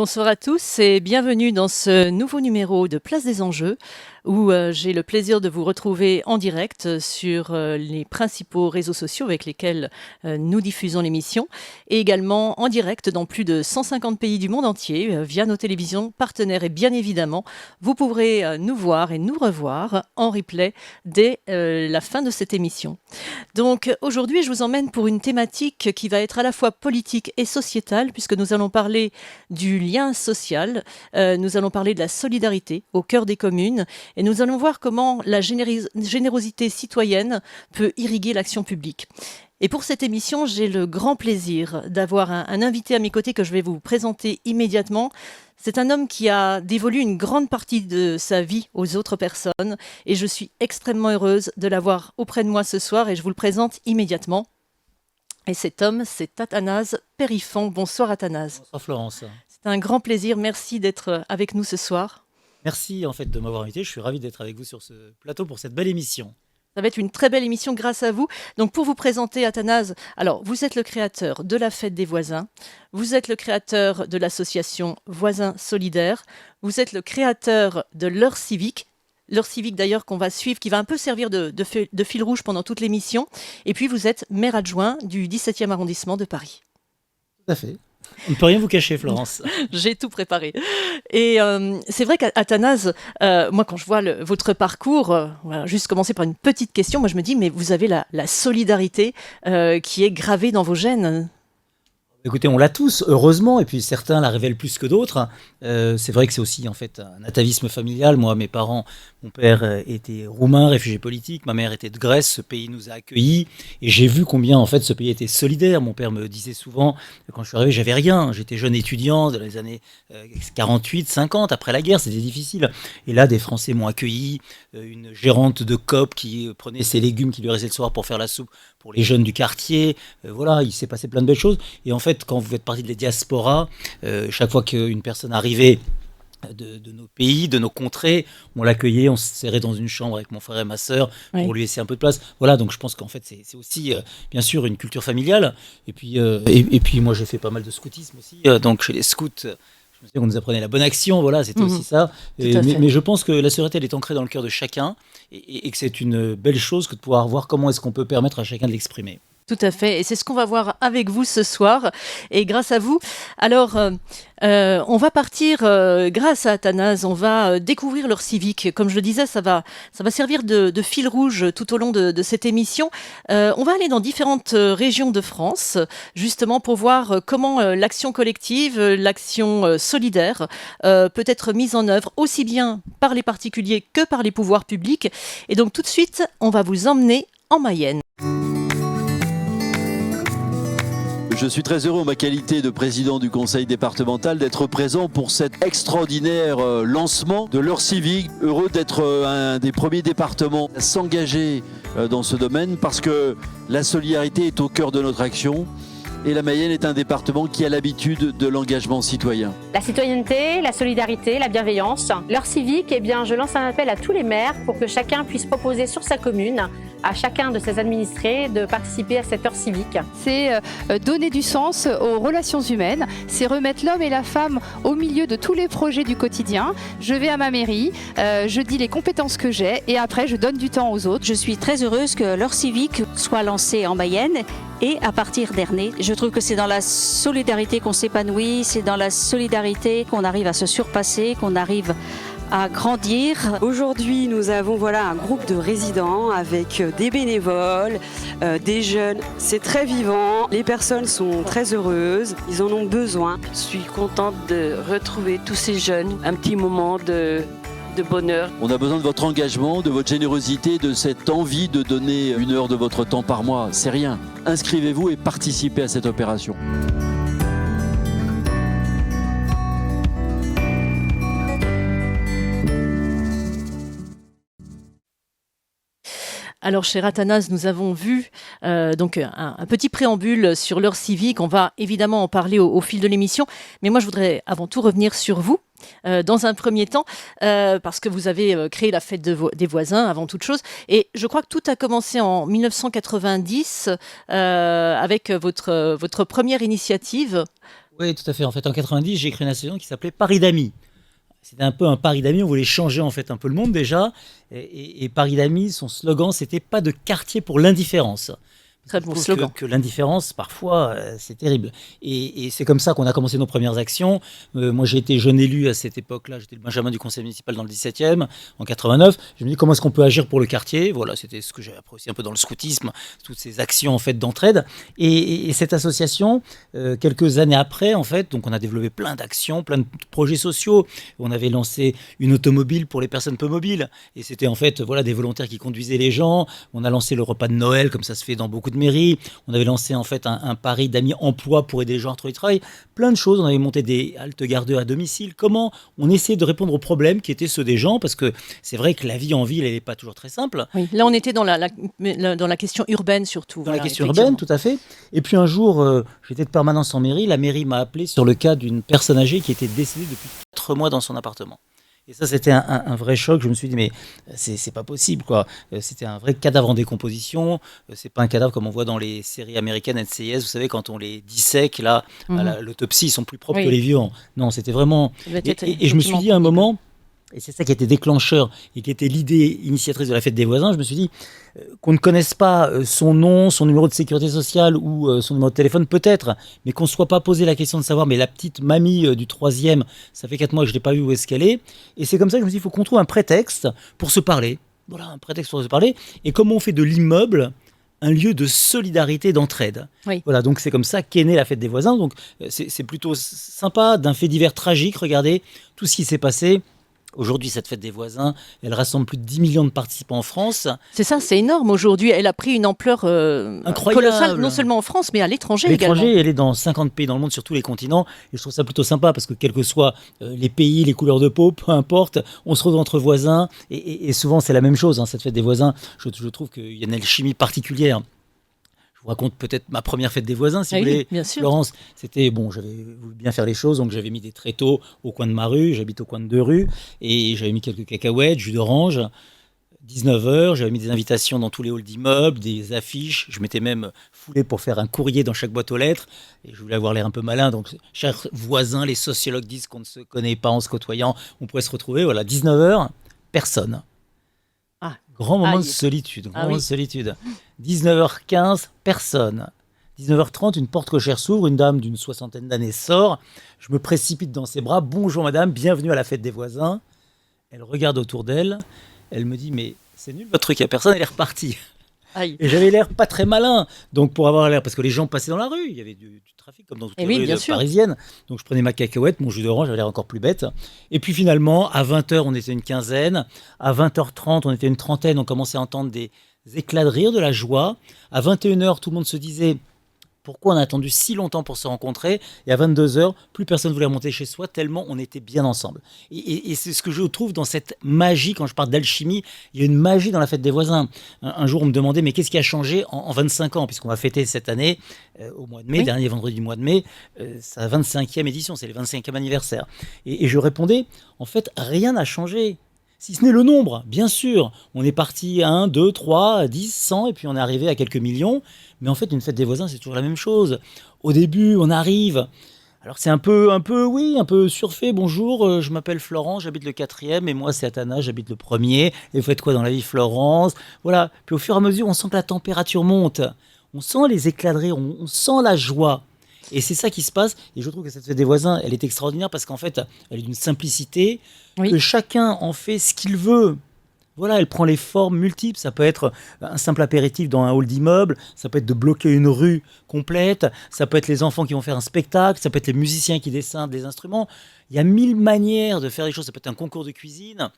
Bonsoir à tous et bienvenue dans ce nouveau numéro de Place des Enjeux où j'ai le plaisir de vous retrouver en direct sur les principaux réseaux sociaux avec lesquels nous diffusons l'émission et également en direct dans plus de 150 pays du monde entier via nos télévisions partenaires et bien évidemment vous pourrez nous voir et nous revoir en replay dès la fin de cette émission. Donc aujourd'hui je vous emmène pour une thématique qui va être à la fois politique et sociétale puisque nous allons parler du lien social, nous allons parler de la solidarité au cœur des communes et nous allons voir comment la générosité citoyenne peut irriguer l'action publique. Et pour cette émission, j'ai le grand plaisir d'avoir un invité à mes côtés que je vais vous présenter immédiatement. C'est un homme qui a dévolu une grande partie de sa vie aux autres personnes et je suis extrêmement heureuse de l'avoir auprès de moi ce soir et je vous le présente immédiatement. Et cet homme, c'est Athanase Périfan. Bonsoir Athanase. Bonsoir Florence. C'est un grand plaisir, merci d'être avec nous ce soir. Merci en fait de m'avoir invité, je suis ravi d'être avec vous sur ce plateau pour cette belle émission. Ça va être une très belle émission grâce à vous. Donc pour vous présenter Athanase, alors vous êtes le créateur de la Fête des voisins, vous êtes le créateur de l'association Voisins Solidaires, vous êtes le créateur de l'heure civique. L'heure civique d'ailleurs qu'on va suivre, qui va un peu servir de fil rouge pendant toute l'émission. Et puis vous êtes maire adjoint du 17e arrondissement de Paris. Tout à fait. On ne peut rien vous cacher, Florence. J'ai tout préparé. Et c'est vrai qu'Athanase, moi quand je vois votre parcours, voilà, juste commencer par une petite question, moi je me dis, mais vous avez la solidarité qui est gravée dans vos gènes. Écoutez, on l'a tous, heureusement, et puis certains la révèlent plus que d'autres. C'est vrai que c'est aussi en fait un atavisme familial. Moi, mes parents, mon père était roumain, réfugié politique, ma mère était de Grèce, ce pays nous a accueillis, et j'ai vu combien en fait ce pays était solidaire. Mon père me disait souvent, quand je suis arrivé, j'avais rien, j'étais jeune étudiant dans les années 48, 50, après la guerre, c'était difficile. Et là, des Français m'ont accueilli, une gérante de coop qui prenait ses légumes qui lui restaient le soir pour faire la soupe pour les jeunes du quartier. Voilà, il s'est passé plein de belles choses. Et en fait, quand vous faites partie de la diaspora, chaque fois qu'une personne arrivait de nos pays, de nos contrées, on l'accueillait, on se serrait dans une chambre avec mon frère et ma sœur pour lui laisser un peu de place. Voilà, donc je pense qu'en fait, c'est aussi, bien sûr, une culture familiale. Et puis moi, j'ai fait pas mal de scoutisme aussi. Donc chez les scouts, je me souviens qu'on nous apprenait la bonne action, voilà, c'était aussi ça. Mais je pense que la solidarité, elle est ancrée dans le cœur de chacun et que c'est une belle chose que de pouvoir voir comment est-ce qu'on peut permettre à chacun de l'exprimer. Tout à fait, et c'est ce qu'on va voir avec vous ce soir, et grâce à vous. Alors, on va partir, grâce à Athanase, on va découvrir l'heure civique. Comme je le disais, ça va servir de fil rouge tout au long de cette émission. On va aller dans différentes régions de France, justement pour voir comment l'action collective, l'action solidaire peut être mise en œuvre aussi bien par les particuliers que par les pouvoirs publics. Et donc tout de suite, on va vous emmener en Mayenne. Je suis très heureux en ma qualité de président du conseil départemental d'être présent pour cet extraordinaire lancement de l'heure civique. Heureux d'être un des premiers départements à s'engager dans ce domaine parce que la solidarité est au cœur de notre action. Et la Mayenne est un département qui a l'habitude de l'engagement citoyen. La citoyenneté, la solidarité, la bienveillance. L'heure civique, eh bien, je lance un appel à tous les maires pour que chacun puisse proposer sur sa commune, à chacun de ses administrés, de participer à cette heure civique. C'est donner du sens aux relations humaines, c'est remettre l'homme et la femme au milieu de tous les projets du quotidien. Je vais à ma mairie, je dis les compétences que j'ai et après je donne du temps aux autres. Je suis très heureuse que l'heure civique soit lancée en Mayenne et à partir d'Ernée. Je trouve que c'est dans la solidarité qu'on s'épanouit, c'est dans la solidarité qu'on arrive à se surpasser, qu'on arrive à grandir. Aujourd'hui, nous avons un groupe de résidents avec des bénévoles, des jeunes. C'est très vivant, les personnes sont très heureuses, ils en ont besoin. Je suis contente de retrouver tous ces jeunes, un petit moment de bonheur. On a besoin de votre engagement, de votre générosité, de cette envie de donner 1 heure de votre temps par mois. C'est rien. Inscrivez-vous et participez à cette opération. Alors, cher Athanase, nous avons vu donc un petit préambule sur l'heure civique. On va évidemment en parler au fil de l'émission. Mais moi, je voudrais avant tout revenir sur vous. Dans un premier temps, parce que vous avez créé la fête des voisins avant toute chose. Et je crois que tout a commencé en 1990 avec votre première initiative. Oui, tout à fait. En fait, en 90, j'ai créé une association qui s'appelait Paris d'Amis. C'était un peu un pari d'amis, on voulait changer en fait un peu le monde déjà. Et Paris d'amis, son slogan, c'était pas de quartier pour l'indifférence. Très Je bon trouve slogan. que l'indifférence, parfois, c'est terrible. Et c'est comme ça qu'on a commencé nos premières actions. Moi, j'ai été jeune élu à cette époque-là. J'étais le benjamin du conseil municipal dans le 17e, en 89. Je me dis comment est-ce qu'on peut agir pour le quartier. Voilà, c'était ce que j'ai appris aussi un peu dans le scoutisme, toutes ces actions en fait d'entraide. Et cette association, quelques années après, en fait, donc on a développé plein d'actions, plein de projets sociaux. On avait lancé une automobile pour les personnes peu mobiles. Et c'était en fait, voilà, des volontaires qui conduisaient les gens. On a lancé le repas de Noël, comme ça se fait dans beaucoup de mairies. On avait lancé en fait un pari d'amis emploi pour aider les gens à trouver du travail. Plein de choses. On avait monté des haltes gardeurs à domicile. Comment on essayait de répondre aux problèmes qui étaient ceux des gens, parce que c'est vrai que la vie en ville, elle n'est pas toujours très simple. Oui. Là, on était dans dans la question urbaine surtout. Dans Voilà, la question effectivement. urbaine, tout à fait. Et puis un jour, j'étais de permanence en mairie. La mairie m'a appelé sur le cas d'une personne âgée qui était décédée depuis 4 mois dans son appartement. Et ça, c'était un vrai choc. Je me suis dit, mais c'est pas possible, quoi. C'était un vrai cadavre en décomposition. C'est pas un cadavre comme on voit dans les séries américaines NCIS. Vous savez, quand on les dissèque, là, à l'autopsie, ils sont plus propres Oui. que les vivants. Non, c'était vraiment. Ça devait être Et je me suis dit à un effectivement moment, et c'est ça qui était déclencheur et qui était l'idée initiatrice de la fête des voisins, je me suis dit qu'on ne connaisse pas son nom, son numéro de sécurité sociale ou son numéro de téléphone peut-être, mais qu'on ne soit pas posé la question de savoir, mais la petite mamie du 3e, ça fait 4 mois que je ne l'ai pas vue, où est-ce qu'elle est. Et c'est comme ça que je me suis dit, il faut qu'on trouve un prétexte pour se parler. Voilà, un prétexte pour se parler. Et comment on fait de l'immeuble un lieu de solidarité, d'entraide. Oui. Voilà, donc c'est comme ça qu'est née la fête des voisins. Donc c'est plutôt sympa, d'un fait divers tragique. Regardez tout ce qui s'est passé. Aujourd'hui, cette fête des voisins, elle rassemble plus de 10 millions de participants en France. C'est ça, c'est énorme aujourd'hui. Elle a pris une ampleur Incroyable. colossale, non seulement en France, mais à l'étranger À également. l'étranger, elle est dans 50 pays dans le monde, sur tous les continents. Et je trouve ça plutôt sympa parce que quels que soient les pays, les couleurs de peau, peu importe, on se retrouve entre voisins. Et souvent, c'est la même chose, hein, cette fête des voisins. Je trouve qu'il y a une alchimie particulière. Je vous raconte peut-être ma première fête des voisins, si Ah vous oui, voulez. bien sûr. Florence, c'était, bon, j'avais voulu bien faire les choses, donc j'avais mis des tréteaux au coin de ma rue, j'habite au coin de 2 rues, et j'avais mis quelques cacahuètes, jus d'orange. 19h, j'avais mis des invitations dans tous les halls d'immeubles, des affiches, je m'étais même foulé pour faire un courrier dans chaque boîte aux lettres, et je voulais avoir l'air un peu malin, donc chers voisins, les sociologues disent qu'on ne se connaît pas en se côtoyant, on pourrait se retrouver, voilà, 19h, personne. Ah. Grand moment de Aïe. solitude, grand Ah moment oui. de solitude. 19h15, personne. 19h30, une porte cochère s'ouvre, une dame d'une 60aine d'années sort, je me précipite dans ses bras, bonjour madame, bienvenue à la fête des voisins. Elle regarde autour d'elle, elle me dit mais c'est nul votre truc, il n'y a personne, elle est repartie. Aïe. Et j'avais l'air pas très malin, donc pour avoir l'air, parce que les gens passaient dans la rue, il y avait du trafic comme dans toutes Eh les oui, rues bien sûr. parisiennes, donc je prenais ma cacahuète, mon jus d'orange, j'avais l'air encore plus bête. Et puis finalement, à 20h, on était une quinzaine, à 20h30, on était une trentaine, on commençait à entendre des éclats de rire, de la joie. À 21h, tout le monde se disait pourquoi on a attendu si longtemps pour se rencontrer, et à 22h, plus personne voulait remonter chez soi tellement on était bien ensemble. Et c'est ce que je trouve dans cette magie, quand je parle d'alchimie, il y a une magie dans la fête des voisins. Un jour, on me demandait, mais qu'est-ce qui a changé en 25 ans, puisqu'on va fêter cette année, au mois de mai, Oui. dernier vendredi du mois de mai, sa 25e édition, c'est le 25e anniversaire. Et je répondais, en fait, rien n'a changé. Si ce n'est le nombre, bien sûr. On est parti à 1, 2, 3, 10, 100, et puis on est arrivé à quelques millions. Mais en fait, une fête des voisins, c'est toujours la même chose. Au début, on arrive. Alors c'est un peu surfait. Bonjour, je m'appelle Florence, j'habite le 4e, et moi c'est Athanas, j'habite le 1er. Et vous faites quoi dans la vie, Florence? Voilà. Puis au fur et à mesure, on sent que la température monte. On sent les éclats de rire, on sent la joie. Et c'est ça qui se passe. Et je trouve que cette fête des voisins, elle est extraordinaire parce qu'en fait, elle est d'une simplicité, Oui. que chacun en fait ce qu'il veut. Voilà, elle prend les formes multiples. Ça peut être un simple apéritif dans un hall d'immeuble, ça peut être de bloquer une rue complète, ça peut être les enfants qui vont faire un spectacle, ça peut être les musiciens qui dessinent des instruments. Il y a 1000 manières de faire les choses. Ça peut être un concours de cuisine.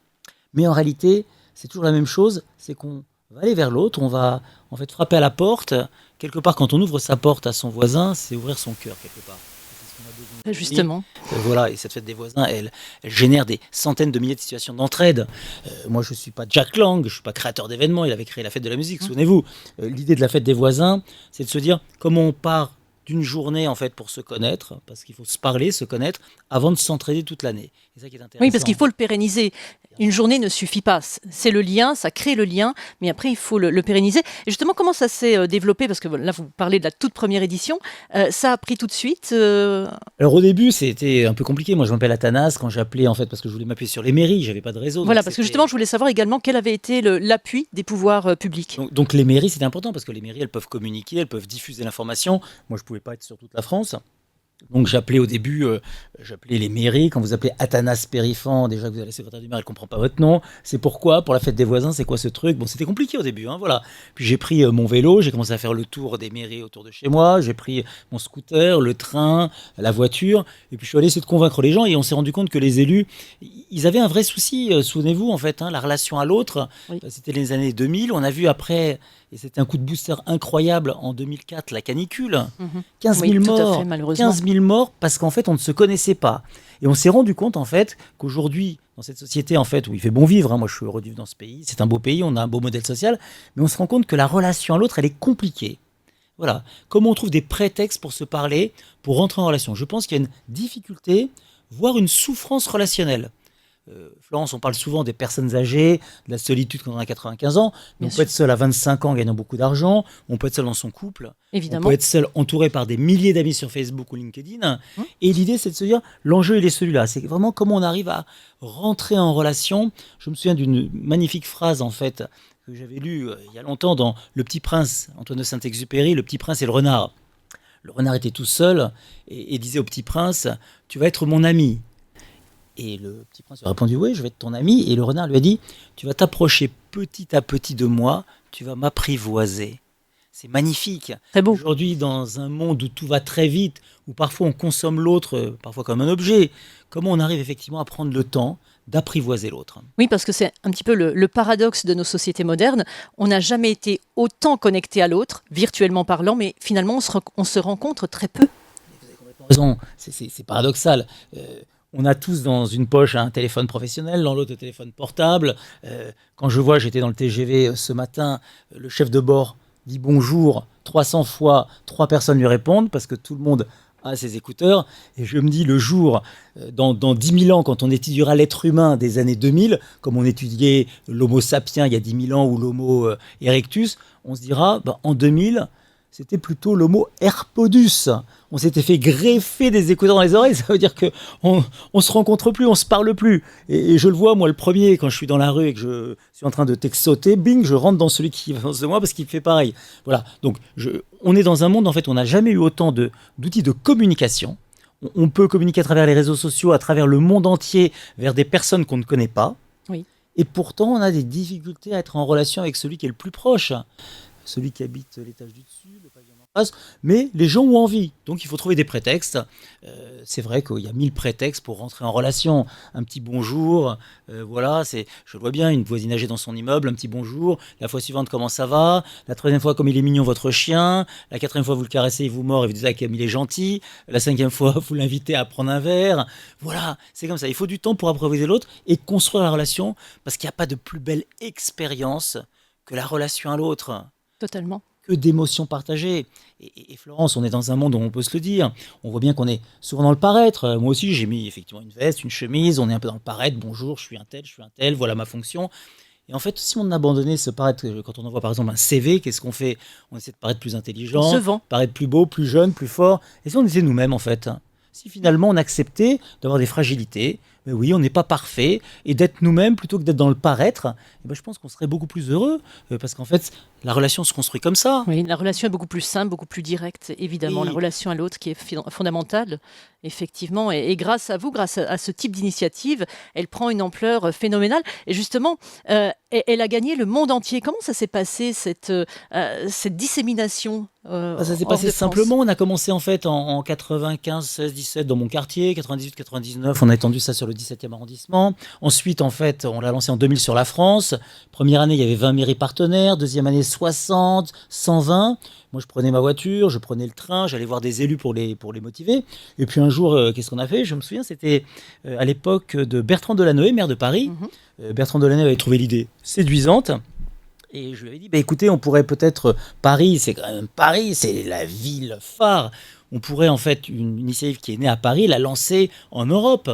Mais en réalité, c'est toujours la même chose, c'est qu'on va aller vers l'autre, on va en fait frapper à la porte. Quelque part, quand on ouvre sa porte à son voisin, c'est ouvrir son cœur quelque part. C'est ce qu'on a besoin aujourd'hui. Justement. Voilà, et cette fête des voisins, elle génère des centaines de milliers de situations d'entraide. Moi, je ne suis pas Jack Lang, je ne suis pas créateur d'événements, il avait créé la fête de la musique, souvenez-vous. L'idée de la fête des voisins, c'est de se dire comment on part d'une journée en fait pour se connaître, parce qu'il faut se parler, se connaître, avant de s'entraider toute l'année. C'est ça qui est intéressant. Oui, parce qu'il faut le pérenniser. Une journée ne suffit pas. C'est le lien, ça crée le lien, mais après, il faut le pérenniser. Et justement, comment ça s'est développé? Parce que là, vous parlez de la toute première édition. Ça a pris tout de suite Alors au début, c'était un peu compliqué. Moi, je m'appelle Athanas. Quand j'appelais, en fait, parce que je voulais m'appuyer sur les mairies, j'avais pas de réseau. Voilà, donc parce que c'était- justement, je voulais savoir également quel avait été l'appui des pouvoirs publics. Donc les mairies, c'était important parce que les mairies, elles peuvent communiquer, elles peuvent diffuser l'information. Moi, je pouvais pas être sur toute la France. Donc j'appelais au début, j'appelais les mairies. Quand vous appelez Athanas Périfan, déjà que vous avez la secrétaire du maire, elle comprend pas votre nom. C'est pourquoi? Pour la fête des voisins, c'est quoi ce truc? Bon, c'était compliqué au début, hein, voilà. Puis j'ai pris mon vélo, j'ai commencé à faire le tour des mairies autour de chez moi. J'ai pris mon scooter, le train, la voiture. Et puis je suis allé essayer de convaincre les gens et on s'est rendu compte que les élus, ils avaient un vrai souci, souvenez-vous, en fait, hein, la relation à l'autre. Oui. C'était les années 2000. On a vu après, et c'était un coup de booster incroyable en 2004, la canicule. 15 000 Oui, tout à morts. fait, malheureusement. 15 000 morts parce qu'en fait, on ne se connaissait pas. Et on s'est rendu compte, en fait, qu'aujourd'hui, dans cette société, en fait, où il fait bon vivre, hein, moi je suis heureux de vivre dans ce pays, c'est un beau pays, on a un beau modèle social, mais on se rend compte que la relation à l'autre, elle est compliquée. Voilà. Comment on trouve des prétextes pour se parler, pour rentrer en relation? Je pense qu'il y a une difficulté, voire une souffrance relationnelle. Florence, on parle souvent des personnes âgées, de la solitude quand on a 95 ans, mais Bien on sûr. peut être seul à 25 ans en gagnant beaucoup d'argent, on peut être seul dans son couple, Évidemment. on peut être seul entouré par des milliers d'amis sur Facebook ou LinkedIn. Et l'idée, c'est de se dire, l'enjeu, il est celui-là. C'est vraiment comment on arrive à rentrer en relation. Je me souviens d'une magnifique phrase, en fait, que j'avais lue il y a longtemps dans Le Petit Prince, Antoine de Saint-Exupéry, Le Petit Prince et le renard. Le renard était tout seul et disait au Petit Prince, tu vas être mon ami. Et le Petit Prince lui a répondu, oui, je vais être ton ami. Et le renard lui a dit, tu vas t'approcher petit à petit de moi, tu vas m'apprivoiser. C'est magnifique. Très beau. Aujourd'hui, dans un monde où tout va très vite, où parfois on consomme l'autre, parfois comme un objet, comment on arrive effectivement à prendre le temps d'apprivoiser l'autre? Oui, parce que c'est un petit peu le paradoxe de nos sociétés modernes. On n'a jamais été autant connecté à l'autre, virtuellement parlant, mais finalement, on se rencontre très peu. Raison, c'est paradoxal. On a tous dans une poche un téléphone professionnel, dans l'autre un téléphone portable. Quand je vois, j'étais dans le TGV ce matin, le chef de bord dit bonjour 300 fois, 3 personnes lui répondent parce que tout le monde a ses écouteurs. Et je me dis le jour, dans 10 000 ans, quand on étudiera l'être humain des années 2000, comme on étudiait l'homo sapiens il y a 10 000 ans ou l'homo erectus, on se dira en 2000, c'était plutôt l'homo herpodus. On s'était fait greffer des écouteurs dans les oreilles, ça veut dire qu'on ne se rencontre plus, on ne se parle plus. Et je le vois, moi, le premier, quand je suis dans la rue et que je suis en train de textoter, bing, je rentre dans celui qui est en face de moi parce qu'il fait pareil. Voilà, donc on est dans un monde, en fait, on n'a jamais eu autant d'outils de communication. On peut communiquer à travers les réseaux sociaux, à travers le monde entier, vers des personnes qu'on ne connaît pas. Oui. Et pourtant, on a des difficultés à être en relation avec celui qui est le plus proche. Celui qui habite l'étage du dessus, le pavillon d'en face, mais les gens ont envie, donc il faut trouver des prétextes. C'est vrai qu'il y a 1000 prétextes pour rentrer en relation. Un petit bonjour, voilà, je le vois bien, une voisine âgée dans son immeuble, un petit bonjour. La fois suivante, comment ça va? La troisième fois, comme il est mignon votre chien. La quatrième fois, vous le caressez, il vous mord et vous dites ah, comme il est gentil. La cinquième fois, vous l'invitez à prendre un verre. Voilà, c'est comme ça. Il faut du temps pour apprivoiser l'autre et construire la relation, parce qu'il n'y a pas de plus belle expérience que la relation à l'autre. Totalement. Que d'émotions partagées. Et Florence, on est dans un monde où on peut se le dire. On voit bien qu'on est souvent dans le paraître. Moi aussi, j'ai mis effectivement une veste, une chemise. On est un peu dans le paraître. Bonjour, je suis un tel, voilà ma fonction. Et en fait, si on abandonnait ce paraître, quand on envoie par exemple un CV, qu'est-ce qu'on fait? On essaie de paraître plus intelligent, On se vend. paraître plus beau, plus jeune, plus fort. Et si on était nous-mêmes, en fait? Si finalement on acceptait d'avoir des fragilités, mais oui, on n'est pas parfait, et d'être nous-mêmes plutôt que d'être dans le paraître, eh ben, je pense qu'on serait beaucoup plus heureux, parce qu'en fait, la relation se construit comme ça. Oui, la relation est beaucoup plus simple, beaucoup plus directe, évidemment. Oui. La relation à l'autre qui est fondamentale, effectivement. Et grâce à vous, grâce à ce type d'initiative, elle prend une ampleur phénoménale. Et justement, elle a gagné le monde entier. Comment ça s'est passé, cette dissémination Ça s'est hors passé de France? simplement. On a commencé en fait en 95, 16, 17 dans mon quartier, 98, 99. On a étendu ça sur le 17e arrondissement. Ensuite, en fait, on l'a lancé en 2000 sur la France. Première année, il y avait 20 mairies partenaires. Deuxième année, 60, 120. Moi, je prenais ma voiture, je prenais le train, j'allais voir des élus pour les motiver. Et puis un jour, qu'est-ce qu'on a fait? Je me souviens, c'était à l'époque de Bertrand Delanoë, maire de Paris. Bertrand Delanoë avait trouvé l'idée séduisante. Et je lui avais dit, bah, écoutez, on pourrait peut-être, Paris, c'est quand même Paris, c'est la ville phare. On pourrait en fait, une initiative qui est née à Paris, la lancer en Europe.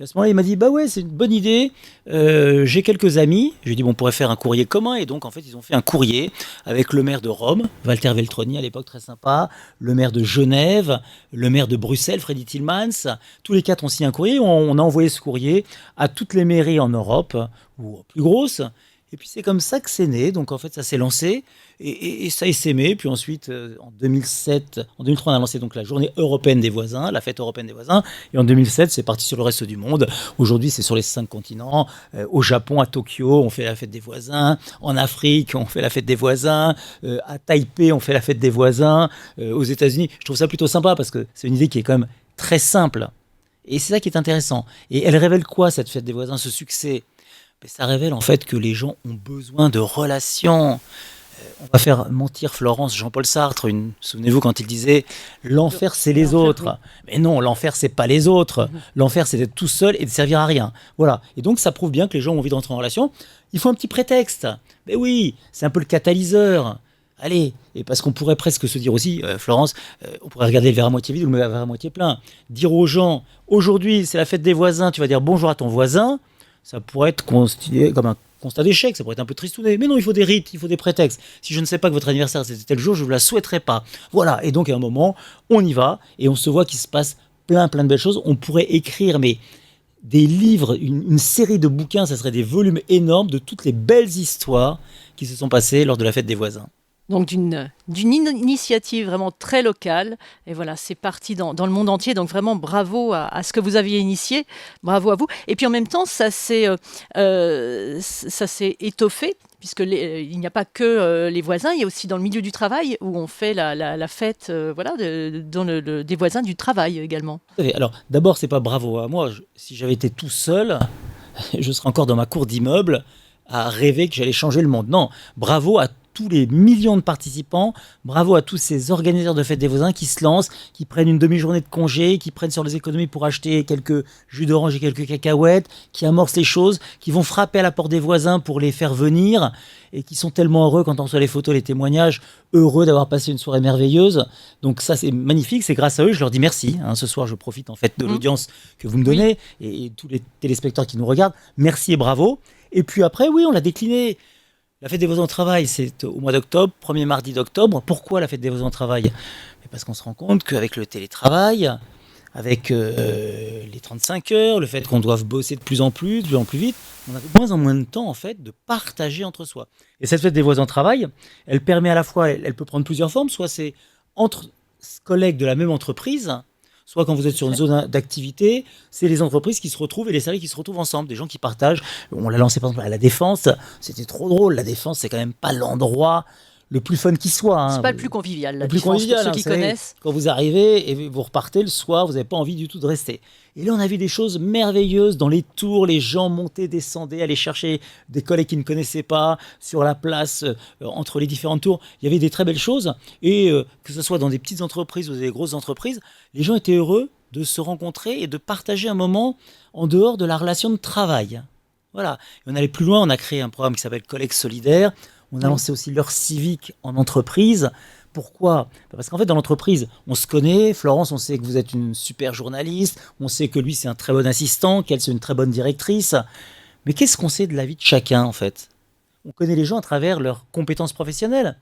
Et à ce moment-là, il m'a dit, bah ouais, c'est une bonne idée. J'ai quelques amis. Je lui ai dit, bon, on pourrait faire un courrier commun. Et donc, en fait, ils ont fait un courrier avec le maire de Rome, Walter Veltroni à l'époque, très sympa, le maire de Genève, le maire de Bruxelles, Freddy Tillmans. Tous les quatre ont signé un courrier. On a envoyé ce courrier à toutes les mairies en Europe, ou plus grosses. Et puis c'est comme ça que c'est né. Donc en fait, ça s'est lancé et ça a essaimé. Puis ensuite, en 2007, en 2003, on a lancé donc la journée européenne des voisins, la fête européenne des voisins. Et en 2007, c'est parti sur le reste du monde. Aujourd'hui, c'est sur les 5 continents. Au Japon, à Tokyo, on fait la fête des voisins. En Afrique, on fait la fête des voisins. À Taipei, on fait la fête des voisins. Aux États-Unis, je trouve ça plutôt sympa parce que c'est une idée qui est quand même très simple. Et c'est ça qui est intéressant. Et elle révèle quoi, cette fête des voisins, ce succès? Ça révèle en fait que les gens ont besoin de relations. On va faire mentir Florence, Jean-Paul Sartre, souvenez-vous quand il disait « l'enfer c'est les autres ». Mais non, l'enfer c'est pas les autres. L'enfer c'est d'être tout seul et de servir à rien. Voilà. Et donc ça prouve bien que les gens ont envie d'entrer en relation. Il faut un petit prétexte. Mais oui, c'est un peu le catalyseur. Allez, et parce qu'on pourrait presque se dire aussi, Florence, on pourrait regarder le verre à moitié vide ou le verre à moitié plein. Dire aux gens, aujourd'hui c'est la fête des voisins, tu vas dire bonjour à ton voisin. Ça pourrait être considéré comme un constat d'échec, ça pourrait être un peu tristouné. Mais non, il faut des rites, il faut des prétextes. Si je ne sais pas que votre anniversaire c'était tel jour, je ne vous la souhaiterais pas. Voilà, et donc à un moment, on y va, et on se voit qu'il se passe plein de belles choses. On pourrait écrire, mais des livres, une série de bouquins, ça serait des volumes énormes de toutes les belles histoires qui se sont passées lors de la fête des voisins. Donc d'une initiative vraiment très locale. Et voilà, c'est parti dans le monde entier. Donc vraiment bravo à ce que vous aviez initié. Bravo à vous. Et puis en même temps, ça s'est étoffé, puisque il n'y a pas que les voisins, il y a aussi dans le milieu du travail où on fait la fête des voisins du travail également. Alors d'abord, c'est pas bravo à moi. Si j'avais été tout seul, je serais encore dans ma cour d'immeuble à rêver que j'allais changer le monde. Non, bravo à tous les millions de participants, bravo à tous ces organisateurs de fêtes des voisins qui se lancent, qui prennent une demi-journée de congé, qui prennent sur les économies pour acheter quelques jus d'orange et quelques cacahuètes, qui amorcent les choses, qui vont frapper à la porte des voisins pour les faire venir et qui sont tellement heureux quand on reçoit les photos, les témoignages, heureux d'avoir passé une soirée merveilleuse. Donc ça, c'est magnifique, c'est grâce à eux, je leur dis merci. Ce soir, je profite en fait de l'audience que vous me donnez et tous les téléspectateurs qui nous regardent. Merci et bravo. Et puis après, oui, on l'a décliné. La fête des voisins au travail, c'est au mois d'octobre, premier mardi d'octobre. Pourquoi la fête des voisins au travail? Parce qu'on se rend compte qu'avec le télétravail, avec les 35 heures, le fait qu'on doive bosser de plus en plus vite, on a de moins en moins de temps en fait de partager entre soi. Et cette fête des voisins au travail, elle permet à la fois, elle peut prendre plusieurs formes, soit c'est entre collègues de la même entreprise, soit quand vous êtes sur une zone d'activité, c'est les entreprises qui se retrouvent et les salariés qui se retrouvent ensemble, des gens qui partagent. On l'a lancé par exemple à la Défense, c'était trop drôle. La Défense, c'est quand même pas l'endroit le plus fun qui soit. C'est pas le plus convivial. Le plus convivial, pour ceux qui connaissent. Quand vous arrivez et vous repartez le soir, vous n'avez pas envie du tout de rester. Et là, on a vu des choses merveilleuses dans les tours, les gens montaient, descendaient, allaient chercher des collègues qu'ils ne connaissaient pas sur la place, entre les différentes tours. Il y avait des très belles choses. Et que ce soit dans des petites entreprises ou des grosses entreprises, les gens étaient heureux de se rencontrer et de partager un moment en dehors de la relation de travail. Voilà. Et on allait plus loin, on a créé un programme qui s'appelle Collègues Solidaires. On a lancé aussi l'heure civique en entreprise. Pourquoi? Parce qu'en fait, dans l'entreprise, on se connaît. Florence, on sait que vous êtes une super journaliste. On sait que lui, c'est un très bon assistant, qu'elle, c'est une très bonne directrice. Mais qu'est-ce qu'on sait de la vie de chacun, en fait? On connaît les gens à travers leurs compétences professionnelles.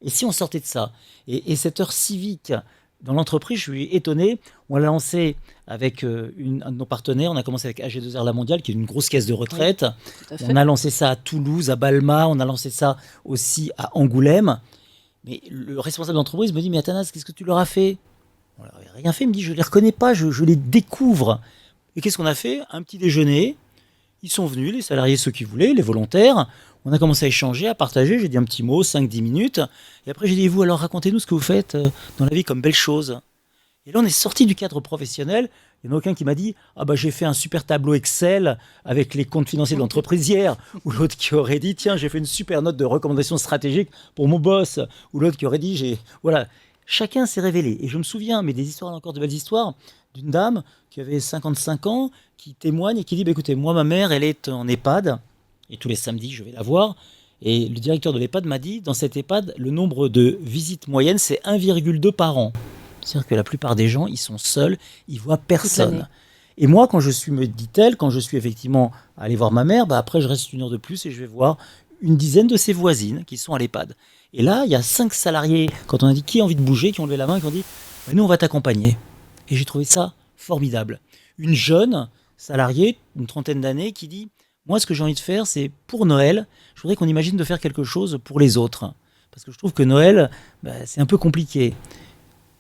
Et si on sortait de ça? Et cette heure civique dans l'entreprise, je suis étonné. On l'a lancé avec un de nos partenaires. On a commencé avec AG2R La Mondiale, qui est une grosse caisse de retraite. Oui, on a lancé ça à Toulouse, à Balma. On a lancé ça aussi à Angoulême. Mais le responsable d'entreprise me dit « Mais Athanas, qu'est-ce que tu leur as fait ?» On leur avait rien fait. Il me dit « Je ne les reconnais pas, je les découvre. » Et qu'est-ce qu'on a fait? Un petit déjeuner. Ils sont venus, les salariés, ceux qui voulaient, les volontaires. On a commencé à échanger, à partager. J'ai dit un petit mot, 5-10 minutes. Et après, j'ai dit « Vous, alors, racontez-nous ce que vous faites dans la vie comme belle chose. » Et là, on est sorti du cadre professionnel. Il n'y en a aucun qui m'a dit « Ah bah j'ai fait un super tableau Excel avec les comptes financiers de l'entreprise hier. » Ou l'autre qui aurait dit « Tiens, j'ai fait une super note de recommandation stratégique pour mon boss. » Ou l'autre qui aurait dit « Voilà, chacun s'est révélé. » Et je me souviens, mais des histoires, encore de belles histoires, d'une dame qui avait 55 ans, qui témoigne et qui dit « Écoutez, moi, ma mère, elle est en EHPAD. Et tous les samedis, je vais la voir. Et le directeur de l'EHPAD m'a dit, dans cet EHPAD, le nombre de visites moyennes, c'est 1,2 par an. C'est-à-dire que la plupart des gens, ils sont seuls, ils voient l'année. personne. Et moi, quand je suis, me dit-elle, quand je suis effectivement allé voir ma mère, après je reste 1 heure de plus et je vais voir une dizaine de ses voisines qui sont à l'EHPAD. Et là, il y a 5 salariés, quand on a dit qui a envie de bouger, qui ont levé la main et qui ont dit « nous, on va t'accompagner ». Et j'ai trouvé ça formidable. Une jeune salariée, une 30aine d'années, qui dit « moi, ce que j'ai envie de faire, c'est pour Noël, je voudrais qu'on imagine de faire quelque chose pour les autres. Parce que je trouve que Noël, c'est un peu compliqué. »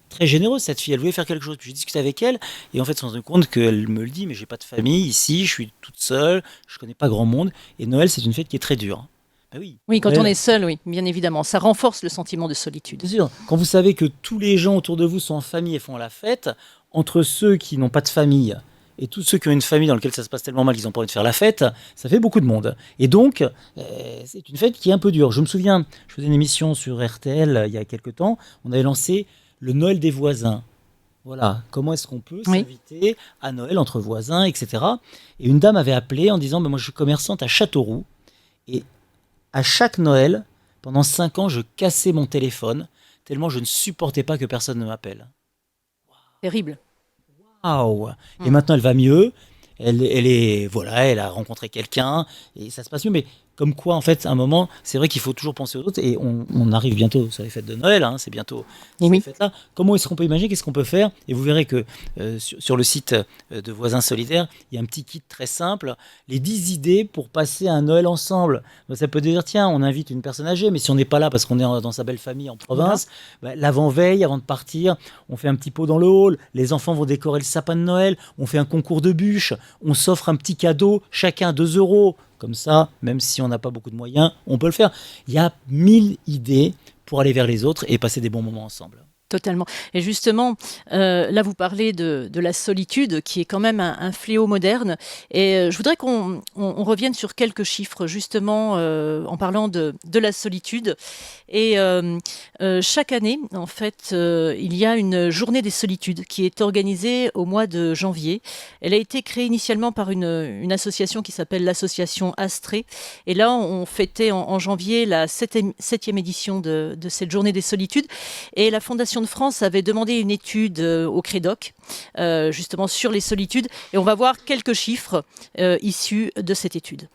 Très généreuse cette fille, elle voulait faire quelque chose. Puis j'ai discuté avec elle et en fait, on se rend compte qu'elle me le dit, mais j'ai pas de famille ici, je suis toute seule, je connais pas grand monde. Et Noël, c'est une fête qui est très dure. Ben oui. Oui, quand Noël, on est seul, oui, bien évidemment. Ça renforce le sentiment de solitude. bien sûr, quand vous savez que tous les gens autour de vous sont en famille et font la fête, entre ceux qui n'ont pas de famille et tous ceux qui ont une famille dans laquelle ça se passe tellement mal qu'ils n'ont pas envie de faire la fête, ça fait beaucoup de monde. Et donc, c'est une fête qui est un peu dure. Je me souviens, je faisais une émission sur RTL il y a quelques temps, on avait lancé le Noël des voisins. Voilà, comment est-ce qu'on peut s'inviter à Noël entre voisins, etc. Et une dame avait appelé en disant moi je suis commerçante à Châteauroux et à chaque Noël, pendant 5 ans, je cassais mon téléphone tellement je ne supportais pas que personne ne m'appelle. Terrible. Waouh. Et maintenant elle va mieux. Elle a rencontré quelqu'un et ça se passe mieux. Mais comme quoi, en fait, à un moment, c'est vrai qu'il faut toujours penser aux autres. Et on arrive bientôt sur les fêtes de Noël, c'est bientôt ces fêtes-là. Comment est-ce qu'on peut imaginer, qu'est-ce qu'on peut faire? Et vous verrez que sur le site de Voisins Solidaires, il y a un petit kit très simple, les 10 idées pour passer un Noël ensemble. Donc, ça peut dire, tiens, on invite une personne âgée, mais si on n'est pas là parce qu'on est dans sa belle famille en province, l'avant-veille, avant de partir, on fait un petit pot dans le hall, les enfants vont décorer le sapin de Noël, on fait un concours de bûches, on s'offre un petit cadeau, chacun 2 €. Comme ça, même si on n'a pas beaucoup de moyens, on peut le faire. Il y a 1000 idées pour aller vers les autres et passer des bons moments ensemble. Totalement. Et justement, là, vous parlez de la solitude, qui est quand même un fléau moderne. Et je voudrais qu'on revienne sur quelques chiffres, justement, en parlant de la solitude. Et chaque année, en fait, il y a une journée des solitudes qui est organisée au mois de janvier. Elle a été créée initialement par une association qui s'appelle l'association Astrée. Et là, on fêtait en janvier la 7e édition de cette journée des solitudes. Et la Fondation de France avait demandé une étude au Crédoc, justement sur les solitudes. Et on va voir quelques chiffres issus de cette étude.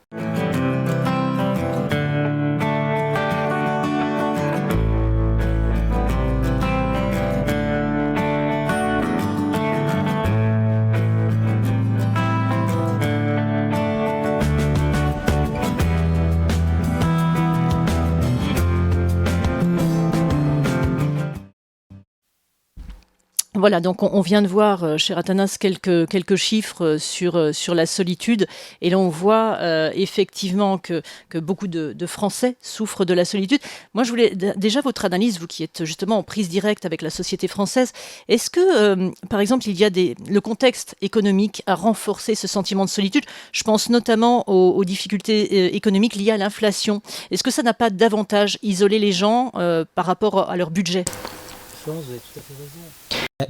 Voilà, donc on vient de voir, cher Athanas, quelques chiffres sur la solitude. Et là, on voit effectivement que beaucoup de Français souffrent de la solitude. Moi, je voulais déjà votre analyse, vous qui êtes justement en prise directe avec la société française. Est-ce que, par exemple, il y a le contexte économique a renforcé ce sentiment de solitude? Je pense notamment aux difficultés économiques liées à l'inflation. Est-ce que ça n'a pas davantage isolé les gens par rapport à leur budget? Vous avez tout à fait raison.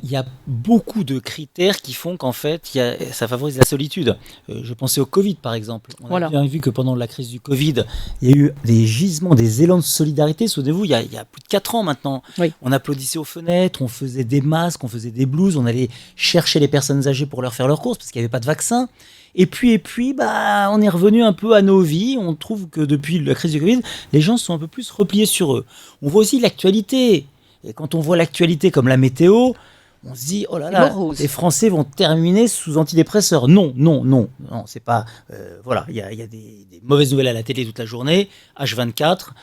Il y a beaucoup de critères qui font qu'en fait, ça favorise la solitude. Je pensais au Covid, par exemple. On a bien vu que pendant la crise du Covid, il y a eu des gisements, des élans de solidarité. Souvenez-vous, il y a plus de 4 ans maintenant, on applaudissait aux fenêtres, on faisait des masques, on faisait des blouses, on allait chercher les personnes âgées pour leur faire leurs courses parce qu'il n'y avait pas de vaccin. Et puis, on est revenu un peu à nos vies. On trouve que depuis la crise du Covid, les gens sont un peu plus repliés sur eux. On voit aussi l'actualité. Et quand on voit l'actualité comme la météo, on se dit, oh là là, les Français vont terminer sous antidépresseurs. Non, c'est pas... voilà, il y a des mauvaises nouvelles à la télé toute la journée, H24,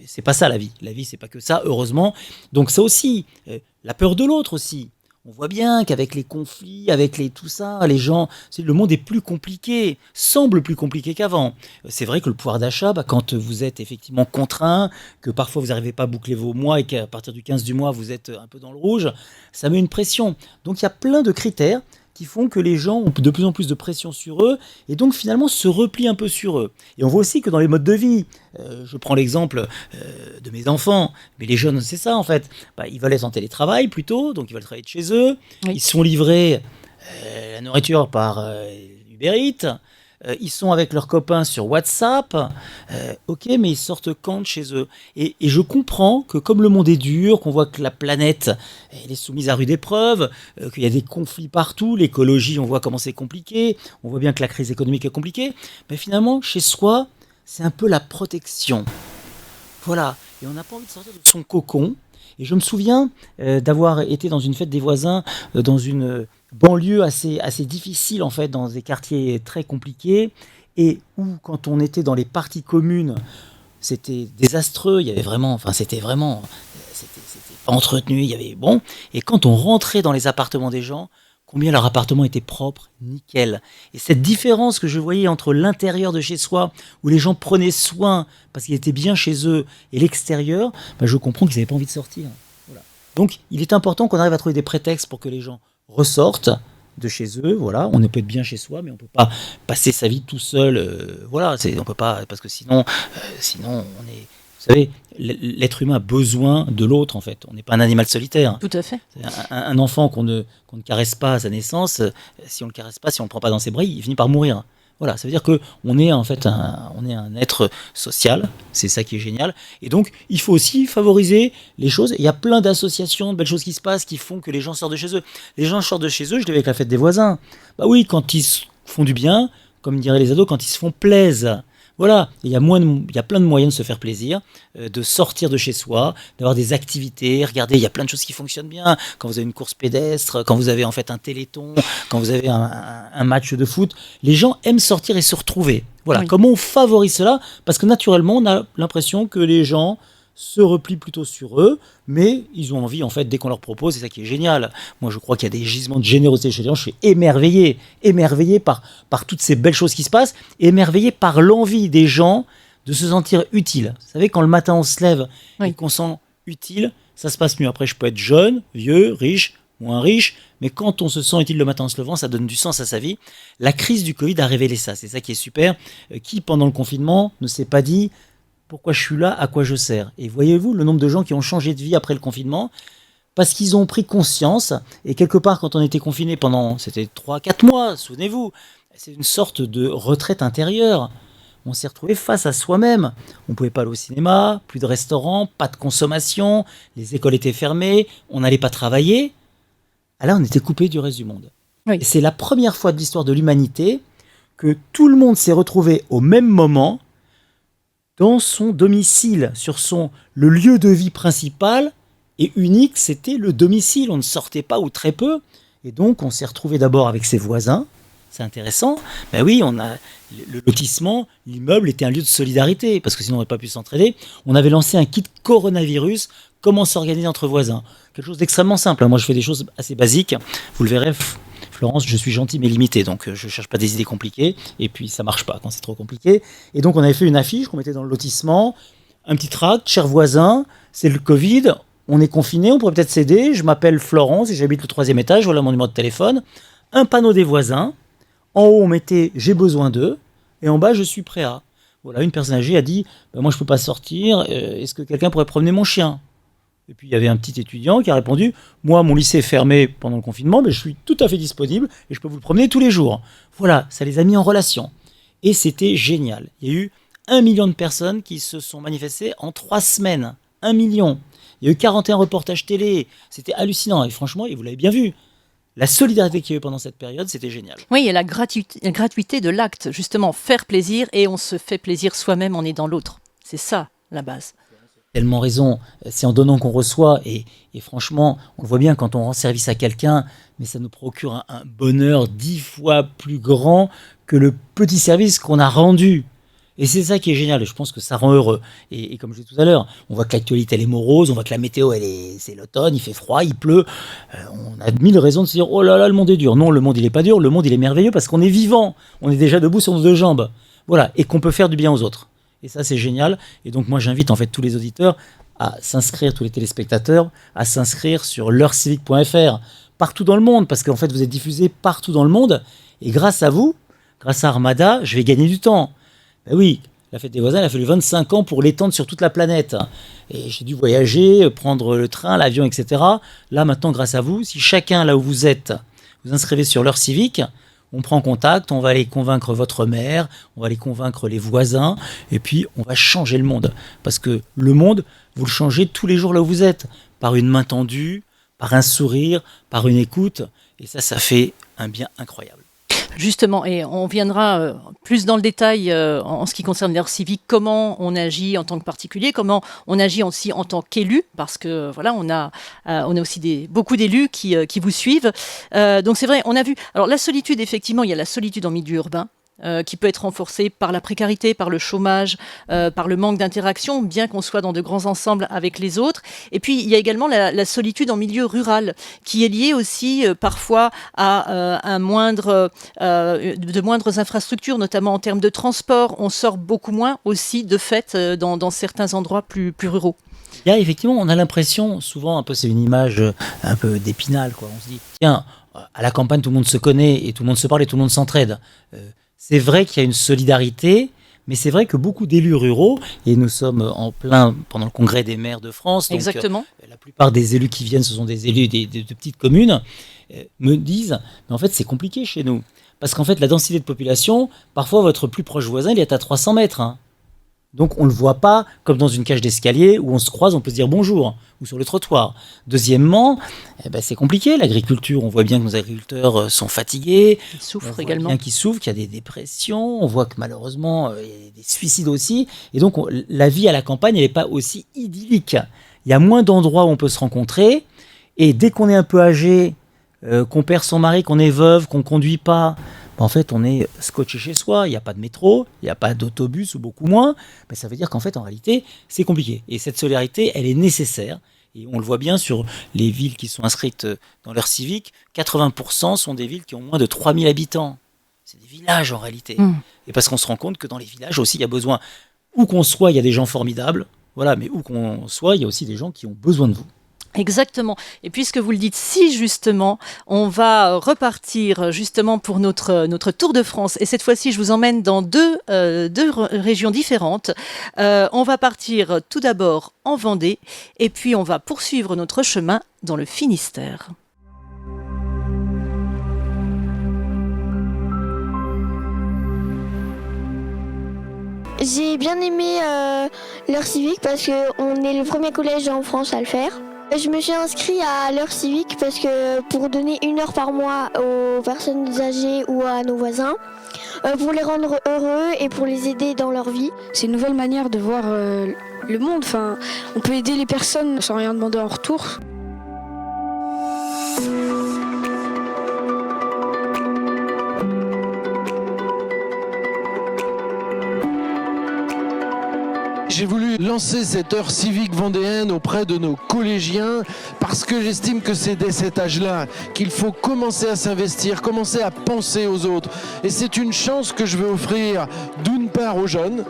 c'est pas ça la vie. La vie, c'est pas que ça, heureusement. Donc ça aussi, la peur de l'autre aussi. On voit bien qu'avec les conflits, tout ça, les gens, le monde est plus compliqué, semble plus compliqué qu'avant. C'est vrai que le pouvoir d'achat, quand vous êtes effectivement contraint, que parfois vous n'arrivez pas à boucler vos mois et qu'à partir du 15 du mois, vous êtes un peu dans le rouge, ça met une pression. Donc il y a plein de critères qui font que les gens ont de plus en plus de pression sur eux et donc finalement se replient un peu sur eux. Et on voit aussi que dans les modes de vie, je prends l'exemple de mes enfants, mais les jeunes, c'est ça en fait, ils veulent être en télétravail plutôt, donc ils veulent travailler de chez eux, ils sont livrés la nourriture par Uber Eats, ils sont avec leurs copains sur WhatsApp. Ok, mais ils sortent quand de chez eux? Et je comprends que comme le monde est dur, qu'on voit que la planète elle est soumise à rude épreuve, qu'il y a des conflits partout, l'écologie, on voit comment c'est compliqué, on voit bien que la crise économique est compliquée, mais finalement, chez soi, c'est un peu la protection. Voilà, et on n'a pas envie de sortir de son cocon. Et je me souviens d'avoir été dans une fête des voisins, dans une banlieue assez difficile, en fait, dans des quartiers très compliqués, et où, quand on était dans les parties communes, c'était désastreux, il y avait vraiment, enfin, c'était pas entretenu, il y avait, bon, et quand on rentrait dans les appartements des gens, combien leur appartement était propre, nickel. Et cette différence que je voyais entre l'intérieur de chez soi, où les gens prenaient soin parce qu'ils étaient bien chez eux, et l'extérieur, bah, je comprends qu'ils n'avaient pas envie de sortir. Voilà. Donc il est important qu'on arrive à trouver des prétextes pour que les gens ressortent de chez eux. Voilà. On peut être bien chez soi, mais on ne peut pas passer sa vie tout seul. Voilà. On peut pas, parce que sinon on est... Vous savez, l'être humain a besoin de l'autre, en fait. On n'est pas un animal solitaire. Tout à fait. Un enfant qu'on ne caresse pas à sa naissance, si on ne le caresse pas, si on ne le prend pas dans ses bras, il finit par mourir. Voilà, ça veut dire qu'on est en fait un être social, c'est ça qui est génial. Et donc, il faut aussi favoriser les choses. Il y a plein d'associations, de belles choses qui se passent, qui font que les gens sortent de chez eux. Les gens sortent de chez eux, je l'ai vu avec la fête des voisins. Bah oui, quand ils se font du bien, comme diraient les ados, quand ils se font plaisir. Voilà, il y a plein de moyens de se faire plaisir, de sortir de chez soi, d'avoir des activités. Regardez, il y a plein de choses qui fonctionnent bien. Quand vous avez une course pédestre, quand vous avez en fait un téléthon, quand vous avez un match de foot, les gens aiment sortir et se retrouver. Voilà, oui. Comment on favorise cela? Parce que naturellement, on a l'impression que les gens se replient plutôt sur eux, mais ils ont envie, en fait, dès qu'on leur propose, c'est ça qui est génial. Moi, je crois qu'il y a des gisements de générosité chez les gens, je suis émerveillé par toutes ces belles choses qui se passent, émerveillé par l'envie des gens de se sentir utiles. Vous savez, quand le matin on se lève et qu'on sent utile, ça se passe mieux. Après, je peux être jeune, vieux, riche, moins riche, mais quand on se sent utile le matin en se levant, ça donne du sens à sa vie. La crise du Covid a révélé ça, c'est ça qui est super. Qui, pendant le confinement, ne s'est pas dit pourquoi je suis là, à quoi je sers? Et voyez-vous le nombre de gens qui ont changé de vie après le confinement parce qu'ils ont pris conscience. Et quelque part, quand on était confiné pendant, c'était 3-4 mois, souvenez-vous, c'est une sorte de retraite intérieure. On s'est retrouvé face à soi-même. On ne pouvait pas aller au cinéma, plus de restaurants, pas de consommation, les écoles étaient fermées, on n'allait pas travailler. Alors on était coupé du reste du monde. Oui. Et c'est la première fois de l'histoire de l'humanité que tout le monde s'est retrouvé au même moment dans son domicile, le lieu de vie principal et unique, c'était le domicile. On ne sortait pas ou très peu. Et donc, on s'est retrouvé d'abord avec ses voisins. C'est intéressant. Ben oui, on a le lotissement, l'immeuble était un lieu de solidarité, parce que sinon on n'aurait pas pu s'entraider. On avait lancé un kit coronavirus, comment s'organiser entre voisins. Quelque chose d'extrêmement simple. Moi, je fais des choses assez basiques. Vous le verrez, Florence, je suis gentil mais limité, donc je ne cherche pas des idées compliquées, et puis ça ne marche pas quand c'est trop compliqué. Et donc on avait fait une affiche qu'on mettait dans le lotissement, un petit tract, chers voisins, c'est le Covid, on est confiné, on pourrait peut-être s'aider, je m'appelle Florence et j'habite le 3e étage, voilà mon numéro de téléphone, un panneau des voisins, en haut on mettait j'ai besoin d'eux, et en bas je suis prêt à. Voilà, une personne âgée a dit moi je ne peux pas sortir, est-ce que quelqu'un pourrait promener mon chien? Et puis il y avait un petit étudiant qui a répondu moi mon lycée est fermé pendant le confinement, mais je suis tout à fait disponible et je peux vous le promener tous les jours. Voilà, ça les a mis en relation. Et c'était génial. Il y a eu 1 million de personnes qui se sont manifestées en 3 semaines. 1 million. Il y a eu 41 reportages télé. C'était hallucinant. Et franchement, et vous l'avez bien vu, la solidarité qu'il y a eu pendant cette période, c'était génial. Oui, et la gratuité de l'acte, justement, faire plaisir, et on se fait plaisir soi-même, on est dans l'autre. C'est ça, la base. Tellement raison, c'est en donnant qu'on reçoit, et franchement, on le voit bien quand on rend service à quelqu'un, mais ça nous procure un bonheur 10 fois plus grand que le petit service qu'on a rendu. Et c'est ça qui est génial, et je pense que ça rend heureux. Et comme je disais tout à l'heure, on voit que l'actualité elle est morose, on voit que la météo c'est l'automne, il fait froid, il pleut. On a 1000 raisons de se dire oh là là, le monde est dur. Non, le monde il est pas dur, le monde il est merveilleux parce qu'on est vivant, on est déjà debout sur nos 2 jambes. Voilà, et qu'on peut faire du bien aux autres. Et ça, c'est génial. Et donc, moi, j'invite en fait tous les auditeurs à s'inscrire, tous les téléspectateurs, à s'inscrire sur l'heurecivique.fr partout dans le monde, parce qu'en fait, vous êtes diffusés partout dans le monde. Et grâce à vous, grâce à Armada, je vais gagner du temps. Ben oui, la fête des voisins, elle a fallu 25 ans pour l'étendre sur toute la planète. Et j'ai dû voyager, prendre le train, l'avion, etc. Là, maintenant, grâce à vous, si chacun, là où vous êtes, vous inscrivez sur l'heure civique, on prend contact, on va aller convaincre votre maire, on va aller convaincre les voisins, et puis on va changer le monde. Parce que le monde, vous le changez tous les jours là où vous êtes, par une main tendue, par un sourire, par une écoute, et ça fait un bien incroyable. Justement, et on viendra plus dans le détail en ce qui concerne l'heure civique, comment on agit en tant que particulier, comment on agit aussi en tant qu'élu, parce que voilà, on a aussi beaucoup d'élus qui vous suivent. Donc c'est vrai, on a vu. Alors la solitude, effectivement, il y a la solitude en milieu urbain. Qui peut être renforcée par la précarité, par le chômage, par le manque d'interaction, bien qu'on soit dans de grands ensembles avec les autres. Et puis, il y a également la solitude en milieu rural, qui est liée aussi parfois à de moindres infrastructures, notamment en termes de transport. On sort beaucoup moins aussi, de fait, dans certains endroits plus ruraux. Il y a effectivement, on a l'impression, souvent, un peu, c'est une image un peu d'Épinal, quoi. On se dit, tiens, à la campagne, tout le monde se connaît, et tout le monde se parle, et tout le monde s'entraide. C'est vrai qu'il y a une solidarité, mais c'est vrai que beaucoup d'élus ruraux, et nous sommes en plein pendant le congrès des maires de France, donc exactement. La plupart des élus qui viennent, ce sont des élus de petites communes, me disent, mais en fait c'est compliqué chez nous. Parce qu'en fait la densité de population, parfois votre plus proche voisin, il est à 300 mètres. Hein. Donc on ne le voit pas comme dans une cage d'escalier où on se croise, on peut se dire bonjour, ou sur le trottoir. Deuxièmement, c'est compliqué, l'agriculture, on voit bien que nos agriculteurs sont fatigués. Ils souffrent on voit également. bien qu'ils souffrent, qu'il y a des dépressions, on voit que malheureusement il y a des suicides aussi. Et donc la vie à la campagne, elle n'est pas aussi idyllique. Il y a moins d'endroits où on peut se rencontrer, et dès qu'on est un peu âgé, qu'on perd son mari, qu'on est veuve, qu'on ne conduit pas, en fait, on est scotché chez soi, il n'y a pas de métro, il n'y a pas d'autobus ou beaucoup moins. Mais ça veut dire qu'en fait, en réalité, c'est compliqué. Et cette solidarité, elle est nécessaire. Et on le voit bien sur les villes qui sont inscrites dans l'heure civique, 80% sont des villes qui ont moins de 3000 habitants. C'est des villages en réalité. Et parce qu'on se rend compte que dans les villages aussi, il y a besoin, où qu'on soit, il y a des gens formidables. Voilà, mais où qu'on soit, il y a aussi des gens qui ont besoin de vous. Exactement. Et puisque vous le dites si justement, on va repartir justement pour notre Tour de France. Et cette fois-ci, je vous emmène dans deux régions différentes. On va partir tout d'abord en Vendée et puis on va poursuivre notre chemin dans le Finistère. J'ai bien aimé l'heure civique parce qu'on est le premier collège en France à le faire. Je me suis inscrite à l'heure civique parce que pour donner 1 heure par mois aux personnes âgées ou à nos voisins, pour les rendre heureux et pour les aider dans leur vie. C'est une nouvelle manière de voir le monde. Enfin, on peut aider les personnes sans rien demander en retour. J'ai voulu lancer cette heure civique vendéenne auprès de nos collégiens parce que j'estime que c'est dès cet âge-là qu'il faut commencer à s'investir, commencer à penser aux autres. Et c'est une chance que je veux offrir d'une part aux jeunes,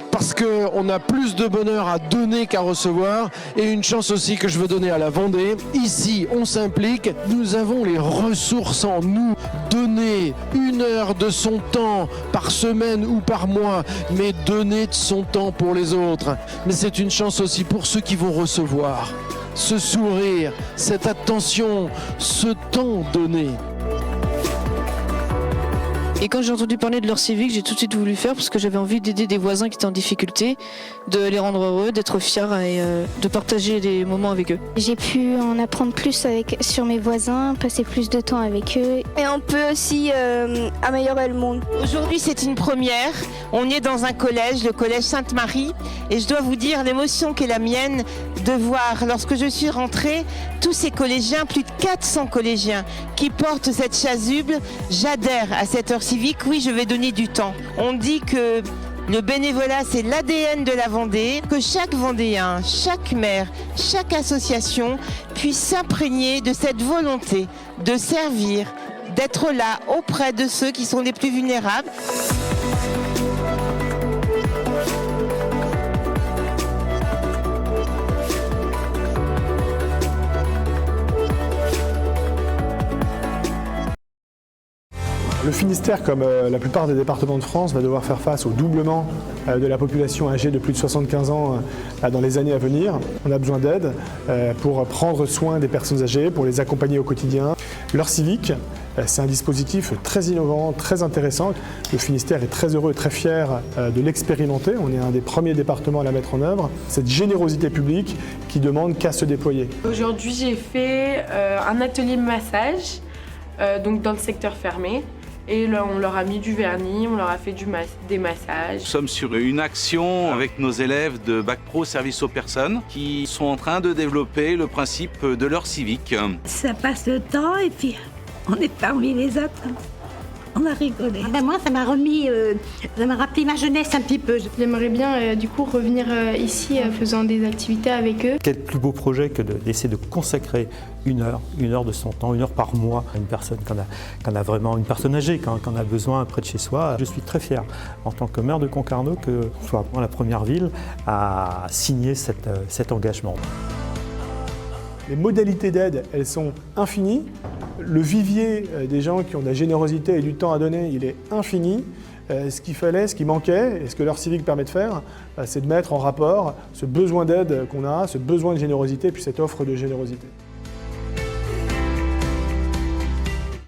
parce qu'on a plus de bonheur à donner qu'à recevoir, et une chance aussi que je veux donner à la Vendée. Ici, on s'implique, nous avons les ressources en nous. Donner 1 heure de son temps par semaine ou par mois, mais donner de son temps pour les autres. Mais c'est une chance aussi pour ceux qui vont recevoir. Ce sourire, cette attention, ce temps donné. Et quand j'ai entendu parler de l'heure civique, j'ai tout de suite voulu faire parce que j'avais envie d'aider des voisins qui étaient en difficulté, de les rendre heureux, d'être fiers et de partager des moments avec eux. J'ai pu en apprendre plus sur mes voisins, passer plus de temps avec eux. Et on peut aussi améliorer le monde. Aujourd'hui, c'est une première. On est dans un collège, le collège Sainte-Marie. Et je dois vous dire l'émotion qu'est la mienne de voir, lorsque je suis rentrée, tous ces collégiens, plus de 400 collégiens qui portent cette chasuble. J'adhère à cette heure civique. Oui, je vais donner du temps. On dit que le bénévolat, c'est l'ADN de la Vendée, que chaque Vendéen, chaque maire, chaque association puisse s'imprégner de cette volonté de servir, d'être là auprès de ceux qui sont les plus vulnérables. Le Finistère, comme la plupart des départements de France, va devoir faire face au doublement de la population âgée de plus de 75 ans dans les années à venir. On a besoin d'aide pour prendre soin des personnes âgées, pour les accompagner au quotidien. L'heure civique C'est un dispositif très innovant, très intéressant. Le Finistère est très heureux et très fier de l'expérimenter. On est un des premiers départements à la mettre en œuvre. Cette générosité publique qui demande qu'à se déployer. Aujourd'hui, j'ai fait un atelier massage donc dans le secteur fermé. Et là, on leur a mis du vernis, on leur a fait des massages. Nous sommes sur une action avec nos élèves de Bac Pro Service aux personnes qui sont en train de développer le principe de l'heure civique. Ça passe le temps et puis on est parmi les autres. On a rigolé. Moi, ça m'a rappelé ma jeunesse un petit peu. J'aimerais bien du coup revenir ici faisant des activités avec eux. Quel plus beau projet que d'essayer de consacrer une heure de son temps, 1 heure par mois à une personne qu'on a vraiment, une personne âgée, qu'on a besoin près de chez soi. Je suis très fier en tant que maire de Concarneau que je sois la première ville à signer cet engagement. Les modalités d'aide, elles sont infinies. Le vivier des gens qui ont de la générosité et du temps à donner, il est infini. Ce qu'il fallait, ce qui manquait, et ce que l'heure civique permet de faire, c'est de mettre en rapport ce besoin d'aide qu'on a, ce besoin de générosité, puis cette offre de générosité.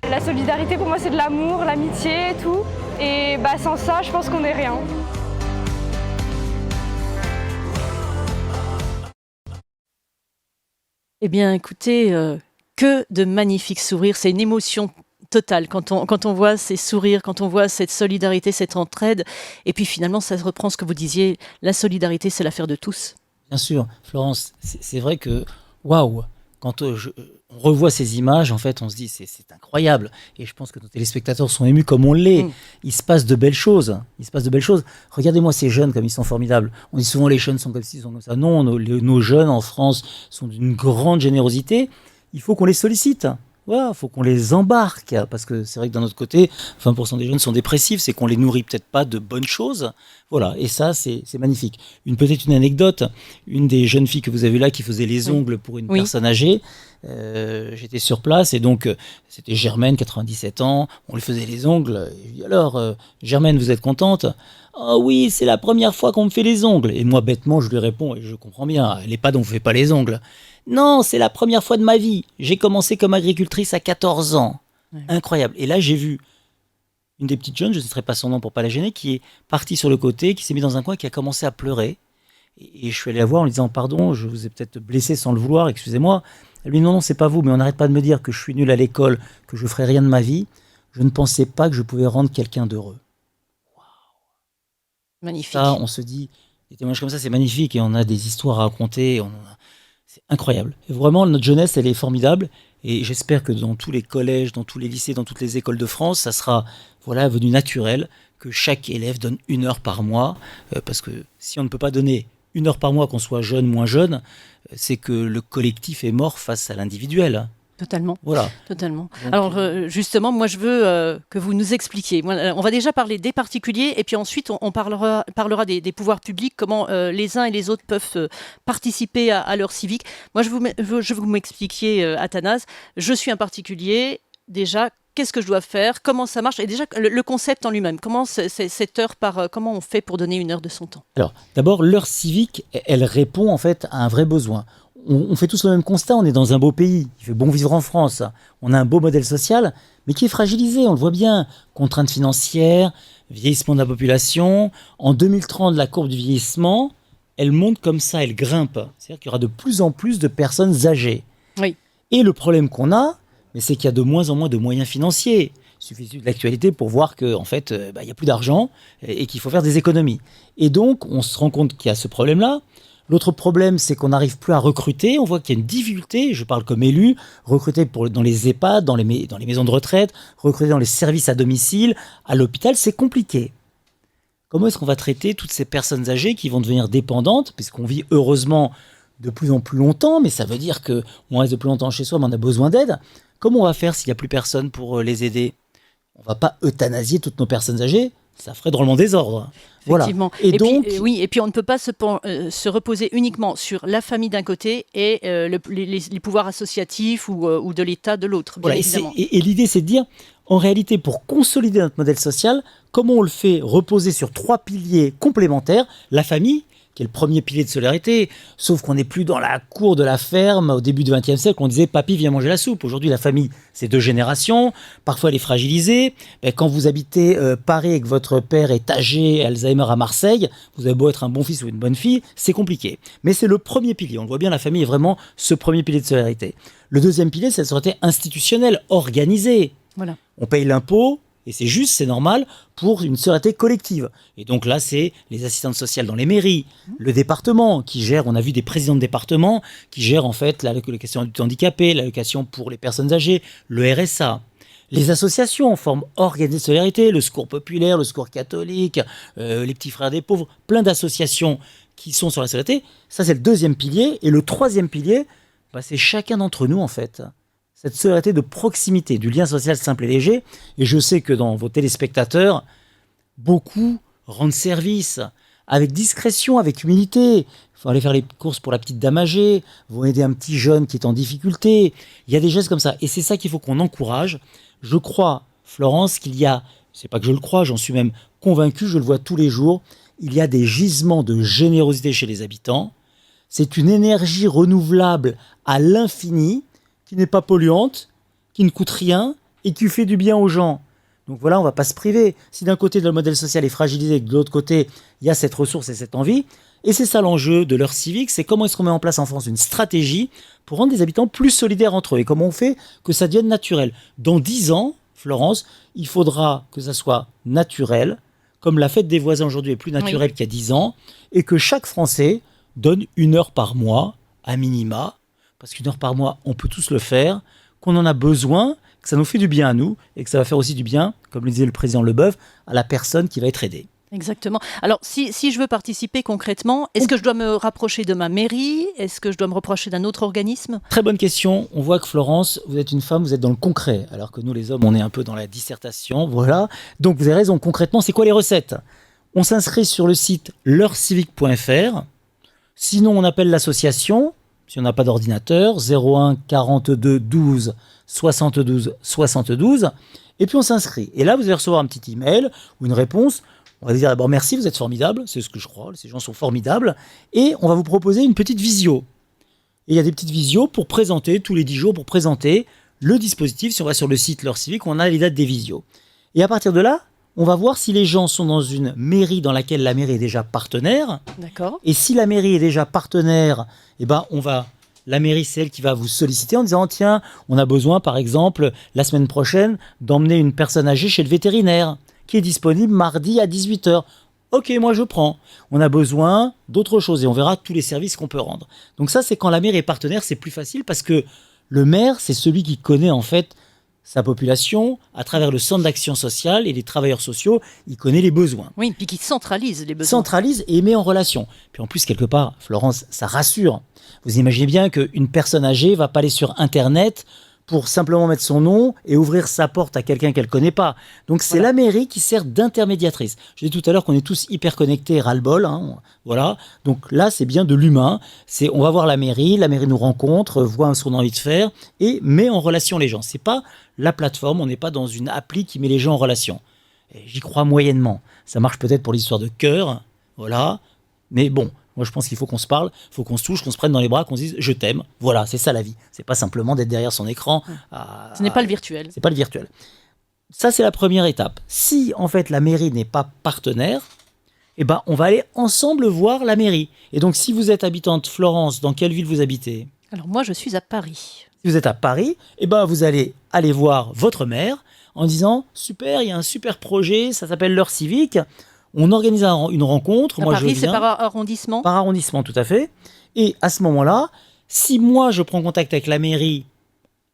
La solidarité, pour moi, c'est de l'amour, l'amitié et tout. Et sans ça, je pense qu'on n'est rien. Eh bien, écoutez, que de magnifiques sourires. C'est une émotion totale quand on voit ces sourires, quand on voit cette solidarité, cette entraide. Et puis finalement, ça reprend ce que vous disiez, la solidarité, c'est l'affaire de tous. Bien sûr, Florence, c'est vrai que, waouh, quand on revoit ces images, en fait, on se dit c'est incroyable. Et je pense que nos téléspectateurs sont émus comme on l'est. Il se passe de belles choses. Regardez-moi ces jeunes comme ils sont formidables. On dit souvent les jeunes sont comme ci, ils sont comme ça. Non, nos jeunes en France sont d'une grande générosité. Il faut qu'on les sollicite. Voilà, il faut qu'on les embarque. Parce que c'est vrai que d'un autre côté, 20% des jeunes sont dépressifs, c'est qu'on les nourrit peut-être pas de bonnes choses. Voilà, et ça, c'est magnifique. Peut-être une anecdote. Une des jeunes filles que vous avez là qui faisait les ongles pour une personne âgée, j'étais sur place et donc c'était Germaine, 97 ans, on lui faisait les ongles. Et je lui dis alors, Germaine, vous êtes contente ? Oh oui, c'est la première fois qu'on me fait les ongles. Et moi, bêtement, je lui réponds, et je comprends bien, elle n'est pas donc on ne fait pas les ongles. Non, c'est la première fois de ma vie. J'ai commencé comme agricultrice à 14 ans. Ouais. Incroyable. Et là, j'ai vu une des petites jeunes, je ne citerai pas son nom pour pas la gêner, qui est partie sur le côté, qui s'est mise dans un coin, qui a commencé à pleurer. Et je suis allé la voir en lui disant, pardon, je vous ai peut-être blessé sans le vouloir, excusez-moi. Elle lui dit, non, c'est pas vous, mais on n'arrête pas de me dire que je suis nul à l'école, que je ferai rien de ma vie. Je ne pensais pas que je pouvais rendre quelqu'un d'heureux. Waouh. Magnifique. Ça, on se dit, des témoignages comme ça, c'est magnifique, et on a des histoires à raconter, c'est incroyable. Et vraiment, notre jeunesse, elle est formidable. Et j'espère que dans tous les collèges, dans tous les lycées, dans toutes les écoles de France, ça sera venu naturel que chaque élève donne 1 heure par mois. Parce que si on ne peut pas donner 1 heure par mois, qu'on soit jeune, moins jeune, c'est que le collectif est mort face à l'individuel. Totalement. Voilà. Totalement. Donc, alors justement, moi je veux que vous nous expliquiez. On va déjà parler des particuliers et puis ensuite on parlera des pouvoirs publics, comment les uns et les autres peuvent participer à l'heure civique. Moi je veux vous m'expliquiez, Athanase, je suis un particulier, déjà, qu'est-ce que je dois faire, comment ça marche et déjà le concept en lui-même, comment cette heure comment on fait pour donner 1 heure de son temps. Alors d'abord, l'heure civique, elle répond en fait à un vrai besoin. On fait tous le même constat, on est dans un beau pays, il fait bon vivre en France, on a un beau modèle social, mais qui est fragilisé, on le voit bien, contraintes financières, vieillissement de la population. En 2030, la courbe du vieillissement, elle monte comme ça, elle grimpe. C'est-à-dire qu'il y aura de plus en plus de personnes âgées. Oui. Et le problème qu'on a, c'est qu'il y a de moins en moins de moyens financiers. Il suffit de l'actualité pour voir qu'en fait, il n'y a plus d'argent et qu'il faut faire des économies. Et donc, on se rend compte qu'il y a ce problème-là. L'autre problème, c'est qu'on n'arrive plus à recruter. On voit qu'il y a une difficulté, je parle comme élu, recruter dans les EHPAD, dans les maisons de retraite, recruter dans les services à domicile, à l'hôpital, c'est compliqué. Comment est-ce qu'on va traiter toutes ces personnes âgées qui vont devenir dépendantes, puisqu'on vit heureusement de plus en plus longtemps, mais ça veut dire qu'on reste de plus longtemps chez soi, mais on a besoin d'aide. Comment on va faire s'il n'y a plus personne pour les aider ? On ne va pas euthanasier toutes nos personnes âgées, ça ferait drôlement désordre. Voilà. Et donc, et puis on ne peut pas se reposer uniquement sur la famille d'un côté et les pouvoirs associatifs ou de l'État de l'autre, bien évidemment. Et l'idée, c'est de dire, en réalité, pour consolider notre modèle social, comment on le fait reposer sur 3 piliers complémentaires, la famille, qui est le premier pilier de solidarité. Sauf qu'on n'est plus dans la cour de la ferme au début du XXe siècle. On disait papy viens manger la soupe. Aujourd'hui la famille c'est 2 générations. Parfois elle est fragilisée. Quand vous habitez Paris et que votre père est âgé, Alzheimer à Marseille, vous avez beau être un bon fils ou une bonne fille, c'est compliqué. Mais c'est le premier pilier. On le voit bien, la famille est vraiment ce premier pilier de solidarité. Le deuxième pilier c'est la solidarité institutionnelle, organisée. Voilà. On paye l'impôt. Et c'est juste, c'est normal pour une solidarité collective. Et donc là, c'est les assistantes sociales dans les mairies, le département qui gère, on a vu des présidents de département qui gèrent en fait l'allocation du handicapé, l'allocation pour les personnes âgées, le RSA. Les associations en forme organisée de solidarité, le Secours populaire, le Secours catholique, les petits frères des pauvres, plein d'associations qui sont sur la solidarité. Ça, c'est le deuxième pilier. Et le troisième pilier, c'est chacun d'entre nous en fait. Cette solidarité de proximité, du lien social simple et léger. Et je sais que dans vos téléspectateurs, beaucoup rendent service avec discrétion, avec humilité. Il faut aller faire les courses pour la petite dame âgée, vont aider un petit jeune qui est en difficulté. Il y a des gestes comme ça. Et c'est ça qu'il faut qu'on encourage. Je crois, Florence, qu'il y a, c'est pas que je le crois, j'en suis même convaincu, je le vois tous les jours, il y a des gisements de générosité chez les habitants. C'est une énergie renouvelable à l'infini, qui n'est pas polluante, qui ne coûte rien et qui fait du bien aux gens. Donc voilà, on ne va pas se priver. Si d'un côté le modèle social est fragilisé et que de l'autre côté, il y a cette ressource et cette envie, et c'est ça l'enjeu de l'heure civique, c'est comment est-ce qu'on met en place en France une stratégie pour rendre les habitants plus solidaires entre eux et comment on fait que ça devienne naturel. Dans 10 ans, Florence, il faudra que ça soit naturel, comme la fête des voisins aujourd'hui est plus naturelle qu'il y a 10 ans, et que chaque Français donne 1 heure par mois, à minima, parce qu'1 heure par mois, on peut tous le faire, qu'on en a besoin, que ça nous fait du bien à nous, et que ça va faire aussi du bien, comme le disait le président Leboeuf, à la personne qui va être aidée. Exactement. Alors, si je veux participer concrètement, est-ce que je dois me rapprocher de ma mairie? Est-ce que je dois me rapprocher d'un autre organisme? Très bonne question. On voit que Florence, vous êtes une femme, vous êtes dans le concret, alors que nous, les hommes, on est un peu dans la dissertation. Voilà. Donc, vous avez raison. Concrètement, c'est quoi les recettes? On s'inscrit sur le site l'heurecivique.fr. Sinon, on appelle l'association. Si on n'a pas d'ordinateur, 01 42 12 72 72. Et puis on s'inscrit. Et là, vous allez recevoir un petit email ou une réponse. On va dire d'abord merci, vous êtes formidable. C'est ce que je crois. Ces gens sont formidables. Et on va vous proposer une petite visio. Et il y a des petites visios pour présenter, tous les 10 jours, pour présenter le dispositif. Si on va sur le site L'Heure Civique, on a les dates des visios. Et à partir de là, on va voir si les gens sont dans une mairie dans laquelle la mairie est déjà partenaire. D'accord. Et si la mairie est déjà partenaire, eh ben la mairie, c'est elle qui va vous solliciter en disant tiens, on a besoin, par exemple, la semaine prochaine, d'emmener une personne âgée chez le vétérinaire, qui est disponible mardi à 18h. Ok, moi je prends. On a besoin d'autre chose et on verra tous les services qu'on peut rendre. Donc ça, c'est quand la mairie est partenaire, c'est plus facile parce que le maire, c'est celui qui connaît en fait sa population, à travers le centre d'action sociale et les travailleurs sociaux, il connaît les besoins. Oui, puis qui centralise les besoins. Centralise et met en relation. Puis en plus, quelque part, Florence, ça rassure. Vous imaginez bien qu'une personne âgée va pas aller sur Internet pour simplement mettre son nom et ouvrir sa porte à quelqu'un qu'elle connaît pas. Donc c'est la mairie qui sert d'intermédiatrice. Je disais tout à l'heure qu'on est tous hyper connectés, ras-le-bol. Voilà. Donc là, c'est bien de l'humain. On va voir la mairie nous rencontre, voit ce qu'on a envie de faire et met en relation les gens. C'est pas la plateforme, on n'est pas dans une appli qui met les gens en relation. Et j'y crois moyennement. Ça marche peut-être pour l'histoire de cœur, voilà. Mais bon, moi je pense qu'il faut qu'on se parle, il faut qu'on se touche, qu'on se prenne dans les bras, qu'on se dise je t'aime. Voilà, c'est ça la vie. C'est pas simplement d'être derrière son écran. Ce n'est pas le virtuel. C'est pas le virtuel. Ça, c'est la première étape. Si en fait la mairie n'est pas partenaire, eh ben on va aller ensemble voir la mairie. Et donc si vous êtes habitante Florence, dans quelle ville vous habitez? Alors moi je suis à Paris. Si vous êtes à Paris, eh ben vous allez aller voir votre maire en disant super, il y a un super projet, ça s'appelle l'heure civique. On organise une rencontre. À Paris, c'est par arrondissement? Par arrondissement, tout à fait. Et à ce moment-là, si moi je prends contact avec la mairie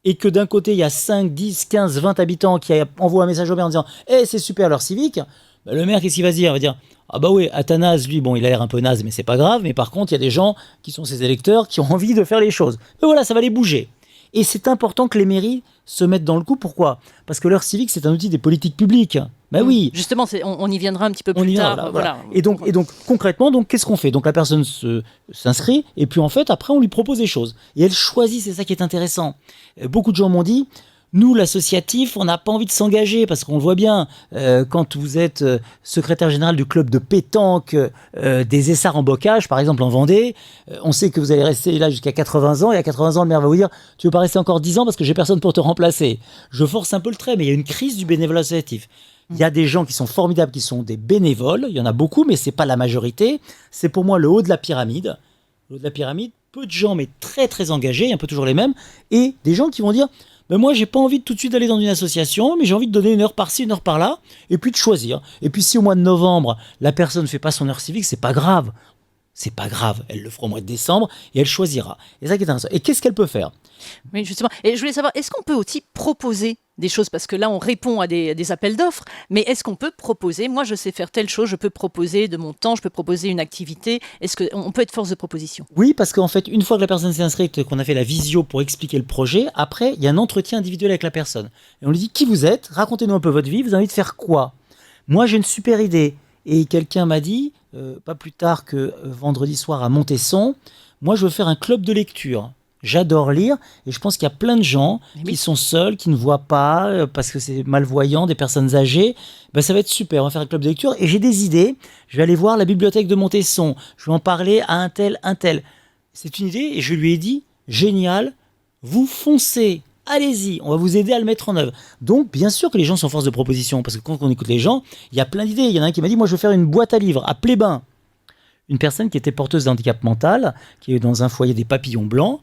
et que d'un côté il y a 5, 10, 15, 20 habitants qui envoient un message au maire en disant c'est super l'heure civique, le maire qu'est-ce qu'il va se dire? Il va dire ah bah oui, Athanase, lui, bon, il a l'air un peu naze, mais c'est pas grave. Mais par contre, il y a des gens qui sont ses électeurs qui ont envie de faire les choses. Et voilà, ça va les bouger. Et c'est important que les mairies se mettent dans le coup. Pourquoi? Parce que l'heure civique, c'est un outil des politiques publiques. Ben oui. Justement, on y viendra un petit peu plus tard. Voilà. Et donc concrètement, qu'est-ce qu'on fait? Donc la personne s'inscrit et puis en fait, après, on lui propose des choses. Et elle choisit, c'est ça qui est intéressant. Beaucoup de gens m'ont dit, Nous, l'associatif, on n'a pas envie de s'engager parce qu'on le voit bien, quand vous êtes secrétaire général du club de pétanque des Essarts en Bocage, par exemple en Vendée, on sait que vous allez rester là jusqu'à 80 ans et à 80 ans, le maire va vous dire « Tu veux pas rester encore 10 ans parce que j'ai personne pour te remplacer ». Je force un peu le trait, mais il y a une crise du bénévolat associatif. Il y a des gens qui sont formidables, qui sont des bénévoles, il y en a beaucoup, mais c'est pas la majorité. C'est pour moi le haut de la pyramide. Le haut de la pyramide, peu de gens, mais très très engagés, un peu toujours les mêmes, et des gens qui vont dire ben moi, j'ai pas envie de tout de suite d'aller dans une association, mais j'ai envie de donner une heure par-ci, une heure par-là, et puis de choisir. Et puis si au mois de novembre, la personne ne fait pas son heure civique, c'est pas grave. C'est pas grave. Elle le fera au mois de décembre et elle choisira. Et ça qui est intéressant. Et qu'est-ce qu'elle peut faire ? Oui, justement. Et je voulais savoir, est-ce qu'on peut aussi proposer des choses ? Parce que là, on répond à des appels d'offres, mais est-ce qu'on peut proposer ? Moi, je sais faire telle chose, je peux proposer de mon temps, je peux proposer une activité. Est-ce qu'on peut être force de proposition ? Oui, parce qu'en fait, une fois que la personne s'est inscrite, qu'on a fait la visio pour expliquer le projet, après, il y a un entretien individuel avec la personne. Et on lui dit, qui vous êtes ? Racontez-nous un peu votre vie, vous avez envie de faire quoi ? Moi, j'ai une super idée. Et quelqu'un m'a dit, pas plus tard que vendredi soir à Montesson, moi, je veux faire un club de lecture. J'adore lire et je pense qu'il y a plein de gens qui sont seuls, qui ne voient pas parce que c'est malvoyant, des personnes âgées. Ben, ça va être super, on va faire un club de lecture et j'ai des idées. Je vais aller voir la bibliothèque de Montesson, je vais en parler à un tel. C'est une idée et je lui ai dit, génial, vous foncez, allez-y, on va vous aider à le mettre en œuvre. Donc bien sûr que les gens sont force de proposition parce que quand on écoute les gens, il y a plein d'idées. Il y en a un qui m'a dit, moi je veux faire une boîte à livres à Plébin. Une personne qui était porteuse de handicap mental, qui est dans un foyer des papillons blancs.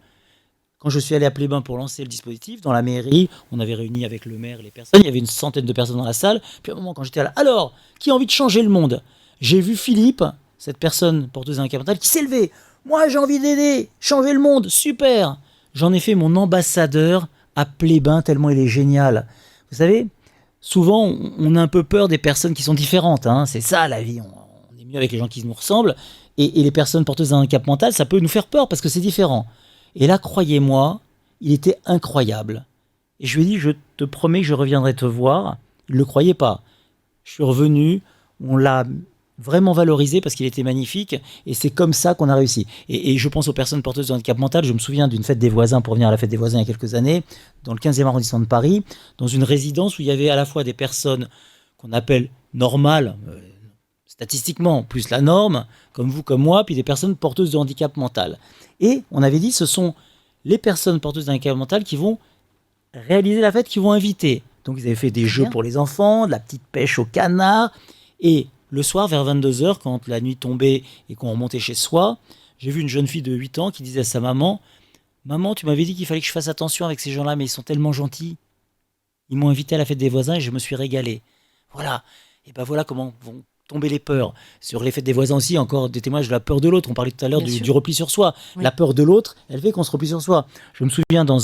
Quand je suis allé à Plébin pour lancer le dispositif, dans la mairie, on avait réuni avec le maire les personnes, il y avait une centaine de personnes dans la salle. Puis à un moment, quand j'étais là, alors, qui a envie de changer le monde ? J'ai vu Philippe, cette personne porteuse d'un handicap mental, qui s'est levé. Moi, j'ai envie d'aider, changer le monde, super ! J'en ai fait mon ambassadeur à Plébin, tellement il est génial. Vous savez, souvent, on a un peu peur des personnes qui sont différentes. Hein. C'est ça, la vie. On est mieux avec les gens qui nous ressemblent. Et les personnes porteuses d'un handicap mental, ça peut nous faire peur parce que c'est différent. Et là, croyez-moi, il était incroyable. Et je lui ai dit, je te promets que je reviendrai te voir. Il ne le croyait pas. Je suis revenu, on l'a vraiment valorisé parce qu'il était magnifique. Et c'est comme ça qu'on a réussi. Et je pense aux personnes porteuses de handicap mental. Je me souviens d'une fête des voisins, pour venir à la fête des voisins il y a quelques années, dans le 15e arrondissement de Paris, dans une résidence où il y avait à la fois des personnes qu'on appelle normales, statistiquement, plus la norme, comme vous, comme moi, puis des personnes porteuses de handicap mental. Et on avait dit, ce sont les personnes porteuses d'un handicap mental qui vont réaliser la fête, qui vont inviter. Donc, ils avaient fait des jeux pour les enfants, de la petite pêche au canard. Et le soir, vers 22h, quand la nuit tombait et qu'on remontait chez soi, j'ai vu une jeune fille de 8 ans qui disait à sa maman, « Maman, tu m'avais dit qu'il fallait que je fasse attention avec ces gens-là, mais ils sont tellement gentils. Ils m'ont invité à la fête des voisins et je me suis régalé. » Voilà. Et ben voilà comment vont tomber les peurs. Sur les fêtes des voisins aussi, encore des témoignages de la peur de l'autre. On parlait tout à l'heure du repli sur soi. Oui. La peur de l'autre, elle fait qu'on se replie sur soi. Je me souviens dans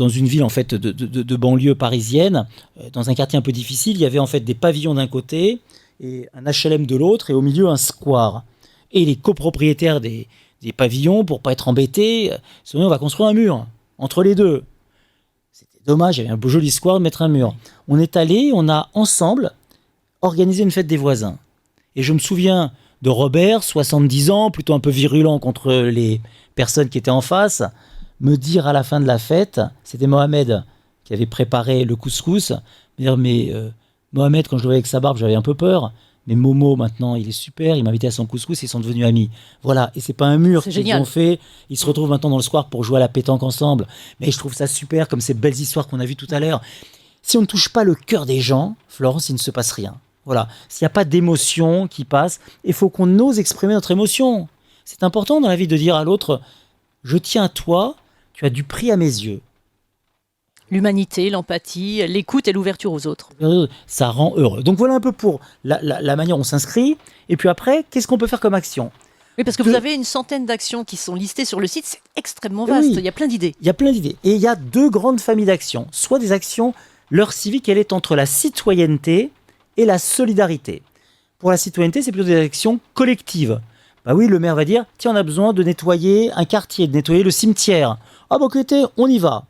une ville en fait de banlieue parisienne, dans un quartier un peu difficile, il y avait en fait des pavillons d'un côté et un HLM de l'autre et au milieu un square. Et les copropriétaires des pavillons, pour pas être embêtés, se sont dit on va construire un mur entre les deux. C'était dommage, il y avait un beau joli square de mettre un mur. On est allé, on a ensemble organisé une fête des voisins. Et je me souviens de Robert, 70 ans, plutôt un peu virulent contre les personnes qui étaient en face, me dire à la fin de la fête, c'était Mohamed qui avait préparé le couscous, me dire mais Mohamed, quand je le voyais avec sa barbe, j'avais un peu peur, mais Momo maintenant il est super, il m'a invité à son couscous, ils sont devenus amis. Voilà, et c'est pas un mur qu'ils ont fait, ils se retrouvent maintenant dans le square pour jouer à la pétanque ensemble, mais je trouve ça super comme ces belles histoires qu'on a vues tout à l'heure. Si on ne touche pas le cœur des gens, Florence, il ne se passe rien. Voilà, s'il n'y a pas d'émotion qui passe, il faut qu'on ose exprimer notre émotion. C'est important dans la vie de dire à l'autre, je tiens à toi, tu as du prix à mes yeux. L'humanité, l'empathie, l'écoute et l'ouverture aux autres. Ça rend heureux. Donc voilà un peu pour la manière dont on s'inscrit. Et puis après, qu'est-ce qu'on peut faire comme action ? Oui, parce que vous avez une centaine d'actions qui sont listées sur le site, c'est extrêmement vaste, il y a plein d'idées. Il y a plein d'idées. Et il y a deux grandes familles d'actions. Soit des actions, l'heure civique, elle est entre la citoyenneté et la solidarité. Pour la citoyenneté, c'est plutôt des actions collectives. Bah oui, le maire va dire, tiens, on a besoin de nettoyer un quartier, de nettoyer le cimetière. Ah bah écoutez, on y va.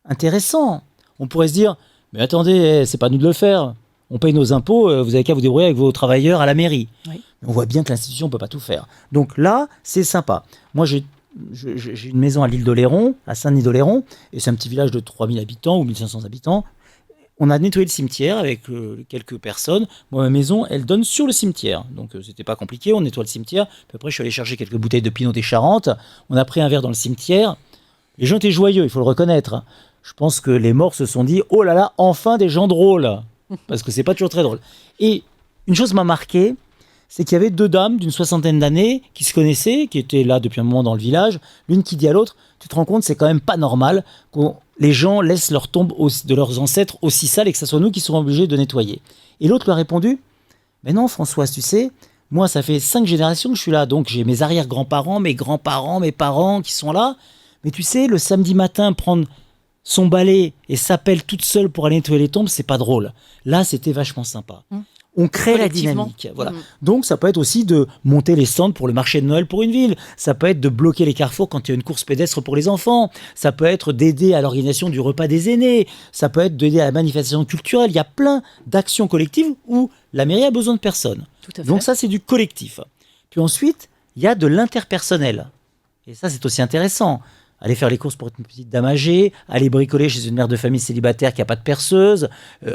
Intéressant. On pourrait se dire, mais attendez, c'est pas à nous de le faire. On paye nos impôts, vous avez qu'à vous débrouiller avec vos travailleurs à la mairie. Oui. On voit bien que l'institution ne peut pas tout faire. Donc là, c'est sympa. Moi, j'ai j'ai une maison à l'île d'Oléron, à Saint-Denis-d'Oléron, et c'est un petit village de 3000 habitants ou 1500 habitants. On a nettoyé le cimetière avec quelques personnes. Moi, ma maison, elle donne sur le cimetière. Donc, c'était pas compliqué. On nettoie le cimetière. Puis après, je suis allé chercher quelques bouteilles de Pinot des Charentes. On a pris un verre dans le cimetière. Les gens étaient joyeux, il faut le reconnaître. Je pense que les morts se sont dit « Oh là là, enfin des gens drôles !» Parce que c'est pas toujours très drôle. Et une chose m'a marqué, c'est qu'il y avait 2 dames d'une 60aine d'années qui se connaissaient, qui étaient là depuis un moment dans le village. L'une qui dit à l'autre « Tu te rends compte, c'est quand même pas normal qu'on... les gens laissent leur tombe de leurs ancêtres aussi sales et que ce soit nous qui serons obligés de nettoyer. » Et l'autre lui a répondu « Mais non, Françoise, tu sais, moi, ça fait 5 générations que je suis là. Donc, j'ai mes arrière-grands-parents, mes grands-parents, mes parents qui sont là. Mais tu sais, le samedi matin, prendre son balai et s'appelle toute seule pour aller nettoyer les tombes, c'est pas drôle. Là, c'était vachement sympa. On crée la dynamique. Voilà. Donc, ça peut être aussi de monter les stands pour le marché de Noël pour une ville. Ça peut être de bloquer les carrefours quand il y a une course pédestre pour les enfants. Ça peut être d'aider à l'organisation du repas des aînés. Ça peut être d'aider à la manifestation culturelle. Il y a plein d'actions collectives où la mairie a besoin de personnes. Donc ça, c'est du collectif. Puis ensuite, il y a de l'interpersonnel. Et ça, c'est aussi intéressant. Aller faire les courses pour une petite dame âgée, aller bricoler chez une mère de famille célibataire qui n'a pas de perceuse,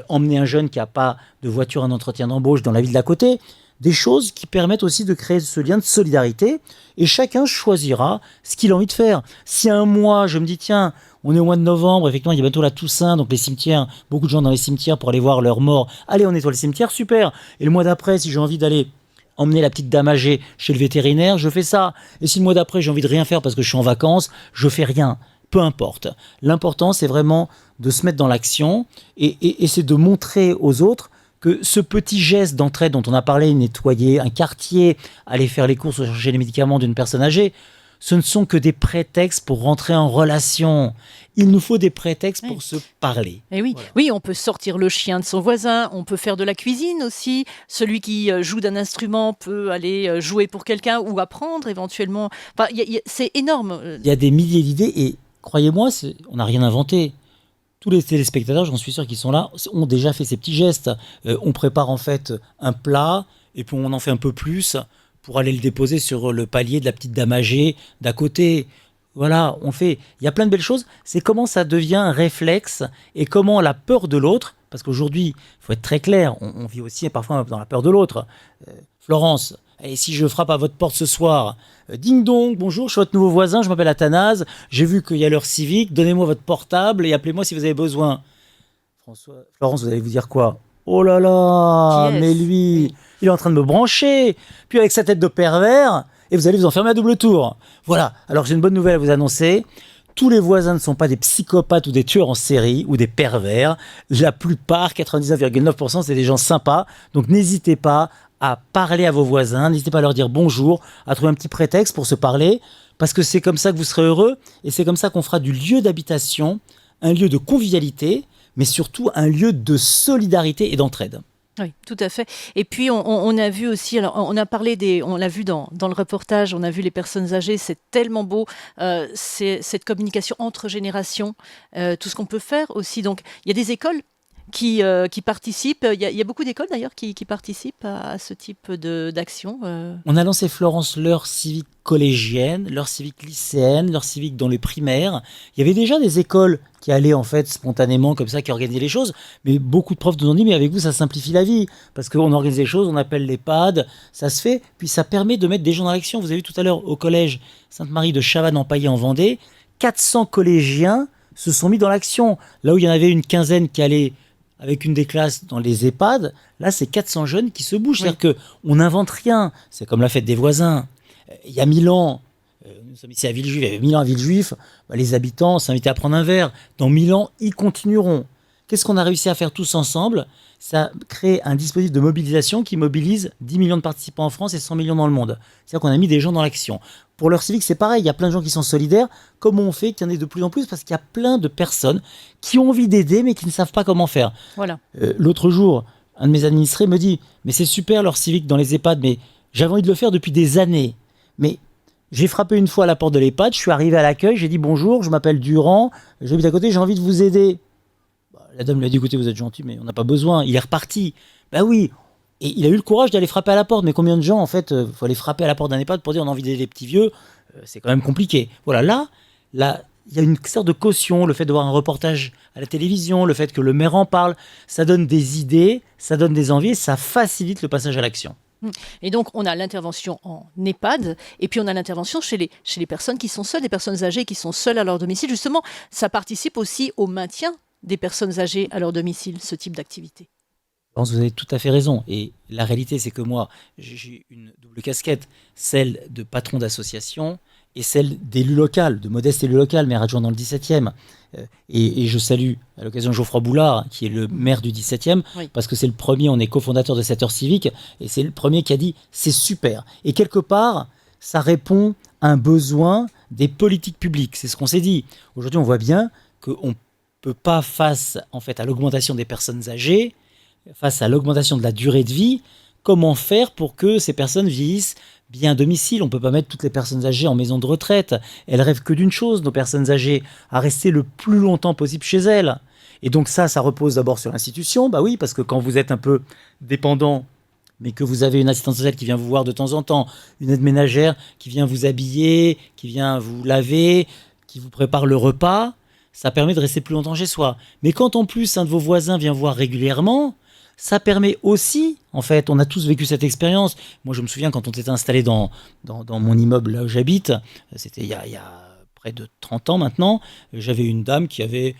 emmener un jeune qui n'a pas de voiture en entretien d'embauche dans la ville d'à côté. Des choses qui permettent aussi de créer ce lien de solidarité et chacun choisira ce qu'il a envie de faire. Si un mois, je me dis, tiens, on est au mois de novembre, effectivement, il y a bientôt la Toussaint, donc les cimetières, beaucoup de gens dans les cimetières pour aller voir leurs morts. Allez, on nettoie le cimetière, super. Et le mois d'après, si j'ai envie d'aller emmener la petite dame âgée chez le vétérinaire, je fais ça. Et si le mois d'après, j'ai envie de rien faire parce que je suis en vacances, je fais rien. Peu importe. L'important, c'est vraiment de se mettre dans l'action et c'est de montrer aux autres que ce petit geste d'entraide dont on a parlé, nettoyer un quartier, aller faire les courses ou chercher les médicaments d'une personne âgée, ce ne sont que des prétextes pour rentrer en relation. Il nous faut des prétextes pour se parler. Et oui, voilà. Oui, on peut sortir le chien de son voisin, on peut faire de la cuisine aussi. Celui qui joue d'un instrument peut aller jouer pour quelqu'un ou apprendre éventuellement. Enfin, c'est énorme. Il y a des milliers d'idées et croyez-moi, on n'a rien inventé. Tous les téléspectateurs, j'en suis sûr qu'ils sont là, ont déjà fait ces petits gestes. On prépare en fait un plat et puis on en fait un peu plus pour aller le déposer sur le palier de la petite dame âgée d'à côté. Voilà, on fait. Il y a plein de belles choses. C'est comment ça devient un réflexe et comment la peur de l'autre, parce qu'aujourd'hui, il faut être très clair, on vit aussi parfois dans la peur de l'autre. Florence, et si je frappe à votre porte ce soir, ding dong, bonjour, je suis votre nouveau voisin, je m'appelle Athanase, j'ai vu qu'il y a l'heure civique, donnez-moi votre portable et appelez-moi si vous avez besoin. Florence, vous allez vous dire quoi ? Oh là là, mais lui, il est en train de me brancher. Puis avec sa tête de pervers, et vous allez vous enfermer à double tour. Voilà, alors j'ai une bonne nouvelle à vous annoncer. Tous les voisins ne sont pas des psychopathes ou des tueurs en série ou des pervers. La plupart, 99,9%, c'est des gens sympas. Donc n'hésitez pas à parler à vos voisins, n'hésitez pas à leur dire bonjour, à trouver un petit prétexte pour se parler, parce que c'est comme ça que vous serez heureux, et c'est comme ça qu'on fera du lieu d'habitation un lieu de convivialité, mais surtout un lieu de solidarité et d'entraide. Oui, tout à fait. Et puis, on a vu aussi, alors on a parlé on l'a vu dans le reportage, on a vu les personnes âgées, c'est tellement beau, c'est cette communication entre générations, tout ce qu'on peut faire aussi. Donc, il y a des écoles qui participent, il y a beaucoup d'écoles d'ailleurs qui participent à ce type d'action. On a lancé, Florence, l'heure civique collégienne, l'heure civique lycéenne, l'heure civique dans les primaires. Il y avait déjà des écoles qui allaient en fait spontanément comme ça, qui organisaient les choses, mais beaucoup de profs nous ont dit mais avec vous ça simplifie la vie, parce qu'on organise les choses, on appelle les PAD, ça se fait, puis ça permet de mettre des gens dans l'action. Vous avez vu tout à l'heure au collège Sainte-Marie de Chavannes-en-Paillé en Vendée, 400 collégiens se sont mis dans l'action. Là où il y en avait une quinzaine qui allaient avec une des classes dans les EHPAD, là c'est 400 jeunes qui se bougent, oui. C'est-à-dire qu'on n'invente rien, c'est comme la fête des voisins. Il y a 1000 ans, nous sommes ici à Villejuif, il y avait 1000 ans à Villejuif, les habitants s'invitaient à prendre un verre. Dans 1000 ans, ils continueront. Qu'est-ce qu'on a réussi à faire tous ensemble ? Ça crée un dispositif de mobilisation qui mobilise 10 millions de participants en France et 100 millions dans le monde. C'est-à-dire qu'on a mis des gens dans l'action. Pour l'heure civique, c'est pareil, il y a plein de gens qui sont solidaires. Comment on fait qu'il y en ait de plus en plus ? Parce qu'il y a plein de personnes qui ont envie d'aider mais qui ne savent pas comment faire. Voilà. L'autre jour, un de mes administrés me dit « Mais c'est super l'heure civique dans les EHPAD, mais j'avais envie de le faire depuis des années. » Mais j'ai frappé une fois à la porte de l'EHPAD, je suis arrivé à l'accueil, j'ai dit « Bonjour, je m'appelle Durand, j'habite à côté, j'ai envie de vous aider. » La dame lui a dit « Écoutez, vous êtes gentil, mais on n'a pas besoin. » Il est reparti. Ben oui. Et il a eu le courage d'aller frapper à la porte. Mais combien de gens, en fait, faut aller frapper à la porte d'un EHPAD pour dire on a envie d'aider les petits vieux. c'est quand même compliqué. Voilà, là, il y a une sorte de caution, le fait de voir un reportage à la télévision, le fait que le maire en parle, ça donne des idées, ça donne des envies, et ça facilite le passage à l'action. Et donc, on a l'intervention en EHPAD, et puis on a l'intervention chez les personnes qui sont seules, les personnes âgées qui sont seules à leur domicile. Justement, ça participe aussi au maintien des personnes âgées à leur domicile, ce type d'activité. Vous avez tout à fait raison. Et la réalité, c'est que moi, j'ai une double casquette, celle de patron d'association et celle d'élu local, de modeste élu local, maire adjoint dans le 17e. Et je salue à l'occasion Geoffroy Boulard, qui est le maire du 17e, parce que c'est le premier, on est cofondateur de cette heure civique, et c'est le premier qui a dit « c'est super ». Et quelque part, ça répond à un besoin des politiques publiques. C'est ce qu'on s'est dit. Aujourd'hui, on voit bien qu'on ne peut pas, face en fait, à l'augmentation des personnes âgées, face à l'augmentation de la durée de vie, comment faire pour que ces personnes vieillissent bien à domicile. On ne peut pas mettre toutes les personnes âgées en maison de retraite. Elles rêvent que d'une chose, nos personnes âgées, à rester le plus longtemps possible chez elles. Et donc ça repose d'abord sur l'institution. Bah oui, parce que quand vous êtes un peu dépendant, mais que vous avez une assistante sociale qui vient vous voir de temps en temps, une aide ménagère qui vient vous habiller, qui vient vous laver, qui vous prépare le repas, ça permet de rester plus longtemps chez soi. Mais quand en plus un de vos voisins vient voir régulièrement, ça permet aussi, en fait, on a tous vécu cette expérience. Moi, je me souviens quand on s'était installé dans mon immeuble là où j'habite, c'était il y a près de 30 ans maintenant, j'avais une dame qui avait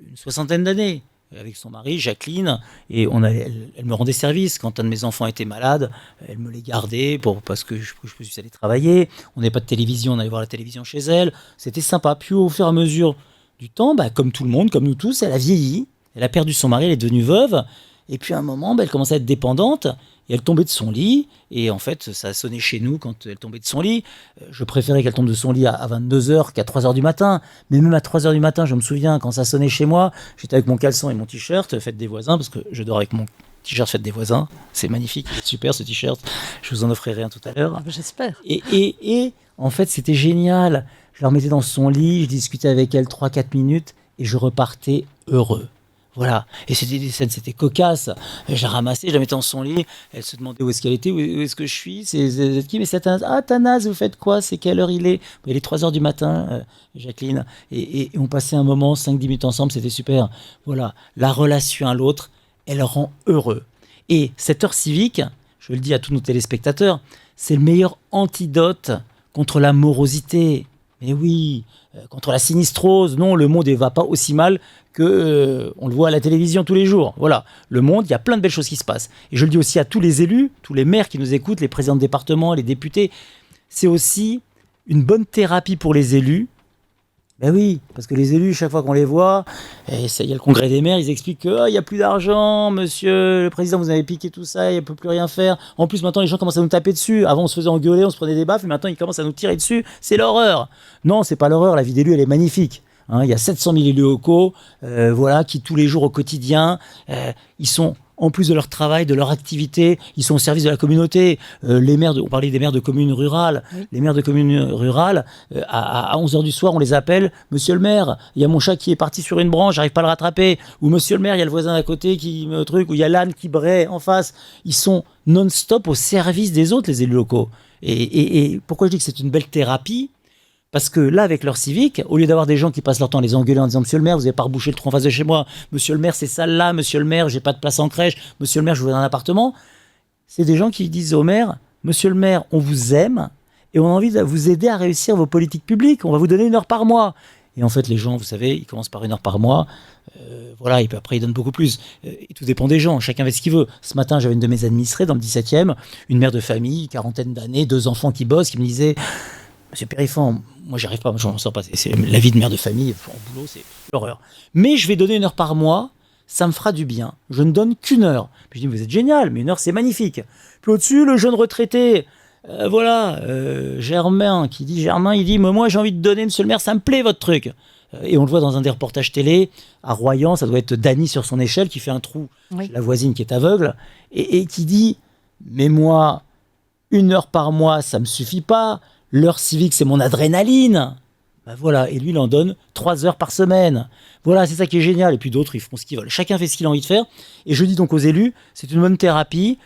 une 60aine d'années, avec son mari, Jacqueline, et elle me rendait service. Quand un de mes enfants était malade, elle me les gardait parce que je suis allé travailler. On n'avait pas de télévision, on allait voir la télévision chez elle. C'était sympa. Puis au fur et à mesure du temps, comme tout le monde, comme nous tous, elle a vieilli, elle a perdu son mari, elle est devenue veuve. Et puis à un moment, elle commençait à être dépendante et elle tombait de son lit. Et en fait, ça a sonné chez nous quand elle tombait de son lit. Je préférais qu'elle tombe de son lit à 22h qu'à 3h du matin. Mais même à 3h du matin, je me souviens, quand ça sonnait chez moi, j'étais avec mon caleçon et mon t-shirt, fête des voisins, parce que je dors avec mon t-shirt fête des voisins. C'est magnifique, c'est super ce t-shirt. Je vous en offrirai un tout à l'heure. J'espère. Et en fait, c'était génial. Je la remettais dans son lit, je discutais avec elle 3-4 minutes et je repartais heureux. Voilà, et c'était des scènes, c'était cocasse. Je la ramassais, je la mettais dans son lit, elle se demandait où est-ce qu'elle était, où est-ce que je suis, c'est qui, mais c'est Athanas. Ah, Athanas, vous faites quoi, c'est quelle heure il est? Il est 3h du matin, Jacqueline, et on passait un moment, 5-10 minutes ensemble, c'était super. Voilà, la relation à l'autre, elle rend heureux. Et cette heure civique, je le dis à tous nos téléspectateurs, c'est le meilleur antidote contre la morosité. Mais oui, contre la sinistrose, non, le monde ne va pas aussi mal que on le voit à la télévision tous les jours. Voilà, le monde, il y a plein de belles choses qui se passent. Et je le dis aussi à tous les élus, tous les maires qui nous écoutent, les présidents de département, les députés, c'est aussi une bonne thérapie pour les élus. Ben oui, parce que les élus, chaque fois qu'on les voit, il y a le congrès des maires, ils expliquent qu'il n'y a plus d'argent, monsieur le président, vous avez piqué tout ça, il ne peut plus rien faire. En plus, maintenant, les gens commencent à nous taper dessus. Avant, on se faisait engueuler, on se prenait des baffes, et maintenant, ils commencent à nous tirer dessus. C'est l'horreur. Non, c'est pas l'horreur, la vie d'élu, elle est magnifique. Il y a 700 000 élus locaux, qui tous les jours au quotidien, ils sont, en plus de leur travail, de leur activité, ils sont au service de la communauté. Les maires, on parlait des maires de communes rurales. Oui. Les maires de communes rurales, à 11h du soir, on les appelle « Monsieur le maire, il y a mon chat qui est parti sur une branche, j'arrive pas à le rattraper. » Ou « Monsieur le maire, il y a le voisin d'à côté qui me truc. » Ou « Il y a l'âne qui braie en face. » Ils sont non-stop au service des autres, les élus locaux. Et pourquoi je dis que c'est une belle thérapie ? Parce que là, avec l'heure civique, au lieu d'avoir des gens qui passent leur temps à les engueuler en disant « Monsieur le maire, vous n'avez pas rebouché le trou en face de chez moi. Monsieur le maire, c'est sale là. Monsieur le maire, j'ai pas de place en crèche. Monsieur le maire, je voudrais un appartement. » C'est des gens qui disent au maire « Monsieur le maire, on vous aime et on a envie de vous aider à réussir vos politiques publiques. On va vous donner 1 heure par mois. » Et en fait, les gens, vous savez, ils commencent par 1 heure par mois. Et puis après, ils donnent beaucoup plus. Et tout dépend des gens. Chacun fait ce qu'il veut. Ce matin, j'avais une de mes administrées dans le 17e, une mère de famille, 40aine d'années, 2 enfants qui bossent, qui me disait « Monsieur Périfan, moi j'y arrive pas, je m'en sors pas. C'est la vie de mère de famille, en boulot, c'est l'horreur. Mais je vais donner 1 heure par mois, ça me fera du bien. Je ne donne qu'1 heure. » Puis je dis « Vous êtes génial, mais 1 heure c'est magnifique. » Puis au-dessus, le jeune retraité, Germain, il dit « Moi j'ai envie de donner, monsieur le maire, ça me plaît votre truc. » Et on le voit dans un des reportages télé, à Royan, ça doit être Dany sur son échelle, qui fait un trou chez la voisine qui est aveugle, et qui dit « Mais moi, 1 heure par mois, ça me suffit pas. L'heure civique, c'est mon adrénaline. » Et lui, il en donne 3 heures par semaine. Voilà, c'est ça qui est génial. Et puis d'autres, ils font ce qu'ils veulent. Chacun fait ce qu'il a envie de faire. Et je dis donc aux élus, c'est une bonne thérapie.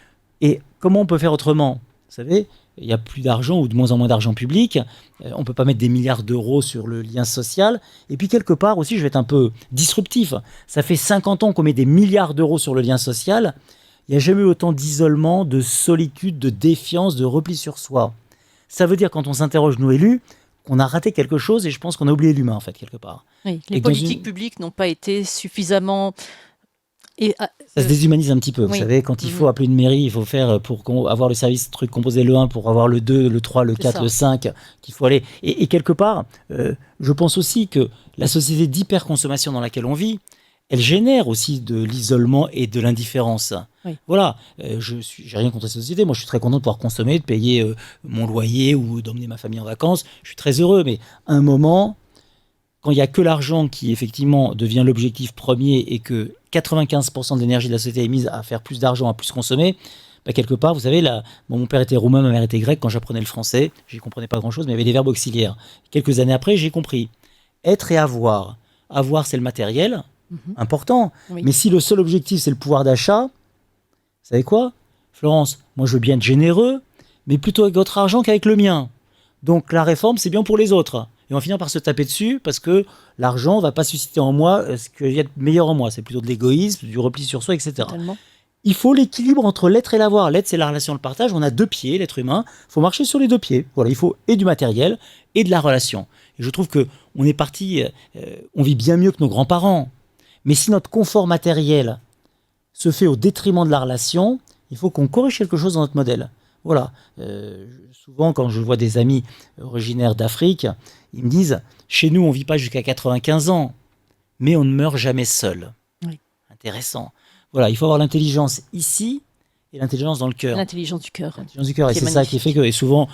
Et comment on peut faire autrement ? Vous savez, il n'y a plus d'argent ou de moins en moins d'argent public. On ne peut pas mettre des milliards d'euros sur le lien social. Et puis quelque part aussi, je vais être un peu disruptif. Ça fait 50 ans qu'on met des milliards d'euros sur le lien social. Il n'y a jamais eu autant d'isolement, de solitude, de défiance, de repli sur soi. Ça veut dire, quand on s'interroge, nous élus, qu'on a raté quelque chose et je pense qu'on a oublié l'humain, en fait, quelque part. Oui, les politiques publiques n'ont pas été suffisamment... Ça se déshumanise un petit peu. Vous savez, quand il faut appeler une mairie, il faut faire pour avoir le service truc composé le 1, pour avoir le 2, le 3, le 4, le 5, qu'il faut aller. Et quelque part, je pense aussi que la société d'hyperconsommation dans laquelle on vit, elle génère aussi de l'isolement et de l'indifférence. Oui. Voilà, j'ai rien contre cette société. Moi, je suis très content de pouvoir consommer, de payer mon loyer ou d'emmener ma famille en vacances. Je suis très heureux, mais à un moment, quand il n'y a que l'argent qui, effectivement, devient l'objectif premier et que 95% de l'énergie de la société est mise à faire plus d'argent, à plus consommer, bah, quelque part, vous savez, mon père était roumain, ma mère était grecque. Quand j'apprenais le français, je n'y comprenais pas grand-chose, mais il y avait des verbes auxiliaires. Quelques années après, j'ai compris. Être et avoir. Avoir, c'est le matériel. Important. Oui. Mais si le seul objectif, c'est le pouvoir d'achat, vous savez quoi, Florence, moi je veux bien être généreux, mais plutôt avec votre argent qu'avec le mien. Donc la réforme, c'est bien pour les autres. Et on va finir par se taper dessus parce que l'argent ne va pas susciter en moi ce qu'il y a de meilleur en moi. C'est plutôt de l'égoïsme, du repli sur soi, etc. Totalement. Il faut l'équilibre entre l'être et l'avoir. L'être, c'est la relation, le partage. On a 2 pieds, l'être humain. Il faut marcher sur les 2 pieds. Voilà, il faut et du matériel et de la relation. Et je trouve qu'on est parti, on vit bien mieux que nos grands-parents. Mais si notre confort matériel se fait au détriment de la relation, il faut qu'on corrige quelque chose dans notre modèle. Voilà. Souvent, quand je vois des amis originaires d'Afrique, ils me disent « Chez nous, on ne vit pas jusqu'à 95 ans, mais on ne meurt jamais seul. » Oui. Intéressant. Voilà, il faut avoir l'intelligence ici et l'intelligence dans le cœur. L'intelligence du cœur. L'intelligence du cœur, et c'est ça qui fait que, et souvent,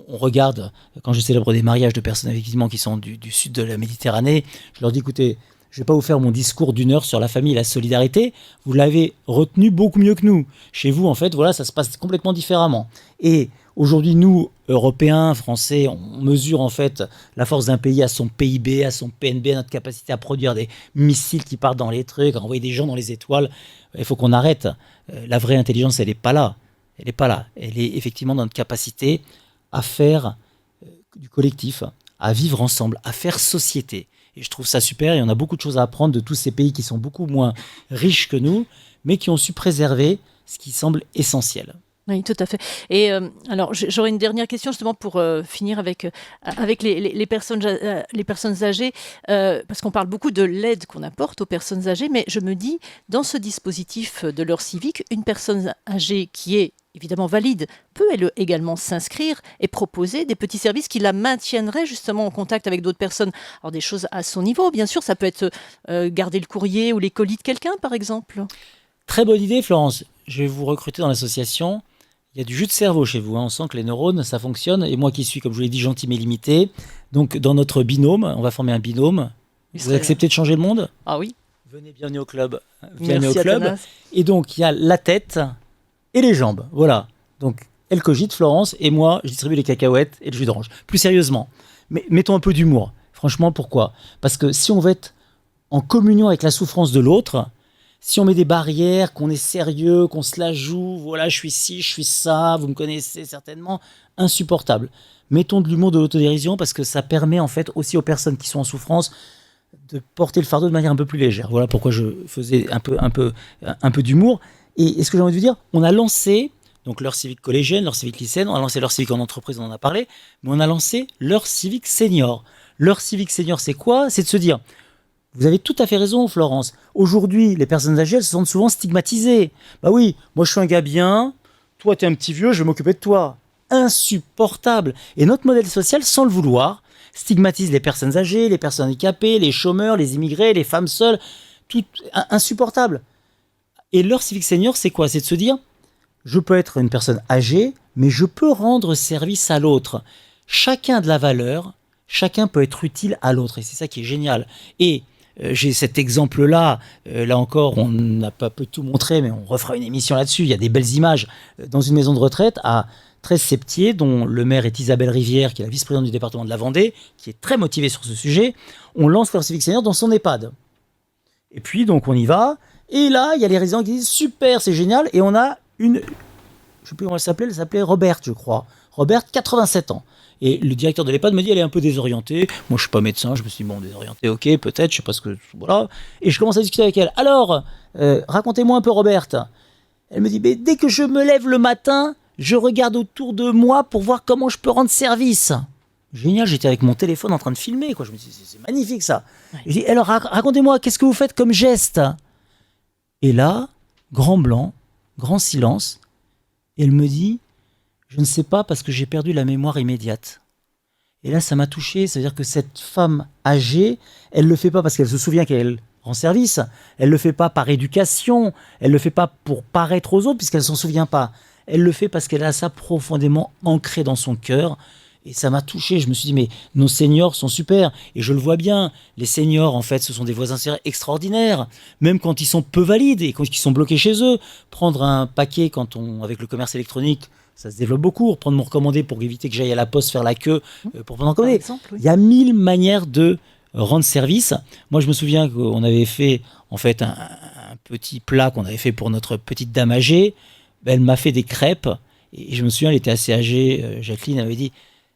on regarde, quand je célèbre des mariages de personnes effectivement qui sont du sud de la Méditerranée, je leur dis « Écoutez, je ne vais pas vous faire mon discours d'1 heure sur la famille et la solidarité. Vous l'avez retenu beaucoup mieux que nous. Chez vous, en fait, voilà, ça se passe complètement différemment. Et aujourd'hui, nous, Européens, Français, on mesure en fait la force d'un pays à son PIB, à son PNB, à notre capacité à produire des missiles qui partent dans les trucs, à envoyer des gens dans les étoiles. Il faut qu'on arrête. La vraie intelligence, elle n'est pas là. Elle n'est pas là. Elle est effectivement dans notre capacité à faire du collectif, à vivre ensemble, à faire société. Et je trouve ça super, et on a beaucoup de choses à apprendre de tous ces pays qui sont beaucoup moins riches que nous, mais qui ont su préserver ce qui semble essentiel. Oui, tout à fait. Et alors, j'aurais une dernière question justement pour finir avec les personnes âgées, parce qu'on parle beaucoup de l'aide qu'on apporte aux personnes âgées, mais je me dis, dans ce dispositif de l'heure civique, une personne âgée qui est évidemment valide peut elle également s'inscrire et proposer des petits services qui la maintiendraient justement en contact avec d'autres personnes. Alors des choses à son niveau, bien sûr, ça peut être garder le courrier ou les colis de quelqu'un, par exemple. Très bonne idée, Florence. Je vais vous recruter dans l'association. Il y a du jus de cerveau chez vous, hein. On sent que les neurones, ça fonctionne. Et moi qui suis, comme je vous l'ai dit, gentil mais limité, donc dans notre binôme, on va former un binôme. Vous acceptez de changer le monde ? Ah oui. Venez, bienvenue au club. Bienvenue au club. Et donc, il y a la tête et les jambes. Voilà. Donc, elle cogite, Florence, et moi, je distribue les cacahuètes et le jus d'orange. Plus sérieusement, mais mettons un peu d'humour. Franchement, pourquoi ? Parce que si on veut être en communion avec la souffrance de l'autre, si on met des barrières, qu'on est sérieux, qu'on se la joue, voilà, je suis ci, je suis ça, vous me connaissez certainement, insupportable. Mettons de l'humour, de l'autodérision, parce que ça permet en fait aussi aux personnes qui sont en souffrance de porter le fardeau de manière un peu plus légère. Voilà pourquoi je faisais un peu d'humour. Et ce que j'ai envie de vous dire, on a lancé donc l'heure civique collégienne, l'heure civique lycéenne, on a lancé l'heure civique en entreprise, on en a parlé, mais on a lancé l'heure civique senior. L'heure civique senior, c'est quoi ? C'est de se dire, vous avez tout à fait raison, Florence. Aujourd'hui, les personnes âgées, elles se sentent souvent stigmatisées. Bah oui, moi je suis un gars bien, toi t'es un petit vieux, je vais m'occuper de toi. Insupportable. Et notre modèle social, sans le vouloir, stigmatise les personnes âgées, les personnes handicapées, les chômeurs, les immigrés, les femmes seules. Tout insupportable. Et l'heure civique senior, c'est quoi ? C'est de se dire, je peux être une personne âgée, mais je peux rendre service à l'autre. Chacun a de la valeur, chacun peut être utile à l'autre. Et c'est ça qui est génial. Et j'ai cet exemple-là. Là encore, on n'a pas pu tout montrer, mais on refera une émission là-dessus. Il y a des belles images dans une maison de retraite à 13-Septier, dont le maire est Isabelle Rivière, qui est la vice-présidente du département de la Vendée, qui est très motivée sur ce sujet. On lance l'heure civique senior dans son EHPAD. Et puis, donc, on y va. Et là, il y a les résidents qui disent « Super, c'est génial !» Et on a une... Je ne sais plus comment elle s'appelait Roberte, je crois. Robert, 87 ans. Et le directeur de l'EHPAD me dit, elle est un peu désorientée. Moi, je suis pas médecin, je me suis dit, bon, désorientée, ok, peut-être, je sais pas ce que... Voilà. Et je commence à discuter avec elle. Alors, racontez-moi un peu, Robert. Elle me dit, mais dès que je me lève le matin, je regarde autour de moi pour voir comment je peux rendre service. Génial, j'étais avec mon téléphone en train de filmer, quoi. Je me dis, c'est magnifique, ça. Ouais. Je dis, alors, racontez-moi, qu'est-ce que vous faites comme geste? Et là, grand blanc, grand silence. Et elle me dit, je ne sais pas parce que j'ai perdu la mémoire immédiate. Et là, ça m'a touché. C'est-à-dire que cette femme âgée, elle ne le fait pas parce qu'elle se souvient qu'elle rend service. Elle ne le fait pas par éducation. Elle ne le fait pas pour paraître aux autres puisqu'elle ne s'en souvient pas. Elle le fait parce qu'elle a ça profondément ancré dans son cœur. Et ça m'a touché. Je me suis dit, mais nos seniors sont super. Et je le vois bien. Les seniors, en fait, ce sont des voisins extraordinaires. Même quand ils sont peu valides et quand ils sont bloqués chez eux. Prendre un paquet avec le commerce électronique, ça se développe beaucoup. Prendre mon recommandé pour éviter que j'aille à la poste faire la queue pour prendre un commandé. Oui. Il y a 1000 manières de rendre service. Moi, je me souviens qu'on avait fait en fait un petit plat qu'on avait fait pour notre petite dame âgée. Elle m'a fait des crêpes. Et je me souviens, elle était assez âgée. Jacqueline avait dit,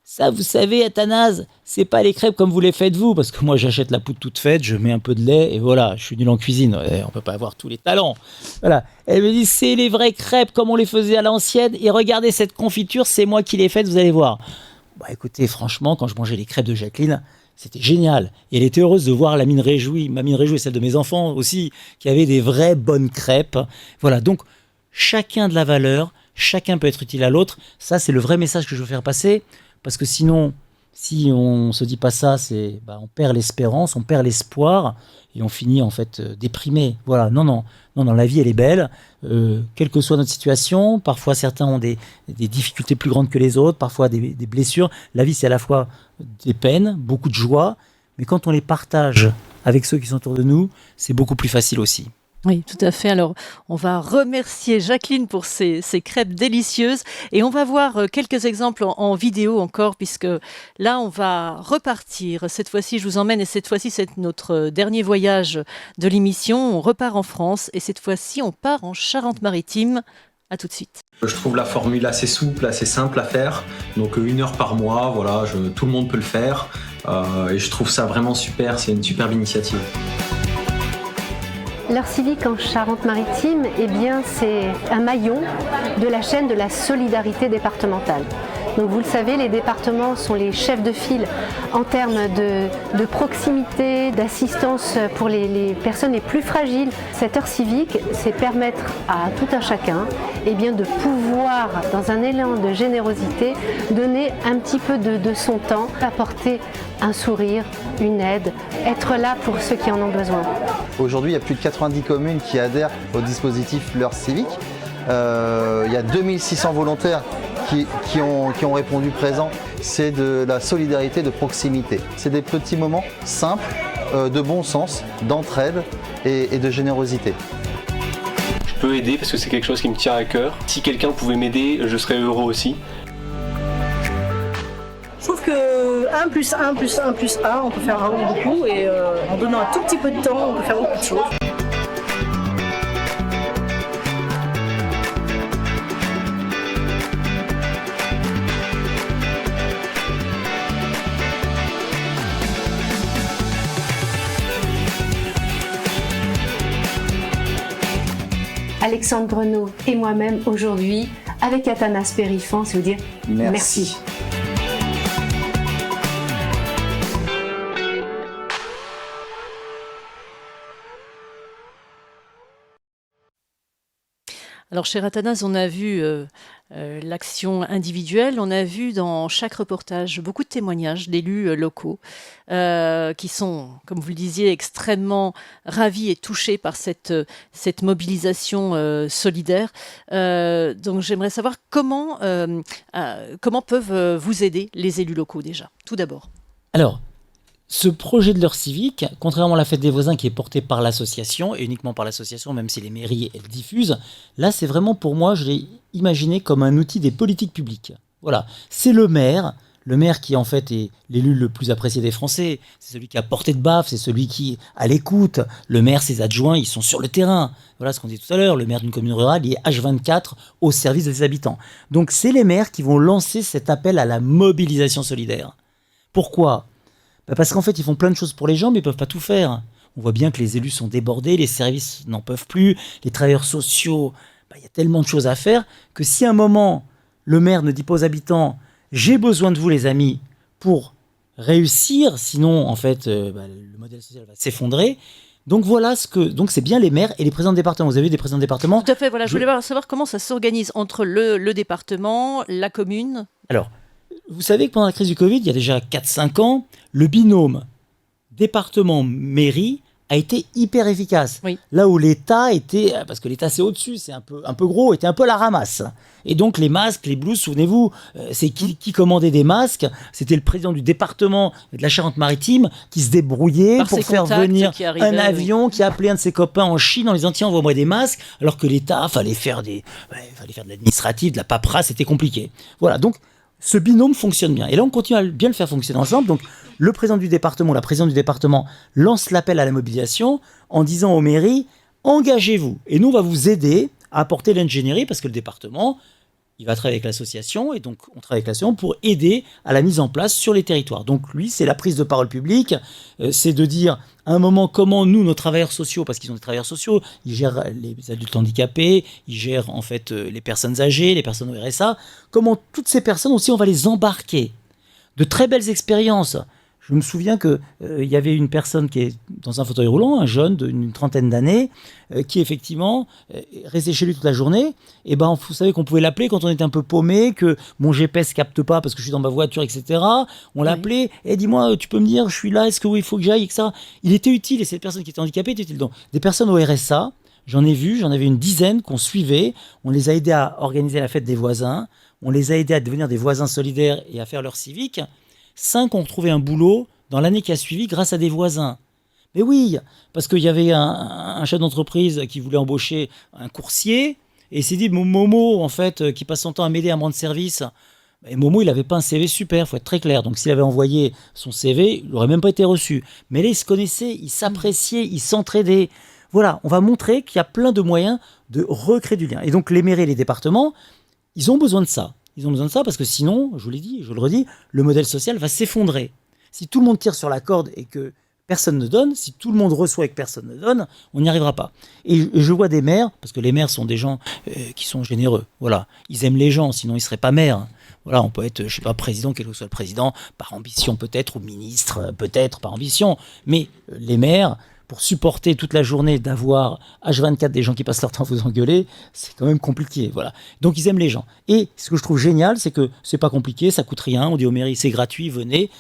ça, vous savez, Athanase, c'est pas les crêpes comme vous les faites vous, parce que moi j'achète la poudre toute faite, je mets un peu de lait et voilà, je suis nul en cuisine, on peut pas avoir tous les talents. Voilà, elle me dit c'est les vraies crêpes comme on les faisait à l'ancienne et regardez cette confiture, c'est moi qui l'ai faite, vous allez voir. Bah écoutez, franchement, quand je mangeais les crêpes de Jacqueline, c'était génial. Et elle était heureuse de voir ma mine réjouie et celle de mes enfants aussi, qui avaient des vraies bonnes crêpes. Voilà, donc chacun de la valeur, chacun peut être utile à l'autre. Ça, c'est le vrai message que je veux faire passer. Parce que sinon, si on ne se dit pas ça, on perd l'espérance, on perd l'espoir et on finit en fait déprimé. Voilà, non, la vie elle est belle, quelle que soit notre situation. Parfois certains ont des difficultés plus grandes que les autres, parfois des blessures. La vie c'est à la fois des peines, beaucoup de joie, mais quand on les partage avec ceux qui sont autour de nous, c'est beaucoup plus facile aussi. Oui, tout à fait. Alors, on va remercier Jacqueline pour ces crêpes délicieuses et on va voir quelques exemples en vidéo encore puisque là, on va repartir. Cette fois-ci, je vous emmène et cette fois-ci, c'est notre dernier voyage de l'émission. On repart en France et cette fois-ci, on part en Charente-Maritime. À tout de suite. Je trouve la formule assez souple, assez simple à faire. Donc 1 heure par mois, voilà, tout le monde peut le faire. Et je trouve ça vraiment super, c'est une superbe initiative. L'heure civique en Charente-Maritime, eh bien, c'est un maillon de la chaîne de la solidarité départementale. Donc vous le savez, les départements sont les chefs de file en termes de proximité, d'assistance pour les personnes les plus fragiles. Cette heure civique, c'est permettre à tout un chacun de pouvoir, dans un élan de générosité, donner un petit peu de son temps, apporter un sourire, une aide, être là pour ceux qui en ont besoin. Aujourd'hui, il y a plus de 90 communes qui adhèrent au dispositif L'heure civique. Il y a 2600 volontaires qui ont répondu présent. C'est de la solidarité de proximité. C'est des petits moments simples, de bon sens, d'entraide et de générosité. Je peux aider parce que c'est quelque chose qui me tient à cœur. Si quelqu'un pouvait m'aider, je serais heureux aussi. Je trouve que 1 plus 1 plus 1 plus 1, on peut faire vraiment beaucoup et en donnant un tout petit peu de temps, on peut faire beaucoup de choses. Alexandre Grenot et moi-même aujourd'hui avec Athanase Périfan, c'est vous dire merci. Alors, cher Athanase, on a vu l'action individuelle, on a vu dans chaque reportage beaucoup de témoignages d'élus locaux qui sont, comme vous le disiez, extrêmement ravis et touchés par cette mobilisation solidaire. Donc, j'aimerais savoir comment peuvent vous aider les élus locaux déjà, tout d'abord. Alors, ce projet de l'heure civique, contrairement à la fête des voisins qui est porté par l'association, et uniquement par l'association, même si les mairies elles diffusent, là c'est vraiment pour moi, je l'ai imaginé comme un outil des politiques publiques. Voilà, c'est le maire Le maire qui en fait est l'élu le plus apprécié des Français, c'est celui qui a portée de baffe, c'est celui qui est à l'écoute. Le maire, ses adjoints, ils sont sur le terrain. Voilà ce qu'on dit tout à l'heure, le maire d'une commune rurale, il est H24 au service de ses habitants. Donc c'est les maires qui vont lancer cet appel à la mobilisation solidaire. Pourquoi ? Parce qu'en fait, ils font plein de choses pour les gens, mais ils ne peuvent pas tout faire. On voit bien que les élus sont débordés, les services n'en peuvent plus, les travailleurs sociaux, il y a tellement de choses à faire que si à un moment, le maire ne dit pas aux habitants « j'ai besoin de vous les amis pour réussir, sinon en fait le modèle social va s'effondrer », donc voilà donc c'est bien les maires et les présidents de département. Vous avez vu des présidents de département ? Tout à fait, voilà, je voulais savoir comment ça s'organise entre le département, la commune. Alors, vous savez que pendant la crise du Covid, il y a déjà 4-5 ans, le binôme département-mairie a été hyper efficace. Oui. Là où l'État était, parce que l'État c'est au-dessus, c'est un peu gros, était un peu à la ramasse. Et donc les masques, les blouses, souvenez-vous, c'est qui commandait des masques ? C'était le président du département de la Charente-Maritime qui se débrouillait Par pour ses faire contacts venir qui arrivaient, un avion, qui appelait un de ses copains en Chine en lui disant tiens, envoie-moi des masques, alors que l'État, fallait faire de l'administratif, de la paperasse, c'était compliqué. Voilà, donc ce binôme fonctionne bien. Et là, on continue à bien le faire fonctionner ensemble. Donc, le président du département, la présidente du département lance l'appel à la mobilisation en disant aux mairies, engagez-vous. Et nous, on va vous aider à apporter l'ingénierie parce que le département, il va travailler avec l'association et donc on travaille avec l'association pour aider à la mise en place sur les territoires. Donc lui, c'est la prise de parole publique, c'est de dire à un moment comment nous, nos travailleurs sociaux, parce qu'ils ont des travailleurs sociaux, ils gèrent les adultes handicapés, ils gèrent en fait les personnes âgées, les personnes au RSA, comment toutes ces personnes aussi, on va les embarquer. De très belles expériences. Je me souviens qu'il y avait une personne qui est dans un fauteuil roulant, un jeune d'une trentaine d'années, qui effectivement restait chez lui toute la journée. Et ben, vous savez qu'on pouvait l'appeler quand on était un peu paumé, que mon GPS capte pas parce que je suis dans ma voiture, etc. On l'appelait, et dis-moi, tu peux me dire, je suis là, est-ce que oui, il faut que j'aille, etc. Il était utile, et cette personne qui était handicapée était utile. Donc, des personnes au RSA, j'en avais une dizaine qu'on suivait, on les a aidés à organiser la fête des voisins, on les a aidés à devenir des voisins solidaires et à faire leur civique. 5 ont retrouvé un boulot dans l'année qui a suivi grâce à des voisins. Mais oui, parce qu'il y avait un chef d'entreprise qui voulait embaucher un coursier et il s'est dit Momo, en fait, qui passe son temps à m'aider à me rendre service. Et Momo, il n'avait pas un CV super, il faut être très clair. Donc s'il avait envoyé son CV, il n'aurait même pas été reçu. Mais là, ils se connaissaient, ils s'appréciaient, ils s'entraidaient. Voilà, on va montrer qu'il y a plein de moyens de recréer du lien. Et donc les mairies et les départements, ils ont besoin de ça. Ils ont besoin de ça parce que sinon, je vous l'ai dit, je le redis, le modèle social va s'effondrer. Si tout le monde tire sur la corde et que personne ne donne, si tout le monde reçoit et que personne ne donne, on n'y arrivera pas. Et je vois des maires, parce que les maires sont des gens qui sont généreux. Voilà, ils aiment les gens, sinon ils ne seraient pas maires. Voilà, on peut être, je sais pas, président, quel que soit le président, par ambition peut-être, ou ministre peut-être, par ambition. Mais les maires, pour supporter toute la journée d'avoir H24 des gens qui passent leur temps à vous engueuler, c'est quand même compliqué, voilà. Donc ils aiment les gens. Et ce que je trouve génial, c'est que c'est pas compliqué, ça coûte rien, on dit aux mairies c'est gratuit, venez.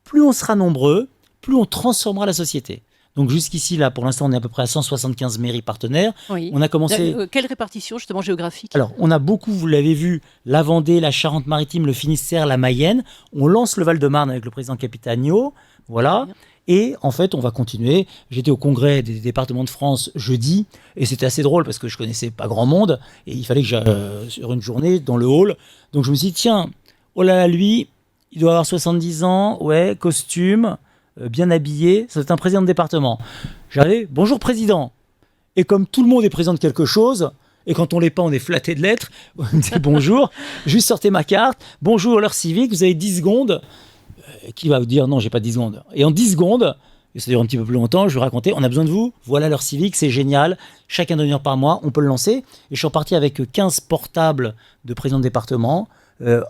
Plus on sera nombreux, plus on transformera la société. Donc jusqu'ici, là, pour l'instant, on est à peu près à 175 mairies partenaires. Oui. On a commencé... Quelle répartition, justement, géographique ? Alors, on a beaucoup, vous l'avez vu, la Vendée, la Charente-Maritime, le Finistère, la Mayenne. On lance le Val-de-Marne avec le président Capitagno, voilà. Et en fait, on va continuer. J'étais au congrès des départements de France jeudi, et c'était assez drôle parce que je connaissais pas grand monde, et il fallait que j'aille sur une journée dans le hall. Donc je me suis dit, tiens, oh là là, lui, il doit avoir 70 ans, ouais, costume, bien habillé, c'est un président de département. J'arrive, bonjour président. Et comme tout le monde est président de quelque chose, et quand on l'est pas, on est flatté de lettres, on me dit bonjour, juste sortez ma carte, bonjour l'heure civique, vous avez 10 secondes. Qui va vous dire non, j'ai pas 10 secondes. Et en 10 secondes, et ça dure un petit peu plus longtemps, je vais raconter, on a besoin de vous, voilà l'heure civique, c'est génial, chacun d'une heure par mois, on peut le lancer. Et je suis reparti avec 15 portables de président de département.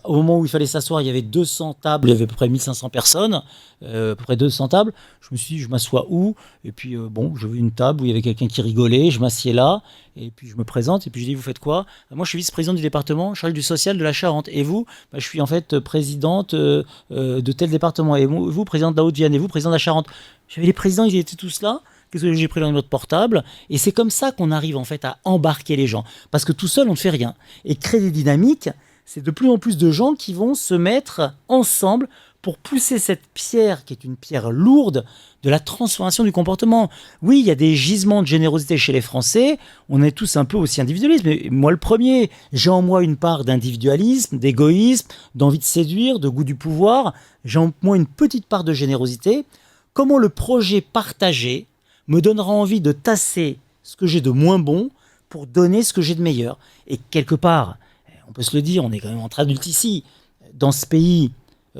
Au moment où il fallait s'asseoir, il y avait 200 tables, il y avait à peu près 1500 personnes, à peu près 200 tables. Je me suis dit, je m'assois où ? Et puis, je veux une table où il y avait quelqu'un qui rigolait, je m'assieds là, et puis je me présente, et puis je dis, vous faites quoi ? Moi, je suis vice-président du département, chargé du social de la Charente. Et vous ? Je suis en fait présidente de tel département. Et vous, présidente de la Haute-Vienne. Et vous, président de la Charente. J'avais les présidents, ils étaient tous là. Qu'est-ce que j'ai pris dans notre portable ? Et c'est comme ça qu'on arrive en fait à embarquer les gens. Parce que tout seul, on ne fait rien. Et créer des dynamiques, c'est de plus en plus de gens qui vont se mettre ensemble pour pousser cette pierre, qui est une pierre lourde, de la transformation du comportement. Oui, il y a des gisements de générosité chez les Français, on est tous un peu aussi individualistes, mais moi le premier, j'ai en moi une part d'individualisme, d'égoïsme, d'envie de séduire, de goût du pouvoir, j'ai en moi une petite part de générosité. Comment le projet partagé me donnera envie de tasser ce que j'ai de moins bon pour donner ce que j'ai de meilleur. Et quelque part, on peut se le dire, on est quand même entre adultes ici, dans ce pays,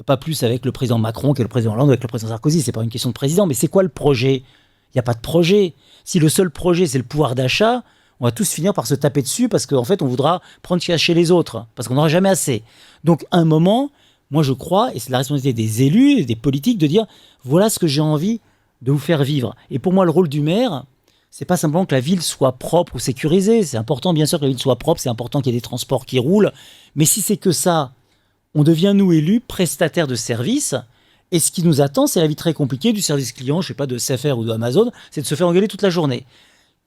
pas plus avec le président Macron que le président Hollande ou avec le président Sarkozy, c'est pas une question de président, mais c'est quoi le projet ? Il n'y a pas de projet. Si le seul projet c'est le pouvoir d'achat, on va tous finir par se taper dessus parce qu'en fait on voudra prendre ce qu'il y a chez les autres, parce qu'on n'aura jamais assez. Donc à un moment, moi je crois, et c'est la responsabilité des élus et des politiques de dire, voilà ce que j'ai envie de vous faire vivre. Et pour moi le rôle du maire, c'est pas simplement que la ville soit propre ou sécurisée, c'est important bien sûr que la ville soit propre, c'est important qu'il y ait des transports qui roulent, mais si c'est que ça, on devient, nous, élus, prestataires de services. Et ce qui nous attend, c'est la vie très compliquée du service client, je sais pas, de SFR ou d'Amazon, c'est de se faire engueuler toute la journée.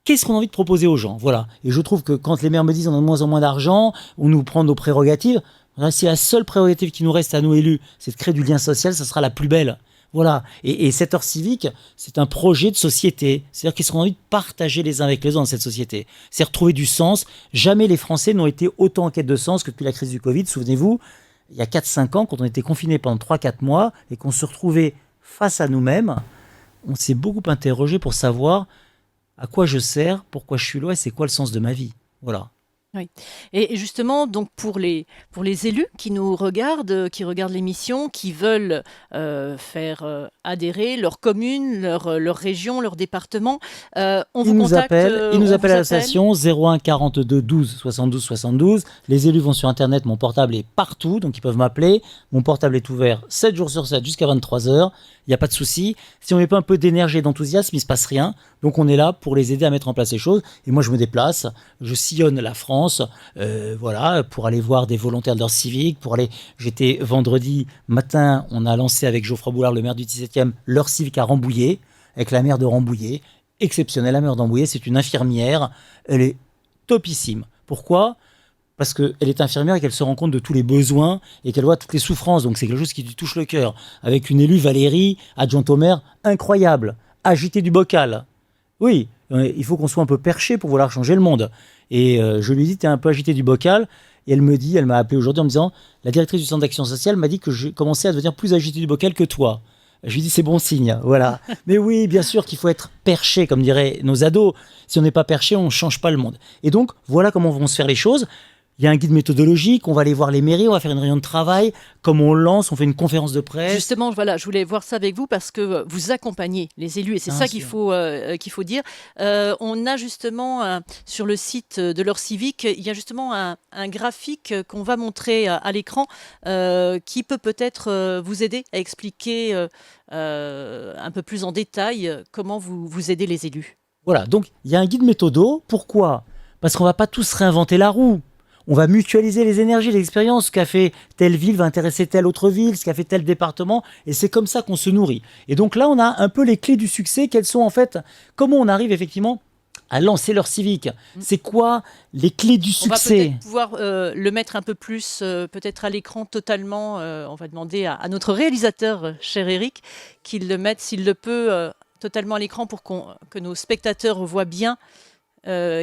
Qu'est-ce qu'on a envie de proposer aux gens ? Voilà. Et je trouve que quand les maires me disent on a de moins en moins d'argent, on nous prend nos prérogatives, si la seule prérogative qui nous reste à nous, élus, c'est de créer du lien social, ça sera la plus belle. Voilà. Et cette heure civique, c'est un projet de société. C'est-à-dire qu'est-ce qu'on a envie de partager les uns avec les autres dans cette société ? C'est retrouver du sens. Jamais les Français n'ont été autant en quête de sens que depuis la crise du Covid. Souvenez-vous, il y a 4-5 ans, quand on était confinés pendant 3-4 mois et qu'on se retrouvait face à nous-mêmes, on s'est beaucoup interrogé pour savoir à quoi je sers, pourquoi je suis là et c'est quoi le sens de ma vie. Voilà. Oui. Et justement, donc pour les élus qui nous regardent, qui regardent l'émission, qui veulent faire adhérer leur commune, leur région, leur département, on vous contacte. Ils nous appellent à l'association 01 42 12 72 72. Les élus vont sur Internet, mon portable est partout, donc ils peuvent m'appeler. Mon portable est ouvert 7 jours sur 7 jusqu'à 23h. Il n'y a pas de souci. Si on met pas un peu d'énergie et d'enthousiasme, il ne se passe rien. Donc on est là pour les aider à mettre en place les choses. Et moi, je me déplace, je sillonne la France, voilà, pour aller voir des volontaires de l'heure civique. J'étais vendredi matin, on a lancé avec Geoffroy Boulard, le maire du 17e, l'heure civique à Rambouillet, avec la maire de Rambouillet. Exceptionnelle, la maire de Rambouillet, c'est une infirmière. Elle est topissime. Pourquoi ? Parce qu'elle est infirmière et qu'elle se rend compte de tous les besoins et qu'elle voit toutes les souffrances. Donc c'est quelque chose qui lui touche le cœur. Avec une élue, Valérie, adjointe au maire, incroyable, agitée du bocal. Oui, il faut qu'on soit un peu perché pour vouloir changer le monde. Et je lui dis, t'es un peu agité du bocal. Et elle m'a appelé aujourd'hui en me disant, la directrice du centre d'action sociale m'a dit que je commençais à devenir plus agité du bocal que toi. Je lui dis, c'est bon signe, voilà. Mais oui, bien sûr qu'il faut être perché, comme diraient nos ados. Si on n'est pas perché, on ne change pas le monde. Et donc, voilà comment vont se faire les choses. Il y a un guide méthodologique, on va aller voir les mairies, on va faire une réunion de travail, comme on lance, on fait une conférence de presse. Justement, voilà, je voulais voir ça avec vous parce que vous accompagnez les élus et c'est ça qu'il faut dire. On a justement sur le site de l'heure civique, il y a justement un graphique qu'on va montrer à l'écran qui peut peut-être vous aider à expliquer un peu plus en détail comment vous aidez les élus. Voilà, donc il y a un guide méthodo. Pourquoi ? Parce qu'on ne va pas tous réinventer la roue. On va mutualiser les énergies, les expériences. Ce qu'a fait telle ville va intéresser telle autre ville, ce qu'a fait tel département. Et c'est comme ça qu'on se nourrit. Et donc là, on a un peu les clés du succès. Quelles sont en fait, comment on arrive effectivement à lancer l'heure civique ? C'est quoi les clés du succès ? On va peut-être pouvoir le mettre un peu plus, peut-être à l'écran totalement. On va demander à notre réalisateur, cher Eric, qu'il le mette, s'il le peut, totalement à l'écran pour que nos spectateurs voient bien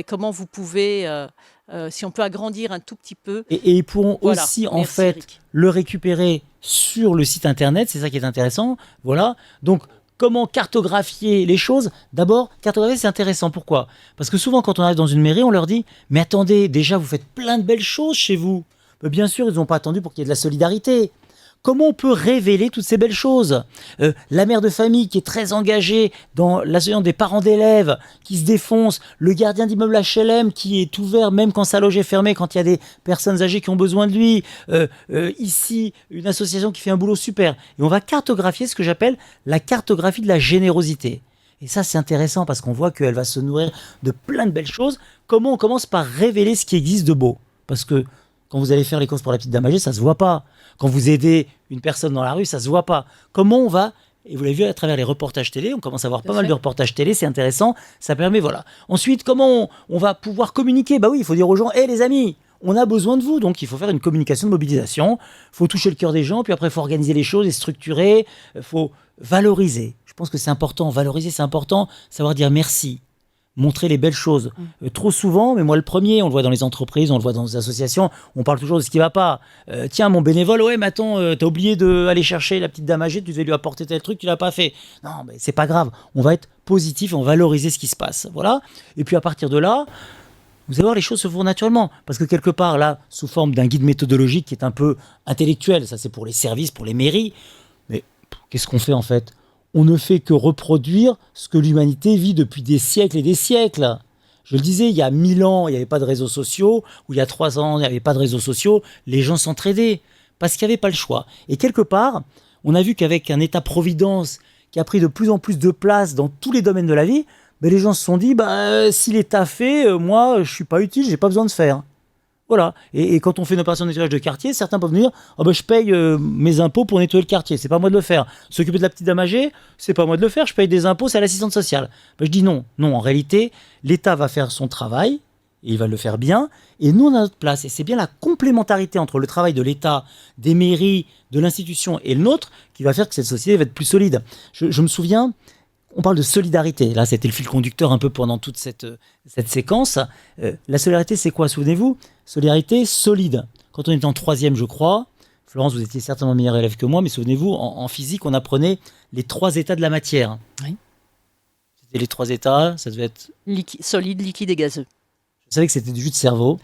comment vous pouvez... si on peut agrandir un tout petit peu. Et ils pourront aussi, en fait, Eric, le récupérer sur le site internet. C'est ça qui est intéressant. Voilà. Donc, comment cartographier les choses ? D'abord, cartographier, c'est intéressant. Pourquoi ? Parce que souvent, quand on arrive dans une mairie, on leur dit « Mais attendez, déjà, vous faites plein de belles choses chez vous. » Bien sûr, ils n'ont pas attendu pour qu'il y ait de la solidarité. Comment on peut révéler toutes ces belles choses ? La mère de famille qui est très engagée dans l'association des parents d'élèves, qui se défonce, le gardien d'immeuble HLM qui est ouvert même quand sa loge est fermée, quand il y a des personnes âgées qui ont besoin de lui. Ici, une association qui fait un boulot super. Et on va cartographier ce que j'appelle la cartographie de la générosité. Et ça, c'est intéressant parce qu'on voit qu'elle va se nourrir de plein de belles choses. Comment on commence par révéler ce qui existe de beau ? Parce que quand vous allez faire les courses pour la petite dame âgée, ça ne se voit pas. Quand vous aidez une personne dans la rue, ça ne se voit pas. Comment on va, et vous l'avez vu à travers les reportages télé, on commence à avoir pas mal de reportages télé, c'est intéressant, ça permet, voilà. Ensuite, comment on va pouvoir communiquer ? Bah oui, il faut dire aux gens, hé les amis, On a besoin de vous, donc il faut faire une communication de mobilisation, il faut toucher le cœur des gens, puis après il faut organiser les choses et structurer, il faut valoriser. Je pense que c'est important, valoriser c'est important, savoir dire merci, montrer les belles choses. Trop souvent, mais moi le premier, on le voit dans les entreprises, on le voit dans les associations, on parle toujours de ce qui ne va pas. Tiens, mon bénévole, ouais, mais attends, t'as oublié d'aller chercher la petite dame âgée, tu devais lui apporter tel truc, tu l'as pas fait. Non, mais c'est pas grave, on va être positif, on va valoriser ce qui se passe. Voilà. Et puis à partir de là, vous allez voir, les choses se font naturellement. Parce que quelque part, là, sous forme d'un guide méthodologique qui est un peu intellectuel, ça c'est pour les services, pour les mairies, mais qu'est-ce qu'on fait en fait ? On ne fait que reproduire ce que l'humanité vit depuis des siècles et des siècles. Je le disais, il y a 1000 ans, il n'y avait pas de réseaux sociaux, ou il y a 3 ans, il n'y avait pas de réseaux sociaux, les gens s'entraidaient, parce qu'il n'y avait pas le choix. Et quelque part, on a vu qu'avec un État-providence qui a pris de plus en plus de place dans tous les domaines de la vie, ben les gens se sont dit, si l'État fait, moi, je ne suis pas utile, je n'ai pas besoin de faire. Voilà. Et quand on fait une opération de nettoyage de quartier, certains peuvent venir, je paye mes impôts pour nettoyer le quartier, c'est pas moi de le faire. S'occuper de la petite dame âgée, c'est pas moi de le faire, je paye des impôts, c'est à l'assistante sociale. Je dis non, en réalité, l'État va faire son travail, et il va le faire bien, et nous on a notre place. Et c'est bien la complémentarité entre le travail de l'État, des mairies, de l'institution et le nôtre qui va faire que cette société va être plus solide. Je me souviens, on parle de solidarité. Là, c'était le fil conducteur un peu pendant toute cette séquence. La solidarité, c'est quoi ? Souvenez-vous, solidarité solide. Quand on était en 3e, je crois, Florence, vous étiez certainement meilleure élève que moi, mais souvenez-vous, en physique, on apprenait les 3 états de la matière. Oui. C'était les 3 états, ça devait être... solide, liquide et gazeux. Je savais que c'était du jus de cerveau.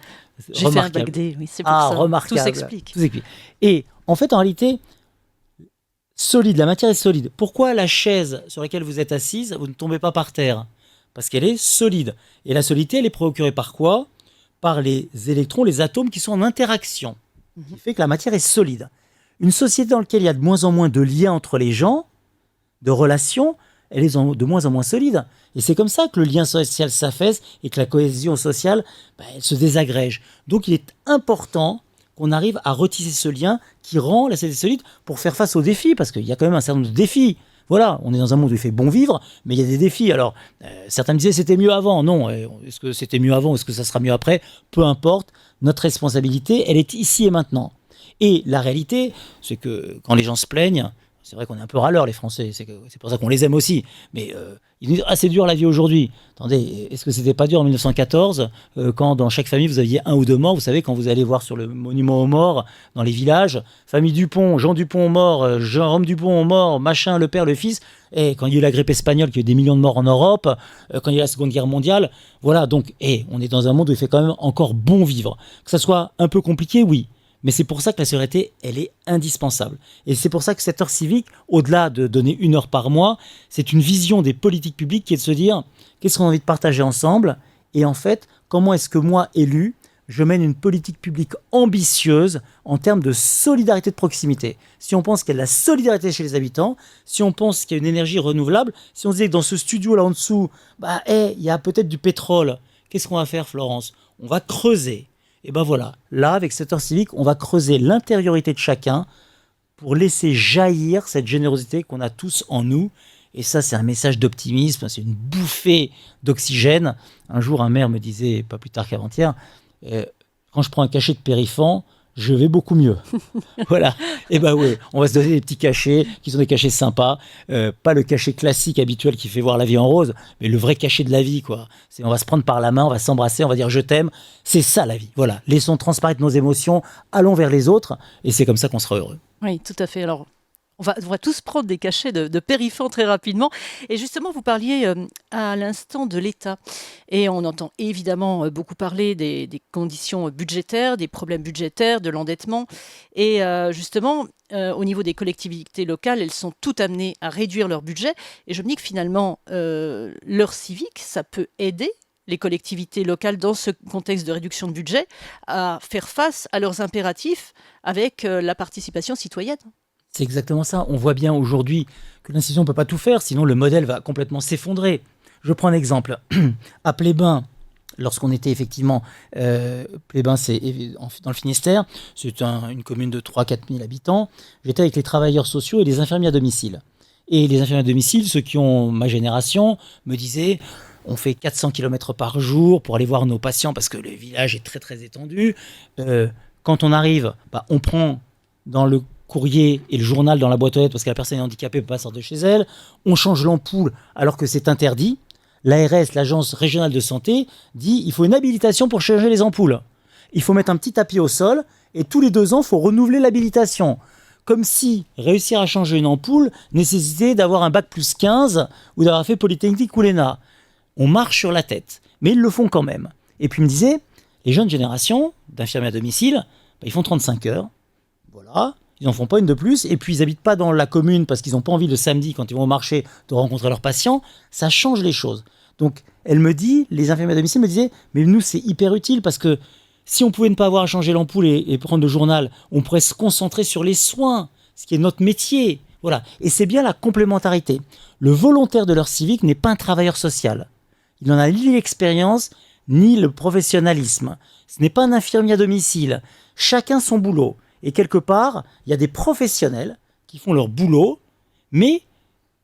J'ai fait un bac D, oui, c'est pour ça. Remarquable. Tout s'explique. Et en fait, en réalité... solide, la matière est solide. Pourquoi la chaise sur laquelle vous êtes assise, vous ne tombez pas par terre ? Parce qu'elle est solide. Et la solidité, elle est procurée par quoi ? Par les électrons, les atomes qui sont en interaction. Ce qui fait que la matière est solide. Une société dans laquelle il y a de moins en moins de liens entre les gens, de relations, elle est de moins en moins solide. Et c'est comme ça que le lien social s'affaisse et que la cohésion sociale, elle se désagrège. Donc il est important qu'on arrive à retisser ce lien qui rend la société solide pour faire face aux défis, parce qu'il y a quand même un certain nombre de défis. Voilà, on est dans un monde où il fait bon vivre, mais il y a des défis. Alors, certains me disaient c'était mieux avant. Non, est-ce que c'était mieux avant, est-ce que ça sera mieux après ? Peu importe, notre responsabilité, elle est ici et maintenant. Et la réalité, c'est que quand les gens se plaignent, c'est vrai qu'on est un peu râleurs, les Français, c'est pour ça qu'on les aime aussi, mais ils disent « Ah, c'est dur la vie aujourd'hui ». Attendez, est-ce que c'était pas dur en 1914, quand dans chaque famille vous aviez 1 ou 2 morts ? Vous savez, quand vous allez voir sur le monument aux morts, dans les villages, famille Dupont, Jean Dupont mort, Jérôme Dupont mort, machin, le père, le fils, et quand il y a eu la grippe espagnole, qui a eu des millions de morts en Europe, quand il y a eu la Seconde Guerre mondiale, voilà, donc, on est dans un monde où il fait quand même encore bon vivre. Que ça soit un peu compliqué, oui. Mais c'est pour ça que la solidarité, elle est indispensable. Et c'est pour ça que cette heure civique, au-delà de donner 1 heure par mois, c'est une vision des politiques publiques qui est de se dire qu'est-ce qu'on a envie de partager ensemble et en fait, comment est-ce que moi, élu, je mène une politique publique ambitieuse en termes de solidarité de proximité. Si on pense qu'il y a de la solidarité chez les habitants, si on pense qu'il y a une énergie renouvelable, si on se dit que dans ce studio là en dessous, il y a peut-être du pétrole, qu'est-ce qu'on va faire, Florence ? On va creuser. Et voilà, là, avec cette heure civique, on va creuser l'intériorité de chacun pour laisser jaillir cette générosité qu'on a tous en nous. Et ça, c'est un message d'optimisme, c'est une bouffée d'oxygène. Un jour, un maire me disait, pas plus tard qu'avant-hier, quand je prends un cachet de Périfan, je vais beaucoup mieux. Voilà. Et oui, on va se donner des petits cachets qui sont des cachets sympas. Pas le cachet classique habituel qui fait voir la vie en rose, mais le vrai cachet de la vie, quoi. On va se prendre par la main, on va s'embrasser, on va dire je t'aime. C'est ça la vie. Voilà. Laissons transparaître nos émotions, allons vers les autres, et c'est comme ça qu'on sera heureux. Oui, tout à fait. Alors, on va tous prendre des cachets de Périfan très rapidement. Et justement, vous parliez à l'instant de l'État. Et on entend évidemment beaucoup parler des conditions budgétaires, des problèmes budgétaires, de l'endettement. Et justement, au niveau des collectivités locales, elles sont toutes amenées à réduire leur budget. Et je me dis que finalement, l'heure civique, ça peut aider les collectivités locales dans ce contexte de réduction de budget à faire face à leurs impératifs avec la participation citoyenne. C'est exactement ça. On voit bien aujourd'hui que l'institution ne peut pas tout faire, sinon le modèle va complètement s'effondrer. Je prends un exemple. À Plébin, lorsqu'on était effectivement... Plébin, c'est dans le Finistère, c'est une commune de 3-4 000 habitants. J'étais avec les travailleurs sociaux et les infirmiers à domicile. Et les infirmiers à domicile, ceux qui ont ma génération, me disaient On fait 400 km par jour pour aller voir nos patients parce que le village est très très étendu. Quand on arrive, on prend dans le courrier et le journal dans la boîte aux lettres parce que la personne est handicapée ne peut pas sortir de chez elle. On change l'ampoule alors que c'est interdit. L'ARS, l'Agence régionale de santé, dit il faut une habilitation pour changer les ampoules. Il faut mettre un petit tapis au sol et tous les 2 ans, il faut renouveler l'habilitation. Comme si réussir à changer une ampoule nécessitait d'avoir un bac plus 15 ou d'avoir fait Polytechnique ou l'ENA. On marche sur la tête, mais ils le font quand même. Et puis il me disait, les jeunes générations d'infirmiers à domicile, ils font 35 heures. Voilà. Ils n'en font pas une de plus, et puis ils n'habitent pas dans la commune parce qu'ils n'ont pas envie le samedi, quand ils vont au marché, de rencontrer leurs patients. Ça change les choses. Donc, elle me dit, les infirmiers à domicile me disaient, mais nous, c'est hyper utile parce que si on pouvait ne pas avoir à changer l'ampoule et prendre le journal, on pourrait se concentrer sur les soins, ce qui est notre métier. Voilà. Et c'est bien la complémentarité. Le volontaire de l'heure civique n'est pas un travailleur social. Il n'en a ni l'expérience, ni le professionnalisme. Ce n'est pas un infirmier à domicile. Chacun son boulot. Et quelque part, il y a des professionnels qui font leur boulot, mais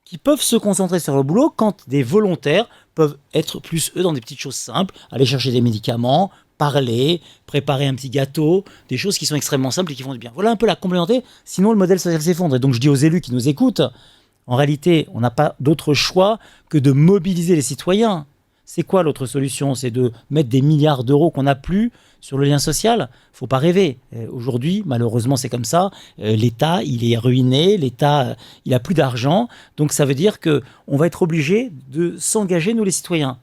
qui peuvent se concentrer sur leur boulot quand des volontaires peuvent être plus, eux, dans des petites choses simples, aller chercher des médicaments, parler, préparer un petit gâteau, des choses qui sont extrêmement simples et qui font du bien. Voilà un peu la complémentarité, sinon le modèle social s'effondre. Et donc je dis aux élus qui nous écoutent, en réalité, on n'a pas d'autre choix que de mobiliser les citoyens. C'est quoi l'autre solution? C'est de mettre des milliards d'euros qu'on n'a plus sur le lien social. Faut pas rêver. Aujourd'hui, malheureusement, c'est comme ça. L'État, il est ruiné. L'État, il a plus d'argent. Donc, ça veut dire que on va être obligé de s'engager, nous les citoyens.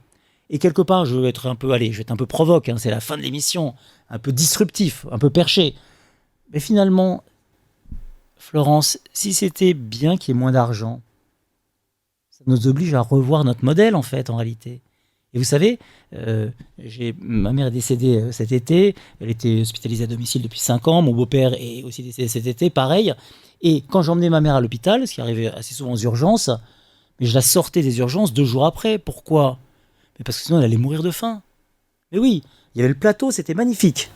Et quelque part, je vais être un peu provoque. C'est la fin de l'émission, un peu disruptif, un peu perché. Mais finalement, Florence, si c'était bien qu'il y ait moins d'argent, ça nous oblige à revoir notre modèle, en fait, en réalité. Et vous savez, ma mère est décédée cet été, elle était hospitalisée à domicile depuis 5 ans, mon beau-père est aussi décédé cet été, pareil. Et quand j'emmenais ma mère à l'hôpital, ce qui arrivait assez souvent aux urgences, mais je la sortais des urgences 2 jours après. Pourquoi? Mais parce que sinon elle allait mourir de faim. Mais oui, il y avait le plateau, c'était magnifique.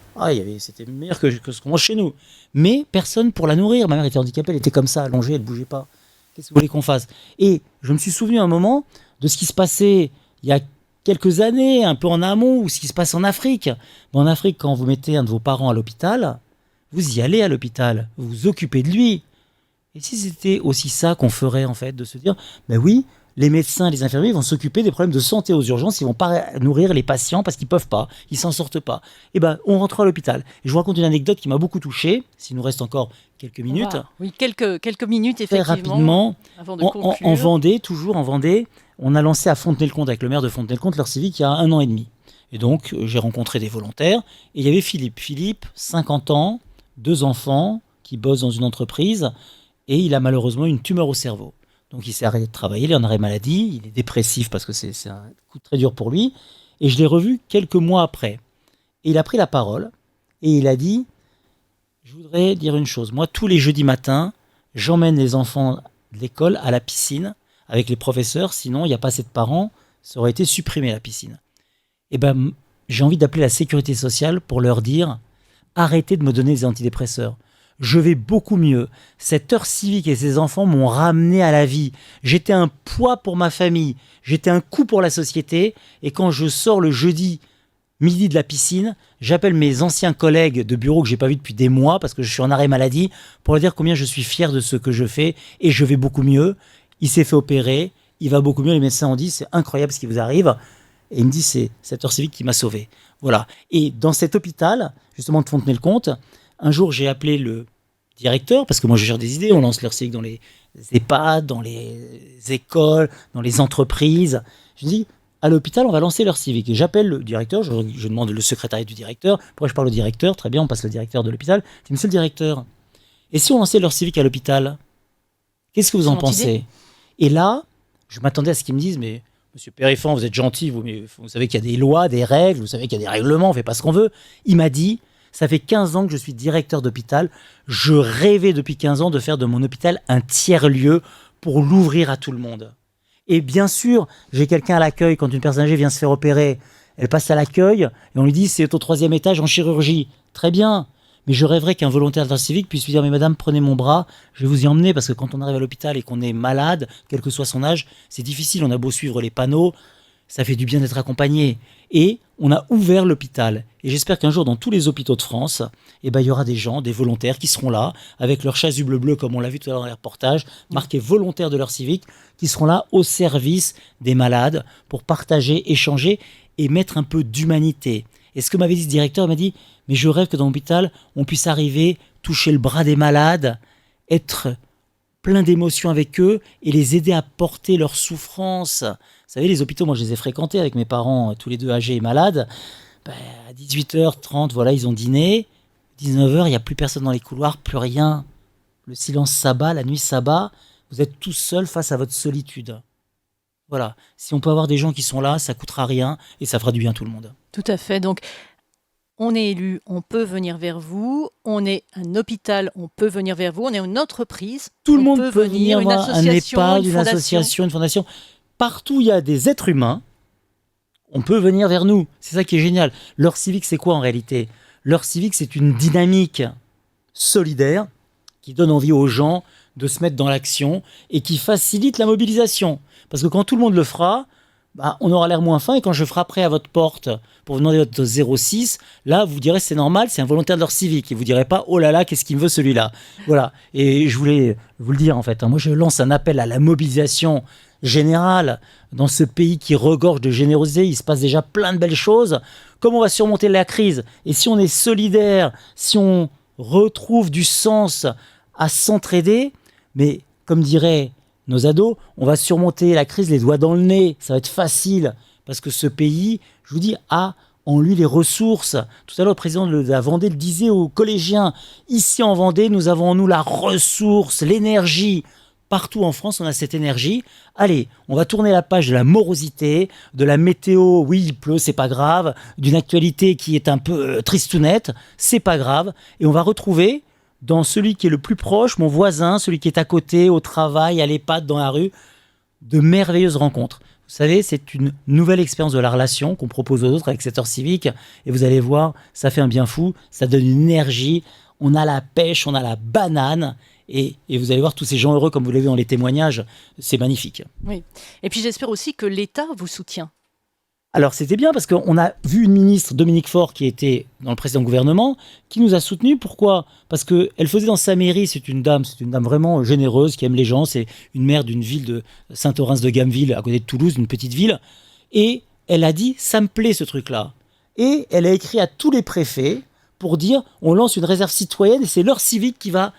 C'était meilleur que ce qu'on mange chez nous. Mais personne pour la nourrir. Ma mère était handicapée, elle était comme ça, allongée, elle ne bougeait pas. Qu'est-ce que vous voulez qu'on fasse? Et je me suis souvenu un moment de ce qui se passait il y a quelques années, un peu en amont, ou ce qui se passe en Afrique. En Afrique, quand vous mettez un de vos parents à l'hôpital, vous y allez à l'hôpital, vous vous occupez de lui. Et si c'était aussi ça qu'on ferait, en fait, de se dire, oui, les médecins, les infirmiers vont s'occuper des problèmes de santé aux urgences, ils vont pas nourrir les patients parce qu'ils peuvent pas, ils s'en sortent pas. On rentre à l'hôpital. Et je vous raconte une anecdote qui m'a beaucoup touché, s'il nous reste encore quelques minutes. Oui, quelques minutes, effectivement. Très rapidement, avant de conclure. en Vendée, toujours en Vendée, on a lancé à Fontenay-le-Comte, avec le maire de Fontenay-le-Comte, l'heure civique, il y a 1 an et demi. Et donc, j'ai rencontré des volontaires, et il y avait Philippe. Philippe, 50 ans, 2 enfants, qui bosse dans une entreprise, et il a malheureusement une tumeur au cerveau. Donc il s'est arrêté de travailler, il est en arrêt maladie, il est dépressif parce que c'est un coup très dur pour lui. Et je l'ai revu quelques mois après. Et il a pris la parole et il a dit « Je voudrais dire une chose. Moi, tous les jeudis matins, j'emmène les enfants de l'école à la piscine avec les professeurs. Sinon, il n'y a pas assez de parents. Ça aurait été supprimé, la piscine. » J'ai envie d'appeler la sécurité sociale pour leur dire « Arrêtez de me donner des antidépresseurs. Je vais beaucoup mieux. Cette heure civique et ces enfants m'ont ramené à la vie. J'étais un poids pour ma famille. J'étais un coût pour la société. Et quand je sors le jeudi midi de la piscine, j'appelle mes anciens collègues de bureau que j'ai pas vus depuis des mois parce que je suis en arrêt maladie pour leur dire combien je suis fier de ce que je fais et je vais beaucoup mieux. Il s'est fait opérer. Il va beaucoup mieux. Les médecins ont dit c'est incroyable ce qui vous arrive. Et il me dit c'est cette heure civique qui m'a sauvé. Voilà. Et dans cet hôpital, justement de Fontenay-le-Comte, un jour, j'ai appelé le directeur, parce que moi, je gère des idées. On lance l'heure civique dans les EHPAD, dans les écoles, dans les entreprises. Je dis, à l'hôpital, on va lancer l'heure civique. Et j'appelle le directeur, je demande le secrétariat du directeur. Pourquoi je parle au directeur? Très bien, on passe le directeur de l'hôpital. Je dis, monsieur le directeur, et si on lançait l'heure civique à l'hôpital? Qu'est-ce que vous en pensez? Et là, je m'attendais à ce qu'ils me disent, mais monsieur Périfan, vous êtes gentil, mais vous savez qu'il y a des lois, des règles, vous savez qu'il y a des règlements, on ne fait pas ce qu'on veut. Il m'a dit, ça fait 15 ans que je suis directeur d'hôpital. Je rêvais depuis 15 ans de faire de mon hôpital un tiers-lieu pour l'ouvrir à tout le monde. Et bien sûr, j'ai quelqu'un à l'accueil quand une personne âgée vient se faire opérer. Elle passe à l'accueil et on lui dit c'est au 3e étage en chirurgie. Très bien. Mais je rêverais qu'un volontaire de l'heure civique puisse lui dire mais madame, prenez mon bras, je vais vous y emmener parce que quand on arrive à l'hôpital et qu'on est malade, quel que soit son âge, c'est difficile. On a beau suivre les panneaux. ça fait du bien d'être accompagné. Et on a ouvert l'hôpital. Et j'espère qu'un jour, dans tous les hôpitaux de France, il y aura des gens, des volontaires qui seront là, avec leur chasuble bleu, comme on l'a vu tout à l'heure dans les reportages, marqués volontaires de l'heure civique, qui seront là au service des malades pour partager, échanger et mettre un peu d'humanité. Et ce que m'avait dit ce directeur, il m'a dit « Mais je rêve que dans l'hôpital, on puisse arriver, toucher le bras des malades, être plein d'émotions avec eux et les aider à porter leur souffrance. » Vous savez, les hôpitaux, moi je les ai fréquentés avec mes parents, tous les deux âgés et malades. À 18h30, voilà, ils ont dîné. 19h, il n'y a plus personne dans les couloirs, plus rien. Le silence s'abat, la nuit s'abat. Vous êtes tous seuls face à votre solitude. Voilà. Si on peut avoir des gens qui sont là, ça ne coûtera rien et ça fera du bien à tout le monde. Tout à fait. Donc, on est élu, on peut venir vers vous. On est un hôpital, on peut venir vers vous. On est une entreprise, tout le monde peut venir, une association, un EHPAD, une association, une fondation. Partout où il y a des êtres humains, on peut venir vers nous. C'est ça qui est génial. L'heure civique, c'est quoi en réalité ? L'heure civique, c'est une dynamique solidaire qui donne envie aux gens de se mettre dans l'action et qui facilite la mobilisation. Parce que quand tout le monde le fera, on aura l'air moins fin, et quand je frapperai à votre porte pour vous demander votre 06, là, vous direz c'est normal, c'est un volontaire de l'heure civique. Et vous direz pas, oh là là, qu'est-ce qu'il me veut celui-là ? Voilà. Et je voulais vous le dire en fait. Moi, je lance un appel à la mobilisation générale dans ce pays qui regorge de générosité. Il se passe déjà plein de belles choses. Comment on va surmonter la crise ? Et si on est solidaire, si on retrouve du sens à s'entraider, mais comme diraient nos ados, on va surmonter la crise les doigts dans le nez. Ça va être facile parce que ce pays, je vous dis, a en lui les ressources. Tout à l'heure, le président de la Vendée le disait aux collégiens. Ici en Vendée, nous avons en nous la ressource, l'énergie. Partout en France, on a cette énergie. Allez, on va tourner la page de la morosité, de la météo, oui, il pleut, c'est pas grave, d'une actualité qui est un peu tristounette, c'est pas grave. Et on va retrouver dans celui qui est le plus proche, mon voisin, celui qui est à côté, au travail, à l'EHPAD, dans la rue, de merveilleuses rencontres. Vous savez, c'est une nouvelle expérience de la relation qu'on propose aux autres avec cette heure civique. Et vous allez voir, ça fait un bien fou, ça donne une énergie. On a la pêche, on a la banane. Et vous allez voir tous ces gens heureux, comme vous l'avez vu dans les témoignages, c'est magnifique. Oui. Et puis j'espère aussi que l'État vous soutient. Alors c'était bien parce qu'on a vu une ministre, Dominique Faure, qui était dans le précédent gouvernement, qui nous a soutenus. Pourquoi ? Parce qu'elle faisait dans sa mairie, c'est une dame vraiment généreuse, qui aime les gens. C'est une maire d'une ville de Saint-Orens-de-Gameville, à côté de Toulouse, une petite ville. Et elle a dit, ça me plaît ce truc-là. Et elle a écrit à tous les préfets pour dire, on lance une réserve citoyenne et c'est l'heure civique qui va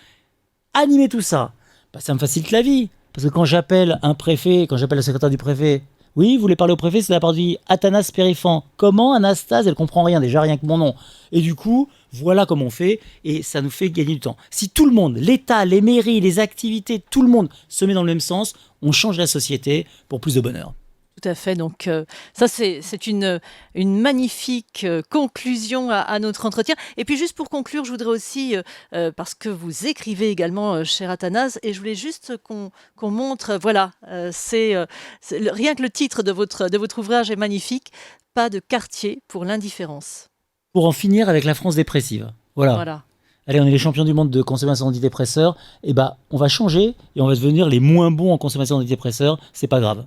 animer tout ça. Ça me facilite la vie. Parce que quand j'appelle un préfet, quand j'appelle le secrétaire du préfet, oui, vous voulez parler au préfet, c'est la part du Athanas Périfan. Comment Anastase ? Elle comprend rien, déjà rien que mon nom. Et du coup, voilà comment on fait, et ça nous fait gagner du temps. Si tout le monde, l'État, les mairies, les activités, tout le monde se met dans le même sens, on change la société pour plus de bonheur. Tout à fait. Donc ça, c'est une magnifique conclusion à notre entretien. Et puis juste pour conclure, je voudrais aussi, parce que vous écrivez également, cher Athanas, et je voulais juste qu'on montre, voilà, rien que le titre de votre ouvrage est magnifique, « Pas de quartier pour l'indifférence ». Pour en finir avec la France dépressive. Voilà. Allez, on est les champions du monde de consommation d'antidépresseurs. Et on va changer et on va devenir les moins bons en consommation d'antidépresseurs. C'est pas grave.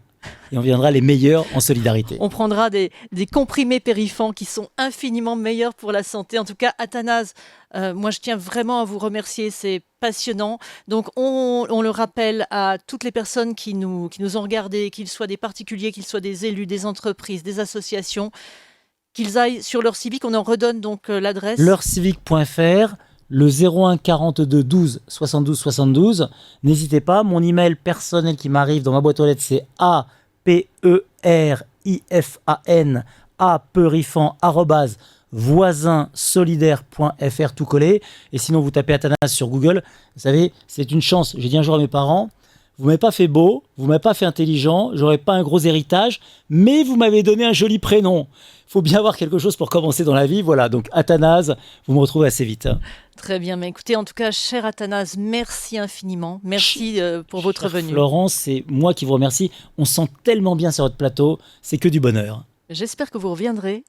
Et on viendra les meilleurs en solidarité. On prendra des comprimés Périfan qui sont infiniment meilleurs pour la santé. En tout cas, Athanas, moi je tiens vraiment à vous remercier, c'est passionnant. Donc on le rappelle à toutes les personnes qui nous ont regardés, qu'ils soient des particuliers, qu'ils soient des élus, des entreprises, des associations, qu'ils aillent sur l'heure civique. On en redonne donc l'adresse. L'heurecivique.fr, le 01 42 12 72 72. N'hésitez pas, mon email personnel qui m'arrive dans ma boîte aux lettres, c'est aperifan@voisinsolidaire.fr, tout collé. Et sinon, vous tapez Athanas sur Google. Vous savez, c'est une chance. J'ai dit un jour à mes parents, vous m'avez pas fait beau, vous m'avez pas fait intelligent, j'aurais pas un gros héritage, mais vous m'avez donné un joli prénom. Il faut bien avoir quelque chose pour commencer dans la vie. Voilà, donc Athanas, vous me retrouvez assez vite. Très bien, mais écoutez, en tout cas, cher Athanas, merci infiniment. Merci pour votre venue. Florence, c'est moi qui vous remercie. On se sent tellement bien sur votre plateau, c'est que du bonheur. J'espère que vous reviendrez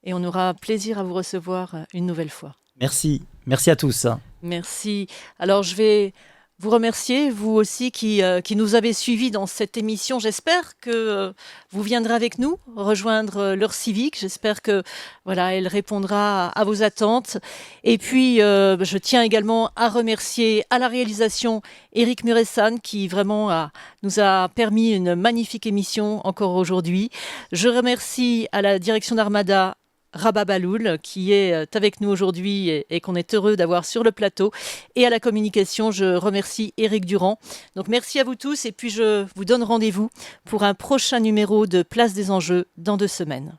et on aura plaisir à vous recevoir une nouvelle fois. Merci à tous. Merci. Alors, je vais vous remercier, vous aussi qui nous avez suivis dans cette émission. J'espère que vous viendrez avec nous rejoindre l'heure civique. J'espère que voilà, elle répondra à vos attentes. Et puis, je tiens également à remercier à la réalisation Éric Muresan qui vraiment nous a permis une magnifique émission encore aujourd'hui. Je remercie à la direction d'Armada Rabat Baloul qui est avec nous aujourd'hui et qu'on est heureux d'avoir sur le plateau. Et à la communication, je remercie Éric Durand. Donc merci à vous tous et puis je vous donne rendez-vous pour un prochain numéro de Place des Enjeux dans 2 semaines.